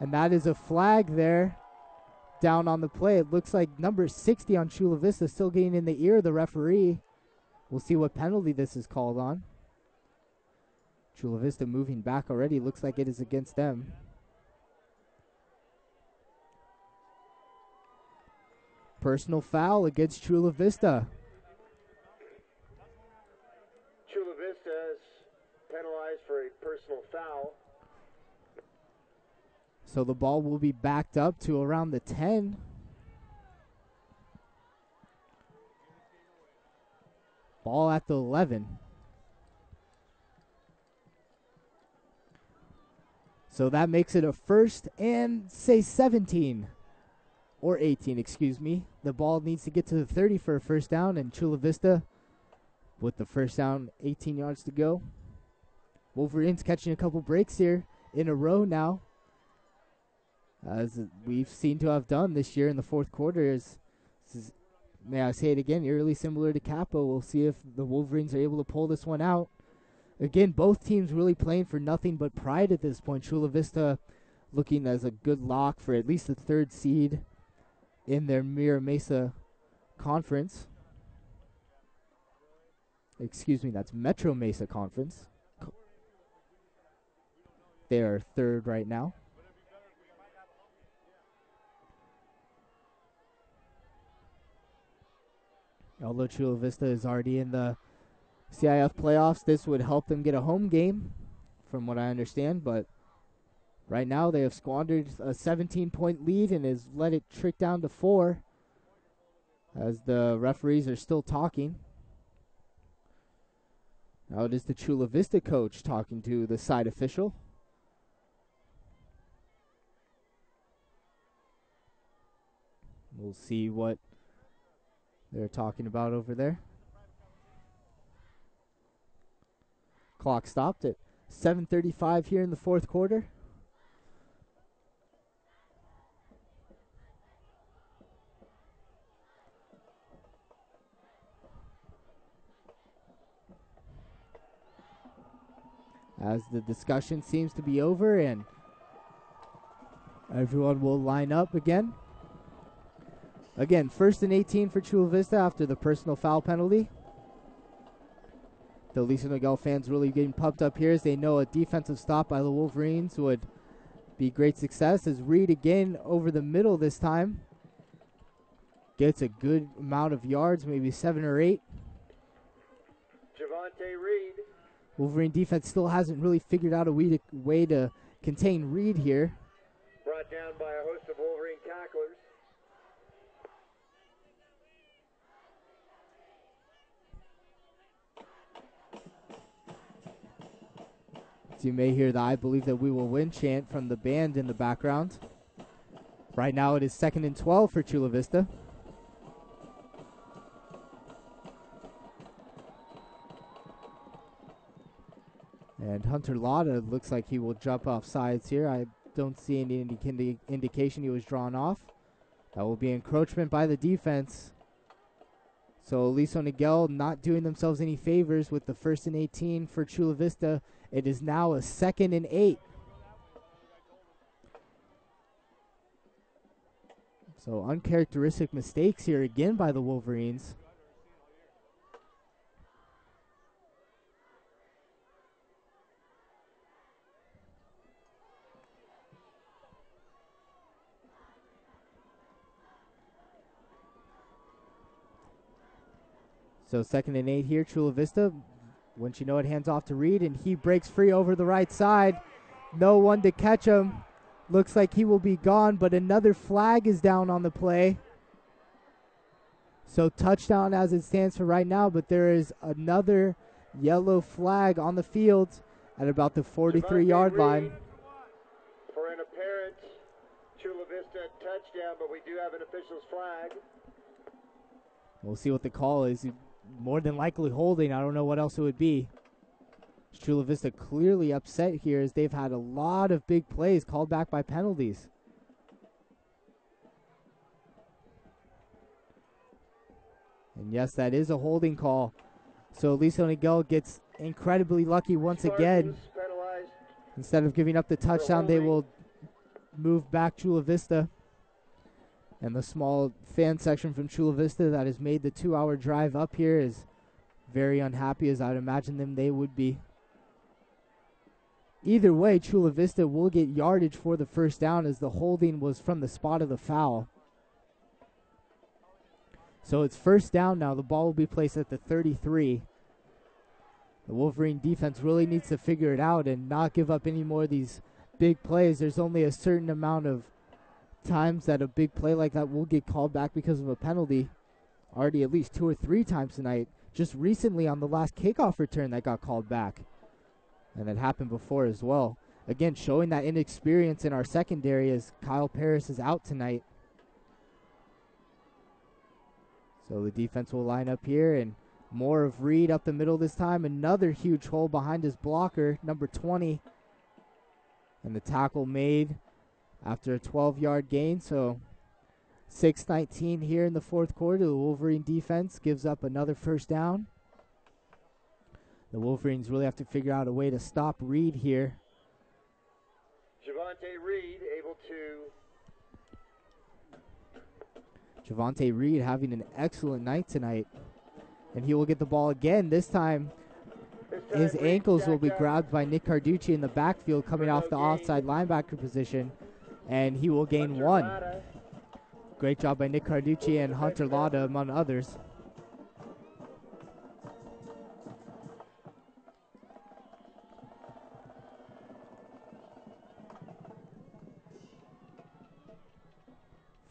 And that is a flag there down on the play. It looks like number 60 on Chula Vista still getting in the ear of the referee. We'll see what penalty this is called on. Chula Vista moving back already. Looks like it is against them. Personal foul against Chula Vista. Chula Vista is penalized for a personal foul. So the ball will be backed up to around the 10. Ball at the 11. So that makes it a 1st and, say, 17. Or 18, excuse me. The ball needs to get to the 30 for a 1st down, and Chula Vista with the 1st down, 18 yards to go. Wolverines catching a couple breaks here in a row now, as we've seen to have done this year in the 4th quarter. May I say it again, eerily similar to Capo. We'll see if the Wolverines are able to pull this one out. Again, both teams really playing for nothing but pride at this point. Chula Vista looking as a good lock for at least the 3rd seed in their Mira Mesa conference. Excuse me, that's Metro Mesa Conference. They are 3rd right now. Although Chula Vista is already in the CIF playoffs, this would help them get a home game, from what I understand. But right now they have squandered a 17-point lead and has let it trick down to 4, as the referees are still talking. Now it is the Chula Vista coach talking to the side official. We'll see what they're talking about over there. Clock stopped at 7:35 here in the 4th quarter. as the discussion seems to be over and everyone will line up again. Again, 1st and 18 for Chula Vista after the personal foul penalty. The Aliso Niguel fans really getting pumped up here as they know a defensive stop by the Wolverines would be great success. As Reed again over the middle this time. Gets a good amount of yards, maybe 7 or 8. Javante Reed. Wolverine defense still hasn't really figured out a way to contain Reed here. Brought down by a host of Wolverine tacklers. So you may hear the "I believe that we will win" chant from the band in the background. Right now it is 2nd and 12 for Chula Vista. And Hunter Lotta looks like he will jump off sides here. I don't see any indication he was drawn off. That will be encroachment by the defense. So Aliso Niguel not doing themselves any favors with the 1st and 18 for Chula Vista. It is now a 2nd and 8. So uncharacteristic mistakes here again by the Wolverines. So 2nd and 8 here, Chula Vista. Once you know it, hands off to Reed, and he breaks free over the right side. No one to catch him. Looks like he will be gone, but another flag is down on the play. So touchdown as it stands for right now, but there is another yellow flag on the field at about the 43-yard line. For an apparent Chula Vista touchdown, but we do have an official's flag. We'll see what the call is. More than likely holding. I don't know what else it would be. Chula Vista clearly upset here as they've had a lot of big plays called back by penalties. And yes, that is a holding call. So Aliso Niguel gets incredibly lucky once again. Instead of giving up the touchdown, they will move back Chula Vista. And the small fan section from Chula Vista that has made the 2-hour drive up here is very unhappy, as I'd imagine they would be. Either way, Chula Vista will get yardage for the 1st down as the holding was from the spot of the foul. So it's 1st down now. The ball will be placed at the 33. The Wolverine defense really needs to figure it out and not give up any more of these big plays. There's only a certain amount of times that a big play like that will get called back because of a penalty. Already at least 2 or 3 times tonight. Just recently on the last kickoff return that got called back. And that happened before as well. Again, showing that inexperience in our secondary as Kyle Paris is out tonight. So the defense will line up here, and more of Reed up the middle this time. Another huge hole behind his blocker, number 20. And the tackle made after a 12-yard gain. So 6:19 here in the 4th quarter. The Wolverine defense gives up another 1st down. The Wolverines really have to figure out a way to stop Reed here. Javante Reed able to... Javante Reed having an excellent night tonight. And he will get the ball again. This time his ankles will be grabbed by Nick Carducci in the backfield coming off the offside linebacker position. And he will gain 1. Great job by Nick Carducci and Hunter Lotta among others.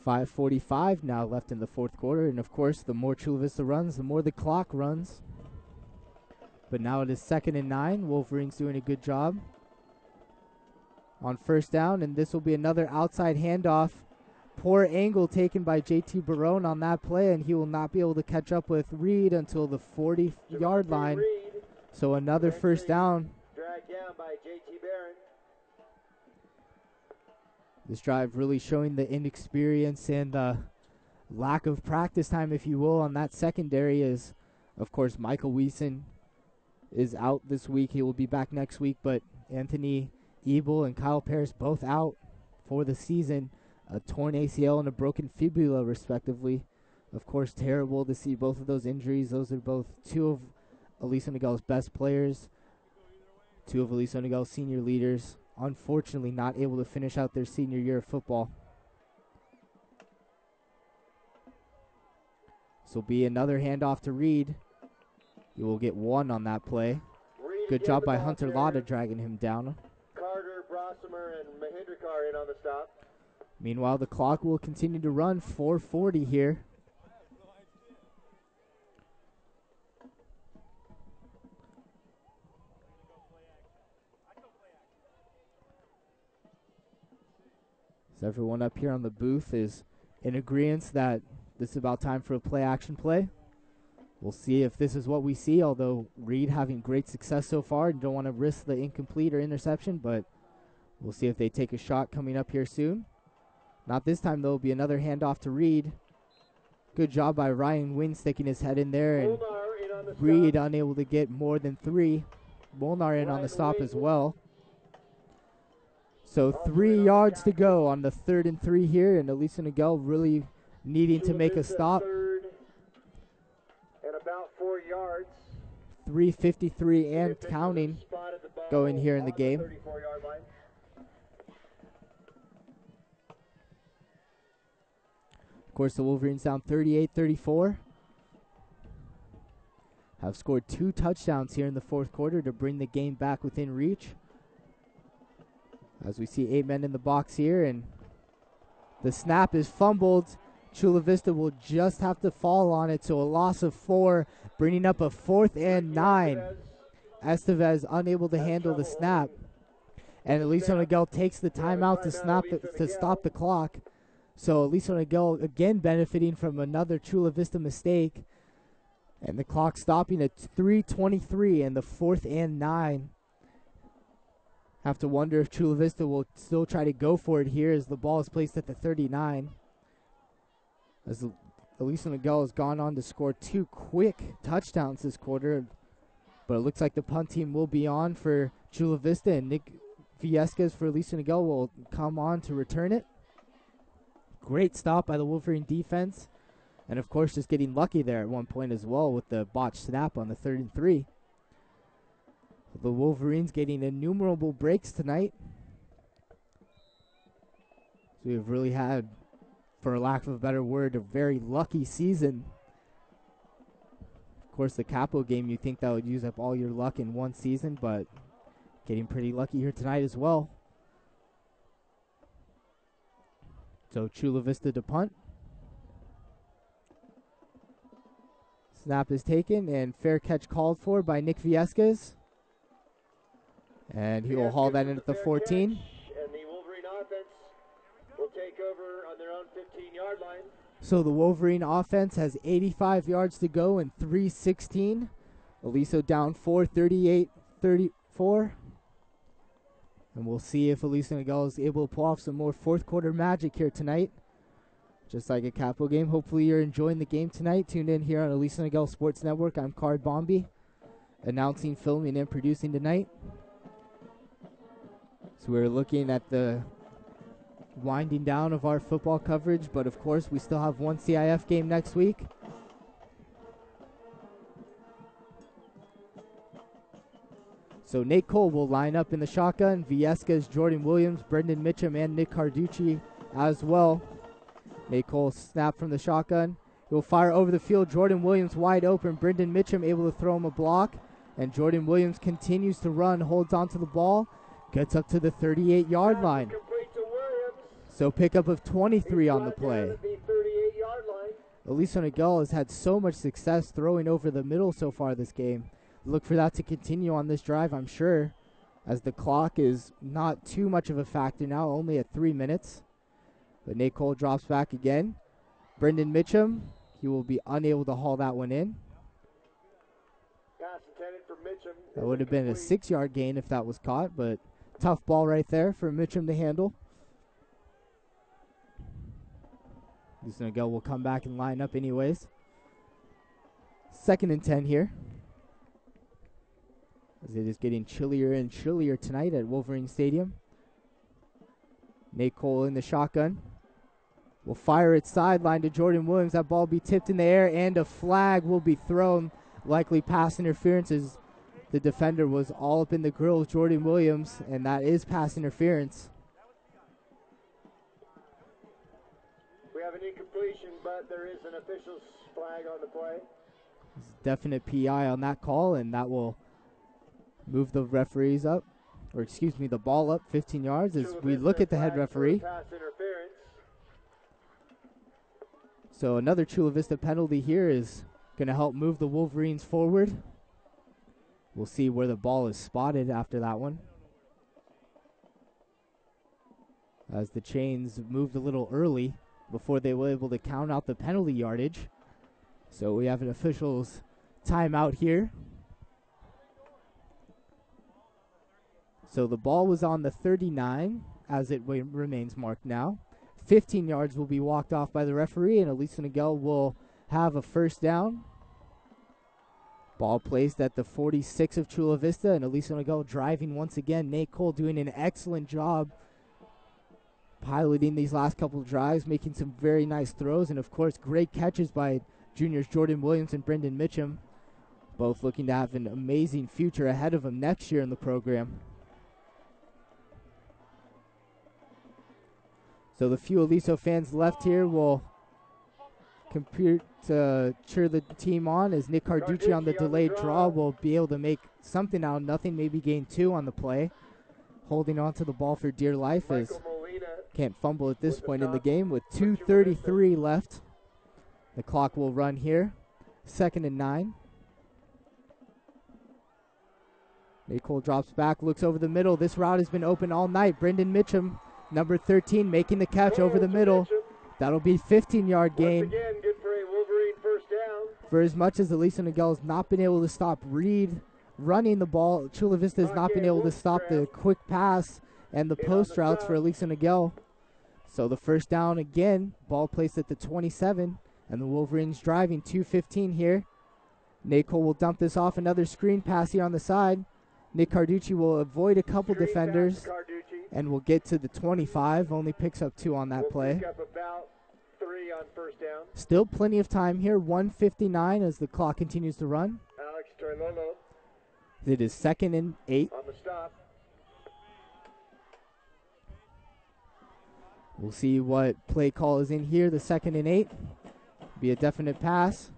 .45 now left in the 4th quarter, and of course the more Chula Vista runs, the more the clock runs. But now it is 2nd and 9. Wolverines doing a good job on 1st down, and this will be another outside handoff. Poor angle taken by JT Barone on that play, and he will not be able to catch up with Reed until the 40-yard line. So another 1st down. Dragged down by JT Barron. This drive really showing the inexperience and lack of practice time, if you will, on that secondary is, of course, Michael Wiesen is out this week. He will be back next week, but Anthony Ebel and Kyle Parrish both out for the season. A torn ACL and a broken fibula, respectively. Of course, terrible to see both of those injuries. Those are both two of Aliso Niguel's best players, two of Aliso Niguel's senior leaders. Unfortunately, not able to finish out their senior year of football. This will be another handoff to Reed. He will get one on that play. Good job by Hunter Lotta dragging him down. Carter, Brossamer, and Mahindrakar in on the stop. Meanwhile, the clock will continue to run. 4:40 here. So everyone up here on the booth is in agreement that this is about time for a play-action play. We'll see if this is what we see, although Reed having great success so far. Don't want to risk the incomplete or interception, but we'll see if they take a shot coming up here soon. Not this time, though. It'll be another handoff to Reed. Good job by Ryan Wynn sticking his head in there, and Reed unable to get more than three. Molnar in on the stop as well. So 3 yards to go on the 3rd and 3 here, and Aliso Niguel really needing to make a stop. And about 4 yards. 3:53 and counting going here in the game. 34-yard line. Of course, the Wolverines down 38-34. Have scored 2 touchdowns here in the 4th quarter to bring the game back within reach. As we see 8 men in the box here, and the snap is fumbled. Chula Vista will just have to fall on it, so a loss of 4, bringing up a 4th and 9. Estevez unable to handle the snap, and Aliso Niguel takes the timeout to stop the clock. So Aliso Niguel again benefiting from another Chula Vista mistake, and the clock stopping at 3:23 and the 4th and 9. Have to wonder if Chula Vista will still try to go for it here as the ball is placed at the 39. As Aliso Niguel has gone on to score 2 quick touchdowns this quarter, but it looks like the punt team will be on for Chula Vista, and Nick Viescas for Aliso Niguel will come on to return it. Great stop by the Wolverine defense, and of course just getting lucky there at one point as well with the botched snap on the 3rd and 3. The Wolverines getting innumerable breaks tonight. So we've really had, for lack of a better word, a very lucky season. Of course, the Capo game, you'd think that would use up all your luck in one season, but getting pretty lucky here tonight as well. So Chula Vista to punt. Snap is taken, and fair catch called for by Nick Viescas. And he will haul that in at the 14. And the Wolverine offense will take over on their own 15-yard line. So the Wolverine offense has 85 yards to go and 3:16. Aliso down 4, 38-34. And we'll see if Aliso Niguel is able to pull off some more 4th quarter magic here tonight. Just like a Capo game. Hopefully you're enjoying the game tonight. Tuned in here on Aliso Niguel Sports Network. I'm Kaard Bombe, announcing, filming, and producing tonight. So we're looking at the winding down of our football coverage, but of course we still have one CIF game next week. So Nate Cole will line up in the shotgun. Viescas, Jordan Williams, Brendan Mitchum, and Nick Carducci as well. Nate Cole snap from the shotgun. He'll fire over the field. Jordan Williams wide open. Brendan Mitchum able to throw him a block. And Jordan Williams continues to run, holds onto the ball. Gets up to the 38-yard line. So pickup of 23 on the play. Aliso Niguel has had so much success throwing over the middle so far this game. Look for that to continue on this drive, I'm sure, as the clock is not too much of a factor now, only at 3 minutes. But Nate Cole drops back again. Brendan Mitchum, he will be unable to haul that one in. Pass intended for Mitchum. That would have been a 6-yard gain if that was caught, but tough ball right there for Mitchum to handle. Aliso Niguel will come back and line up anyways. 2nd and 10 here. as it is getting chillier and chillier tonight at Wolverine Stadium. Nate Cole in the shotgun. Will fire it sideline to Jordan Williams. That ball will be tipped in the air, and a flag will be thrown. Likely pass interference, as the defender was all up in the grill of Jordan Williams, and that is pass interference. We have an incompletion, but there is an official's flag on the play. There's definite PI on that call, and that will move the referees up, or excuse me, the ball up 15 yards as we look at the head referee. Pass interference. So another Chula Vista penalty here is going to help move the Wolverines forward. We'll see where the ball is spotted after that one, as the chains moved a little early before they were able to count out the penalty yardage. So we have an official's timeout here. So the ball was on the 39, as it remains marked now. 15 yards will be walked off by the referee, and Aliso Niguel will have a first down. Ball placed at the 46 of Chula Vista, and Aliso Niguel driving once again. Nate Cole doing an excellent job piloting these last couple of drives, making some very nice throws, and of course great catches by juniors Jordan Williams and Brendan Mitchum, both looking to have an amazing future ahead of them next year in the program. So the few Aliso fans left here will compute to cheer the team on, as Nick Carducci on the delayed draw will be able to make something out of nothing, maybe gain 2 on the play. Holding on to the ball for dear life, as can't fumble at this point in the game with 2:33 left. The clock will run here. 2nd and 9. Nate Cole drops back, looks over the middle. This route has been open all night. Brendan Mitchum, number 13, making the catch over the middle. That'll be 15-yard gain. Once again, good for a Wolverine first down. For as much as Aliso Niguel has not been able to stop Reed running the ball, Chula Vista has not been able to stop the quick pass and the post routes for Aliso Niguel. So the first down again, ball placed at the 27, and the Wolverines driving 2:15 here. Nate Cole will dump this off, another screen pass here on the side. Nick Carducci will avoid a couple defenders and will get to the 25, only picks up 2 on that play. Pick up about 3 on first down. Still plenty of time here, 1:59 as the clock continues to run. Alex Troilolo It is 2nd and 8. on the stop. We'll see what play call is in here. The 2nd and 8. Be a definite pass.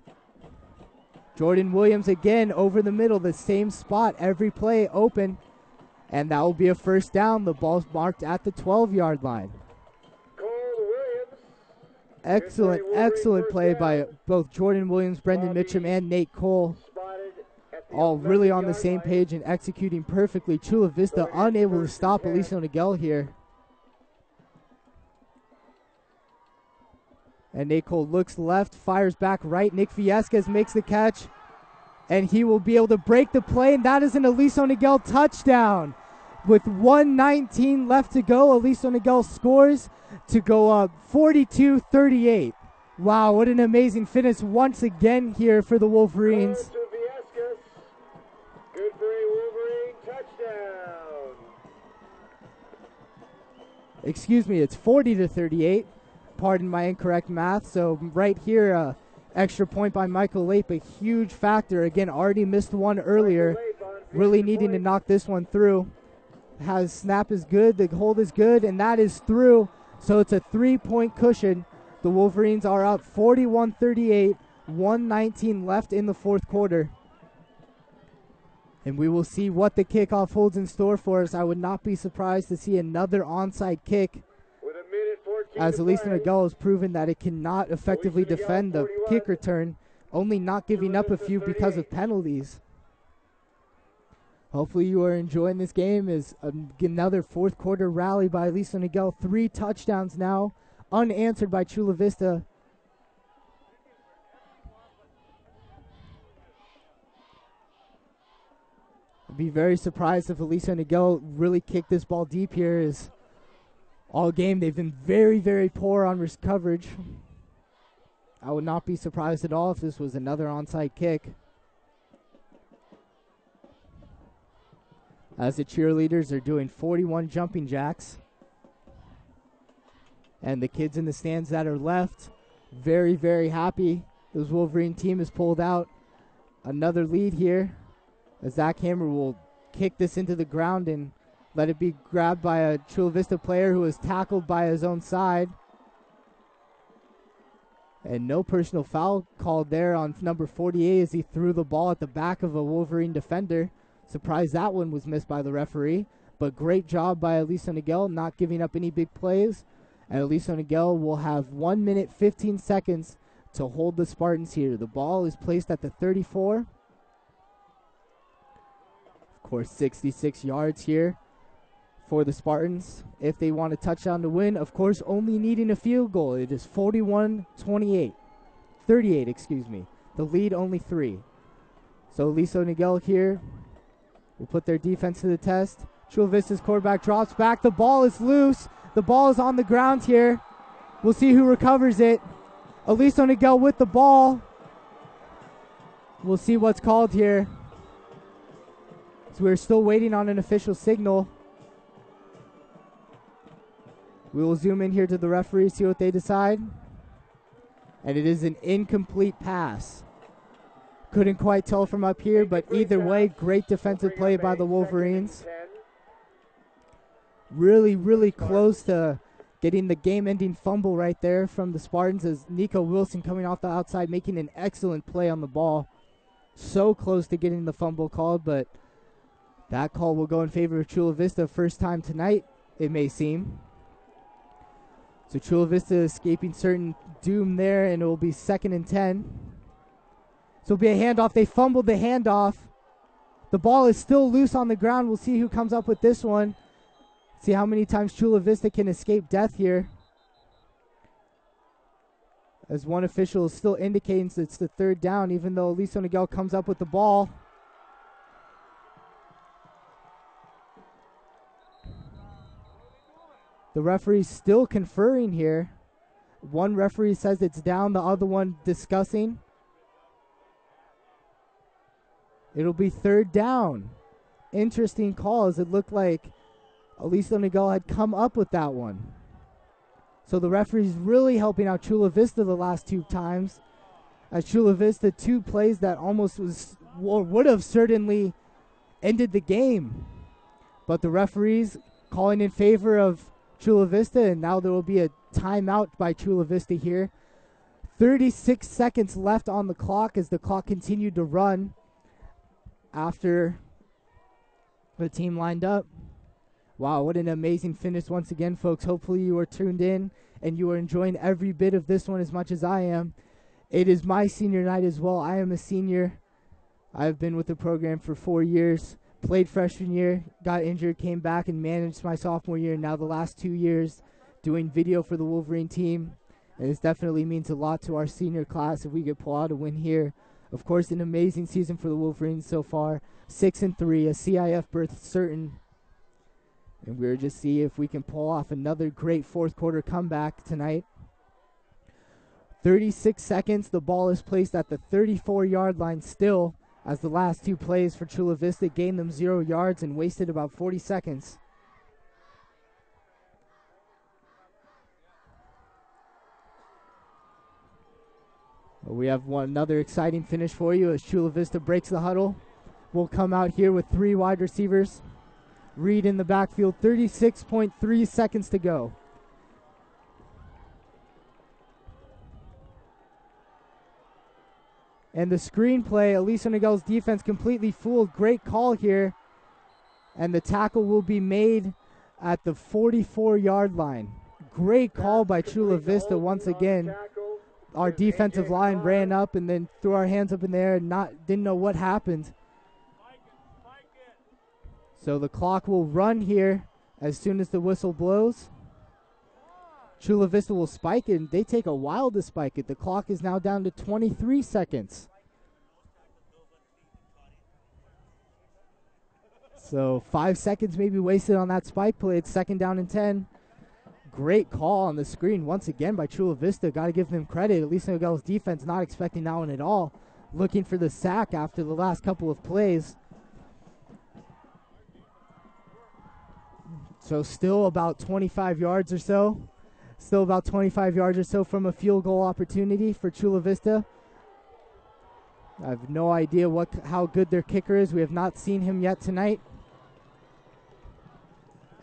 Jordan Williams again over the middle, the same spot every play open. And that will be a first down. The ball's marked at the 12-yard line. Cole Williams. Excellent play by both Jordan Williams, Brendan Mitchum, and Nate Cole. Spotted at the All really on the 11-yard same line. page and executing perfectly. Chula Vista unable to stop Aliso Niguel here. And Nate Cole looks left, fires back right. Nick Viesquez makes the catch, and he will be able to break the play, and that is an Aliso Niguel touchdown. With 1:19 left to go, Aliso Niguel scores to go up 42-38. Wow, what an amazing finish once again here for the Wolverines. Goes to Viesquez. Good for a Wolverine touchdown. Excuse me, it's 40-38. Pardon my incorrect math. So right here, extra point by Michael Lape, a huge factor. Again, already missed one earlier. Really needing to knock this one through. Has snap is good, the hold is good, and that is through. So it's a 3-point cushion. The Wolverines are up 41-38, 1:19 left in the fourth quarter. And we will see what the kickoff holds in store for us. I would not be surprised to see another onside kick, With a minute 14 as to Aliso play. Niguel has proven that it cannot effectively Aliso Niguel, defend the 41. kick return, only not giving up a few because of penalties. Hopefully you are enjoying this game. Is another fourth quarter rally by Aliso Niguel. 3 touchdowns now, unanswered by Chula Vista. I'd be very surprised if Aliso Niguel really kicked this ball deep here. Is all game they've been very, very poor on coverage. I would not be surprised at all if this was another onside kick. as the cheerleaders are doing 41 jumping jacks. And the kids in the stands that are left, very, very happy. This Wolverine team has pulled out another lead here, as Zach Hammer will kick this into the ground and let it be grabbed by a Chula Vista player who was tackled by his own side. And no personal foul called there on number 48 as he threw the ball at the back of a Wolverine defender. Surprised that one was missed by the referee. But great job by Aliso Niguel, not giving up any big plays. And Aliso Niguel will have 1 minute 15 seconds to hold the Spartans here. The ball is placed at the 34. Of course, 66 yards here for the Spartans if they want a touchdown to win. Of course, only needing a field goal. It is 41-38. 38, excuse me. The lead only 3. So Aliso Niguel here will put their defense to the test. Chula Vista's quarterback drops back. The ball is loose. The ball is on the ground here. We'll see who recovers it. Aliso Niguel with the ball. We'll see what's called here. So we're still waiting on an official signal. We will zoom in here to the referee, see what they decide. And it is an incomplete pass. Couldn't quite tell from up here, but either way, great defensive play by the Wolverines. Really, really close to getting the game-ending fumble right there from the Spartans as Nico Wilson coming off the outside, making an excellent play on the ball. So close to getting the fumble called, but that call will go in favor of Chula Vista. First time tonight, it may seem. So Chula Vista escaping certain doom there, and it will be 2nd and 10. So it'll be a handoff. They fumbled the handoff. The ball is still loose on the ground. We'll see who comes up with this one. See how many times Chula Vista can escape death here. As one official is still indicating it's the 3rd down, even though Aliso Niguel comes up with the ball. The referee's still conferring here. One referee says it's down, the other one discussing. It'll be 3rd down. Interesting call, as it looked like Aliso Niguel had come up with that one. So the referee's really helping out Chula Vista the last 2 times. As Chula Vista, 2 plays that almost would have certainly ended the game. But the referee's calling in favor of Chula Vista, and now there will be a timeout by Chula Vista here. 36 seconds left on the clock as the clock continued to run after the team lined up. Wow, what an amazing finish once again, folks. Hopefully you are tuned in and you are enjoying every bit of this one as much as I am. It is my senior night as well. I am a senior. I've been with the program for 4 years. Played freshman year, got injured, came back and managed my sophomore year. Now the last 2 years doing video for the Wolverine team. And this definitely means a lot to our senior class if we could pull out a win here. Of course, an amazing season for the Wolverines so far. 6-3, a CIF berth certain. And we'll just see if we can pull off another great 4th quarter comeback tonight. 36 seconds, the ball is placed at the 34-yard line still, as the last 2 plays for Chula Vista gained them 0 yards and wasted about 40 seconds. We have another exciting finish for you as Chula Vista breaks the huddle. We'll come out here with 3 wide receivers. Reed in the backfield, 36.3 seconds to go. And the screenplay, Aliso Niguel's defense completely fooled. Great call here. And the tackle will be made at the 44-yard line. Great call by Chula Vista once again. Our defensive line ran up and then threw our hands up in the air and didn't know what happened. So the clock will run here as soon as the whistle blows. Chula Vista will spike it, and they take a while to spike it. The clock is now down to 23 seconds. So 5 seconds maybe wasted on that spike play. It's 2nd down and 10. Great call on the screen once again by Chula Vista. Got to give them credit. Aliso Niguel's defense not expecting that one at all. Looking for the sack after the last couple of plays. So still about 25 yards or so. Still about 25 yards or so from a field goal opportunity for Chula Vista. I have no idea how good their kicker is. We have not seen him yet tonight.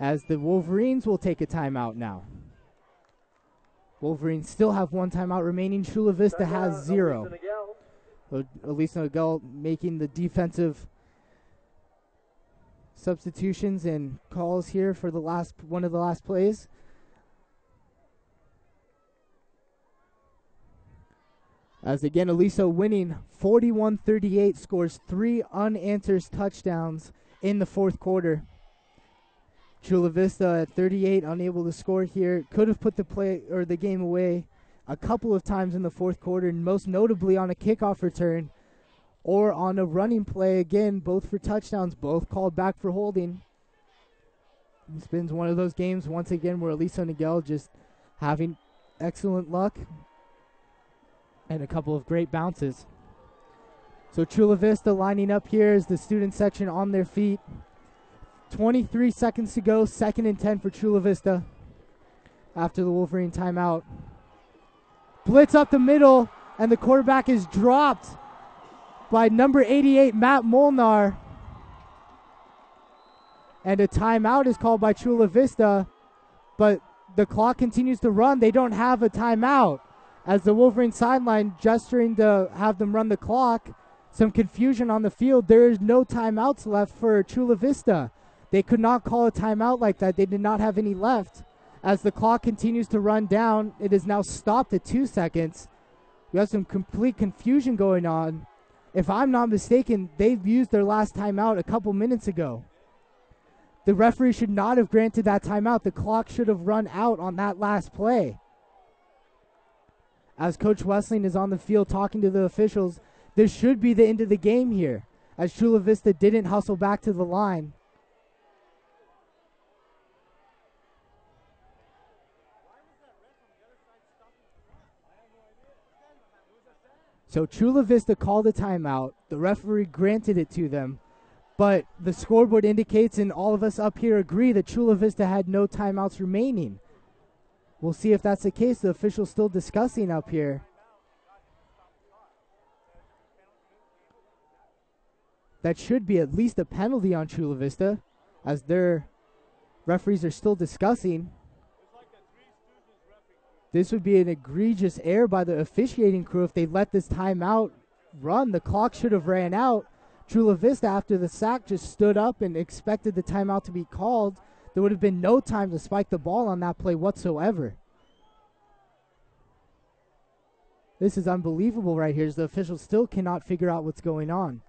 As the Wolverines will take a timeout now. Wolverines still have one timeout remaining. Chula Vista has 0. Aliso Niguel making the defensive substitutions and calls here for one of the last plays. As again, Aliso winning 41-38, scores 3 unanswered touchdowns in the fourth quarter. Chula Vista at 38, unable to score here. Could have put the game away a couple of times in the fourth quarter, and most notably on a kickoff return or on a running play, again, both for touchdowns, both called back for holding. It's been one of those games, once again, where Aliso Niguel just having excellent luck and a couple of great bounces. So Chula Vista lining up here as the student section on their feet. 23 seconds to go, 2nd and 10 for Chula Vista after the Wolverine timeout. Blitz up the middle, and the quarterback is dropped by number 88, Matt Molnar. And a timeout is called by Chula Vista, but the clock continues to run. They don't have a timeout. As the Wolverine sideline gesturing to have them run the clock, some confusion on the field. There is no timeouts left for Chula Vista. They could not call a timeout like that. They did not have any left. As the clock continues to run down, it is now stopped at 2 seconds. We have some complete confusion going on. If I'm not mistaken, they've used their last timeout a couple minutes ago. The referee should not have granted that timeout. The clock should have run out on that last play. As Coach Wessling is on the field talking to the officials, this should be the end of the game here, as Chula Vista didn't hustle back to the line. So Chula Vista called a timeout. The referee granted it to them, but the scoreboard indicates, and all of us up here agree, that Chula Vista had no timeouts remaining. We'll see if that's the case. The official's still discussing up here. That should be at least a penalty on Chula Vista, as their referees are still discussing. This would be an egregious error by the officiating crew if they let this timeout run. The clock should have ran out. Chula Vista, after the sack, just stood up and expected the timeout to be called. There would have been no time to spike the ball on that play whatsoever. This is unbelievable right here, as the officials still cannot figure out what's going on.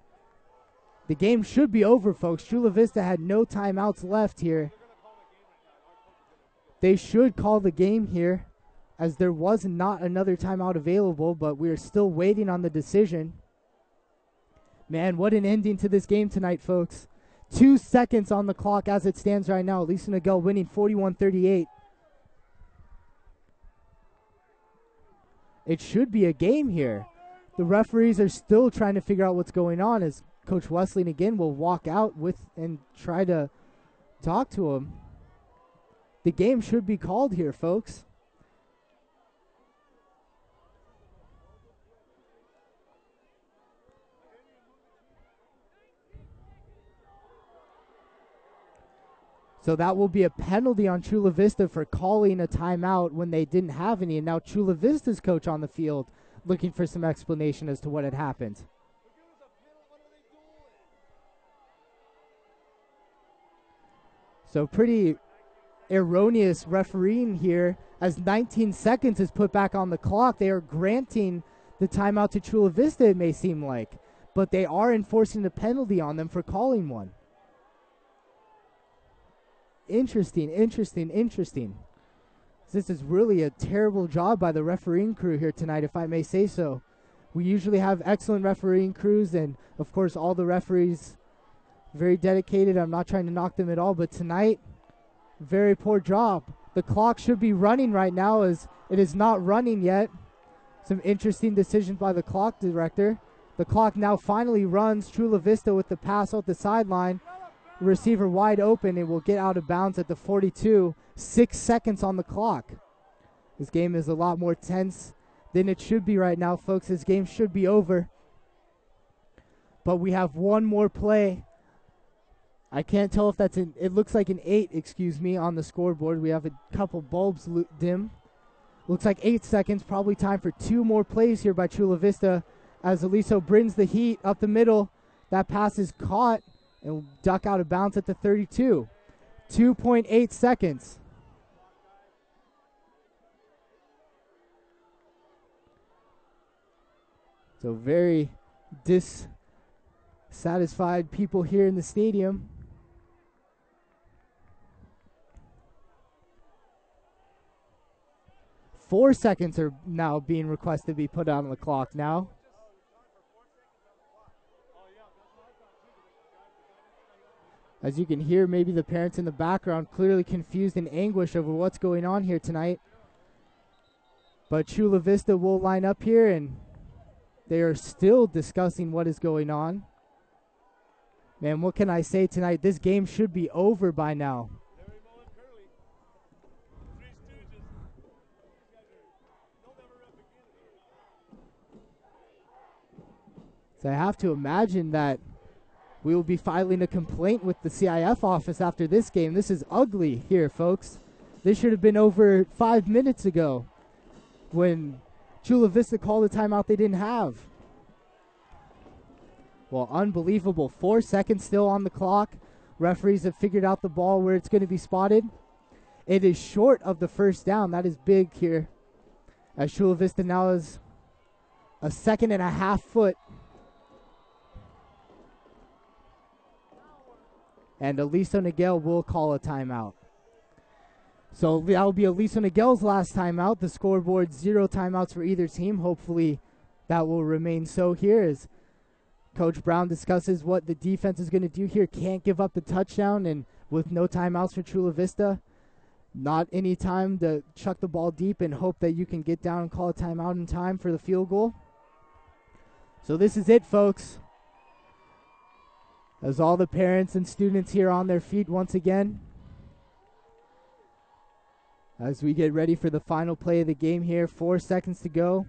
The game should be over, folks. Chula Vista had no timeouts left here. They should call the game here, as there was not another timeout available, but we are still waiting on the decision. Man, what an ending to this game tonight, folks. 2 seconds on the clock as it stands right now. Aliso Niguel winning 41-38. It should be a game here. The referees are still trying to figure out what's going on, as Coach Wessling again will walk out with and try to talk to him. The game should be called here, folks. So that will be a penalty on Chula Vista for calling a timeout when they didn't have any. And now Chula Vista's coach on the field looking for some explanation as to what had happened. So pretty erroneous refereeing here, as 19 seconds is put back on the clock. They are granting the timeout to Chula Vista, it may seem like, but they are enforcing a penalty on them for calling one. Interesting. This is really a terrible job by the refereeing crew here tonight, if I may say so. We usually have excellent refereeing crews, and of course all the referees very dedicated. I'm not trying to knock them at all, but tonight, very poor job. The clock should be running right now, as it is not running yet. Some interesting decisions by the clock director. The clock now finally runs. Chula Vista with the pass off the sideline. receiver wide open and will get out of bounds at the 42. 6 seconds on the clock. This game is a lot more tense than it should be right now, folks. This game should be over. But we have one more play. I can't tell if that's it looks like an 8, on the scoreboard. We have a couple bulbs dim. Looks like 8 seconds, probably time for 2 more plays here by Chula Vista as Aliso brings the heat up the middle. That pass is caught and will duck out of bounds at the 32. 2.8 seconds. So very dissatisfied people here in the stadium. Four seconds are now being requested to be put on the clock now. As you can hear, maybe the parents in the background clearly confused and anguished over what's going on here tonight. But Chula Vista will line up here, and they are still discussing what is going on. Man, what can I say tonight? This game should be over by now. So I have to imagine that we will be filing a complaint with the CIF office after this game. This is ugly here, folks. This should have been over 5 minutes ago when Chula Vista called a timeout they didn't have. Well, unbelievable. 4 seconds still on the clock. Referees have figured out the ball where it's going to be spotted. It is short of the first down. That is big here, as Chula Vista now is a 1.5 foot. And Aliso Niguel will call a timeout. So that will be Aliso Niguel's last timeout. The scoreboard 0 timeouts for either team. Hopefully that will remain so here as Coach Brown discusses what the defense is going to do here. Can't give up the touchdown, and with no timeouts for Chula Vista, not any time to chuck the ball deep and hope that you can get down and call a timeout in time for the field goal. So this is it, folks. As all the parents and students here on their feet once again, as we get ready for the final play of the game here. 4 seconds to go.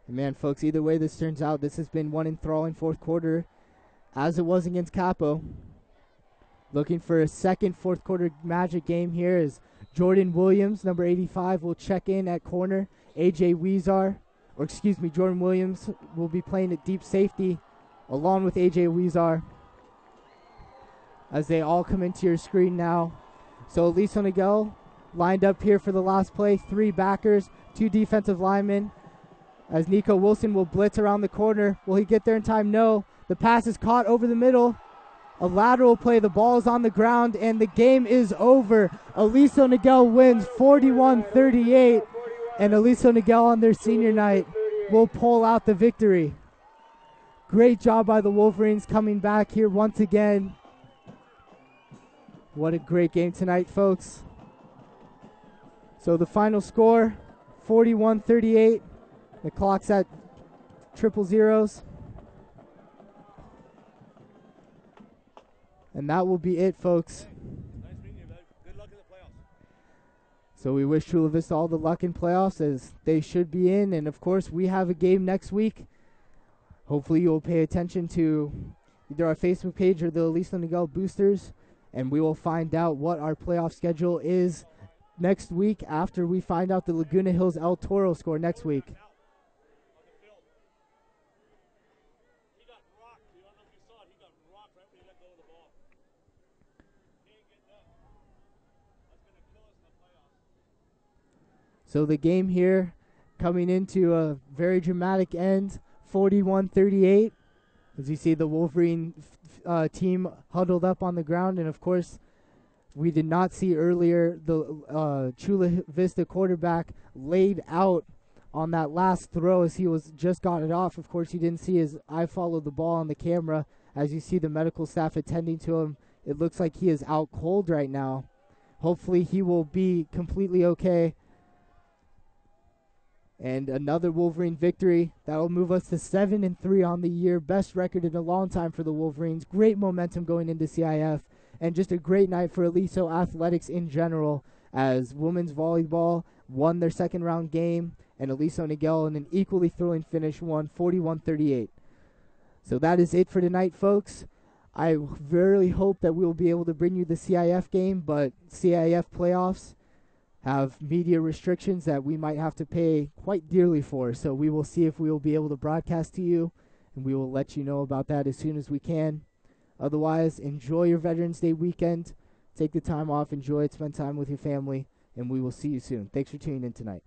And man, folks, either way this turns out, this has been one enthralling fourth quarter, as it was against Capo. Looking for a second fourth quarter magic game here as Jordan Williams, number 85, will check in at corner. Jordan Williams will be playing at deep safety along with AJ Weezar, as they all come into your screen now. So Aliso Niguel lined up here for the last play. 3 backers, 2 defensive linemen. As Nico Wilson will blitz around the corner. Will he get there in time? No. The pass is caught over the middle. A lateral play. The ball is on the ground, and the game is over. Aliso Niguel wins 41-38. And Aliso Niguel on their senior night will pull out the victory. Great job by the Wolverines coming back here once again. What a great game tonight, folks. So the final score, 41-38. The clock's at 000. And that will be it, folks. Nice meeting you, man. Good luck in the playoffs. So we wish Chula Vista all the luck in playoffs, as they should be in. And, of course, we have a game next week. Hopefully you'll pay attention to either our Facebook page or the Aliso Niguel Boosters, and we will find out what our playoff schedule is next week after we find out the Laguna Hills El Toro score next week. He got rocked. I don't know if you saw it. He got rocked right when he let go of the ball. He ain't getting up. That's going to kill us in the playoffs. So the game here coming into a very dramatic end, 41-38. As you see the Wolverine team huddled up on the ground. And, of course, we did not see earlier the Chula Vista quarterback laid out on that last throw as he was just got it off. Of course, you didn't see his eye follow the ball on the camera. As you see the medical staff attending to him, it looks like he is out cold right now. Hopefully he will be completely okay. And another Wolverine victory. That will move us to 7-3 on the year. Best record in a long time for the Wolverines. Great momentum going into CIF. and just a great night for Aliso athletics in general, as women's volleyball won their second round game, and Aliso Niguel in an equally thrilling finish won 41-38. So that is it for tonight, folks. I really hope that we will be able to bring you the CIF game, but CIF playoffs have media restrictions that we might have to pay quite dearly for. So we will see if we will be able to broadcast to you, and we will let you know about that as soon as we can. Otherwise, enjoy your Veterans Day weekend. Take the time off, enjoy it, spend time with your family, and we will see you soon. Thanks for tuning in tonight.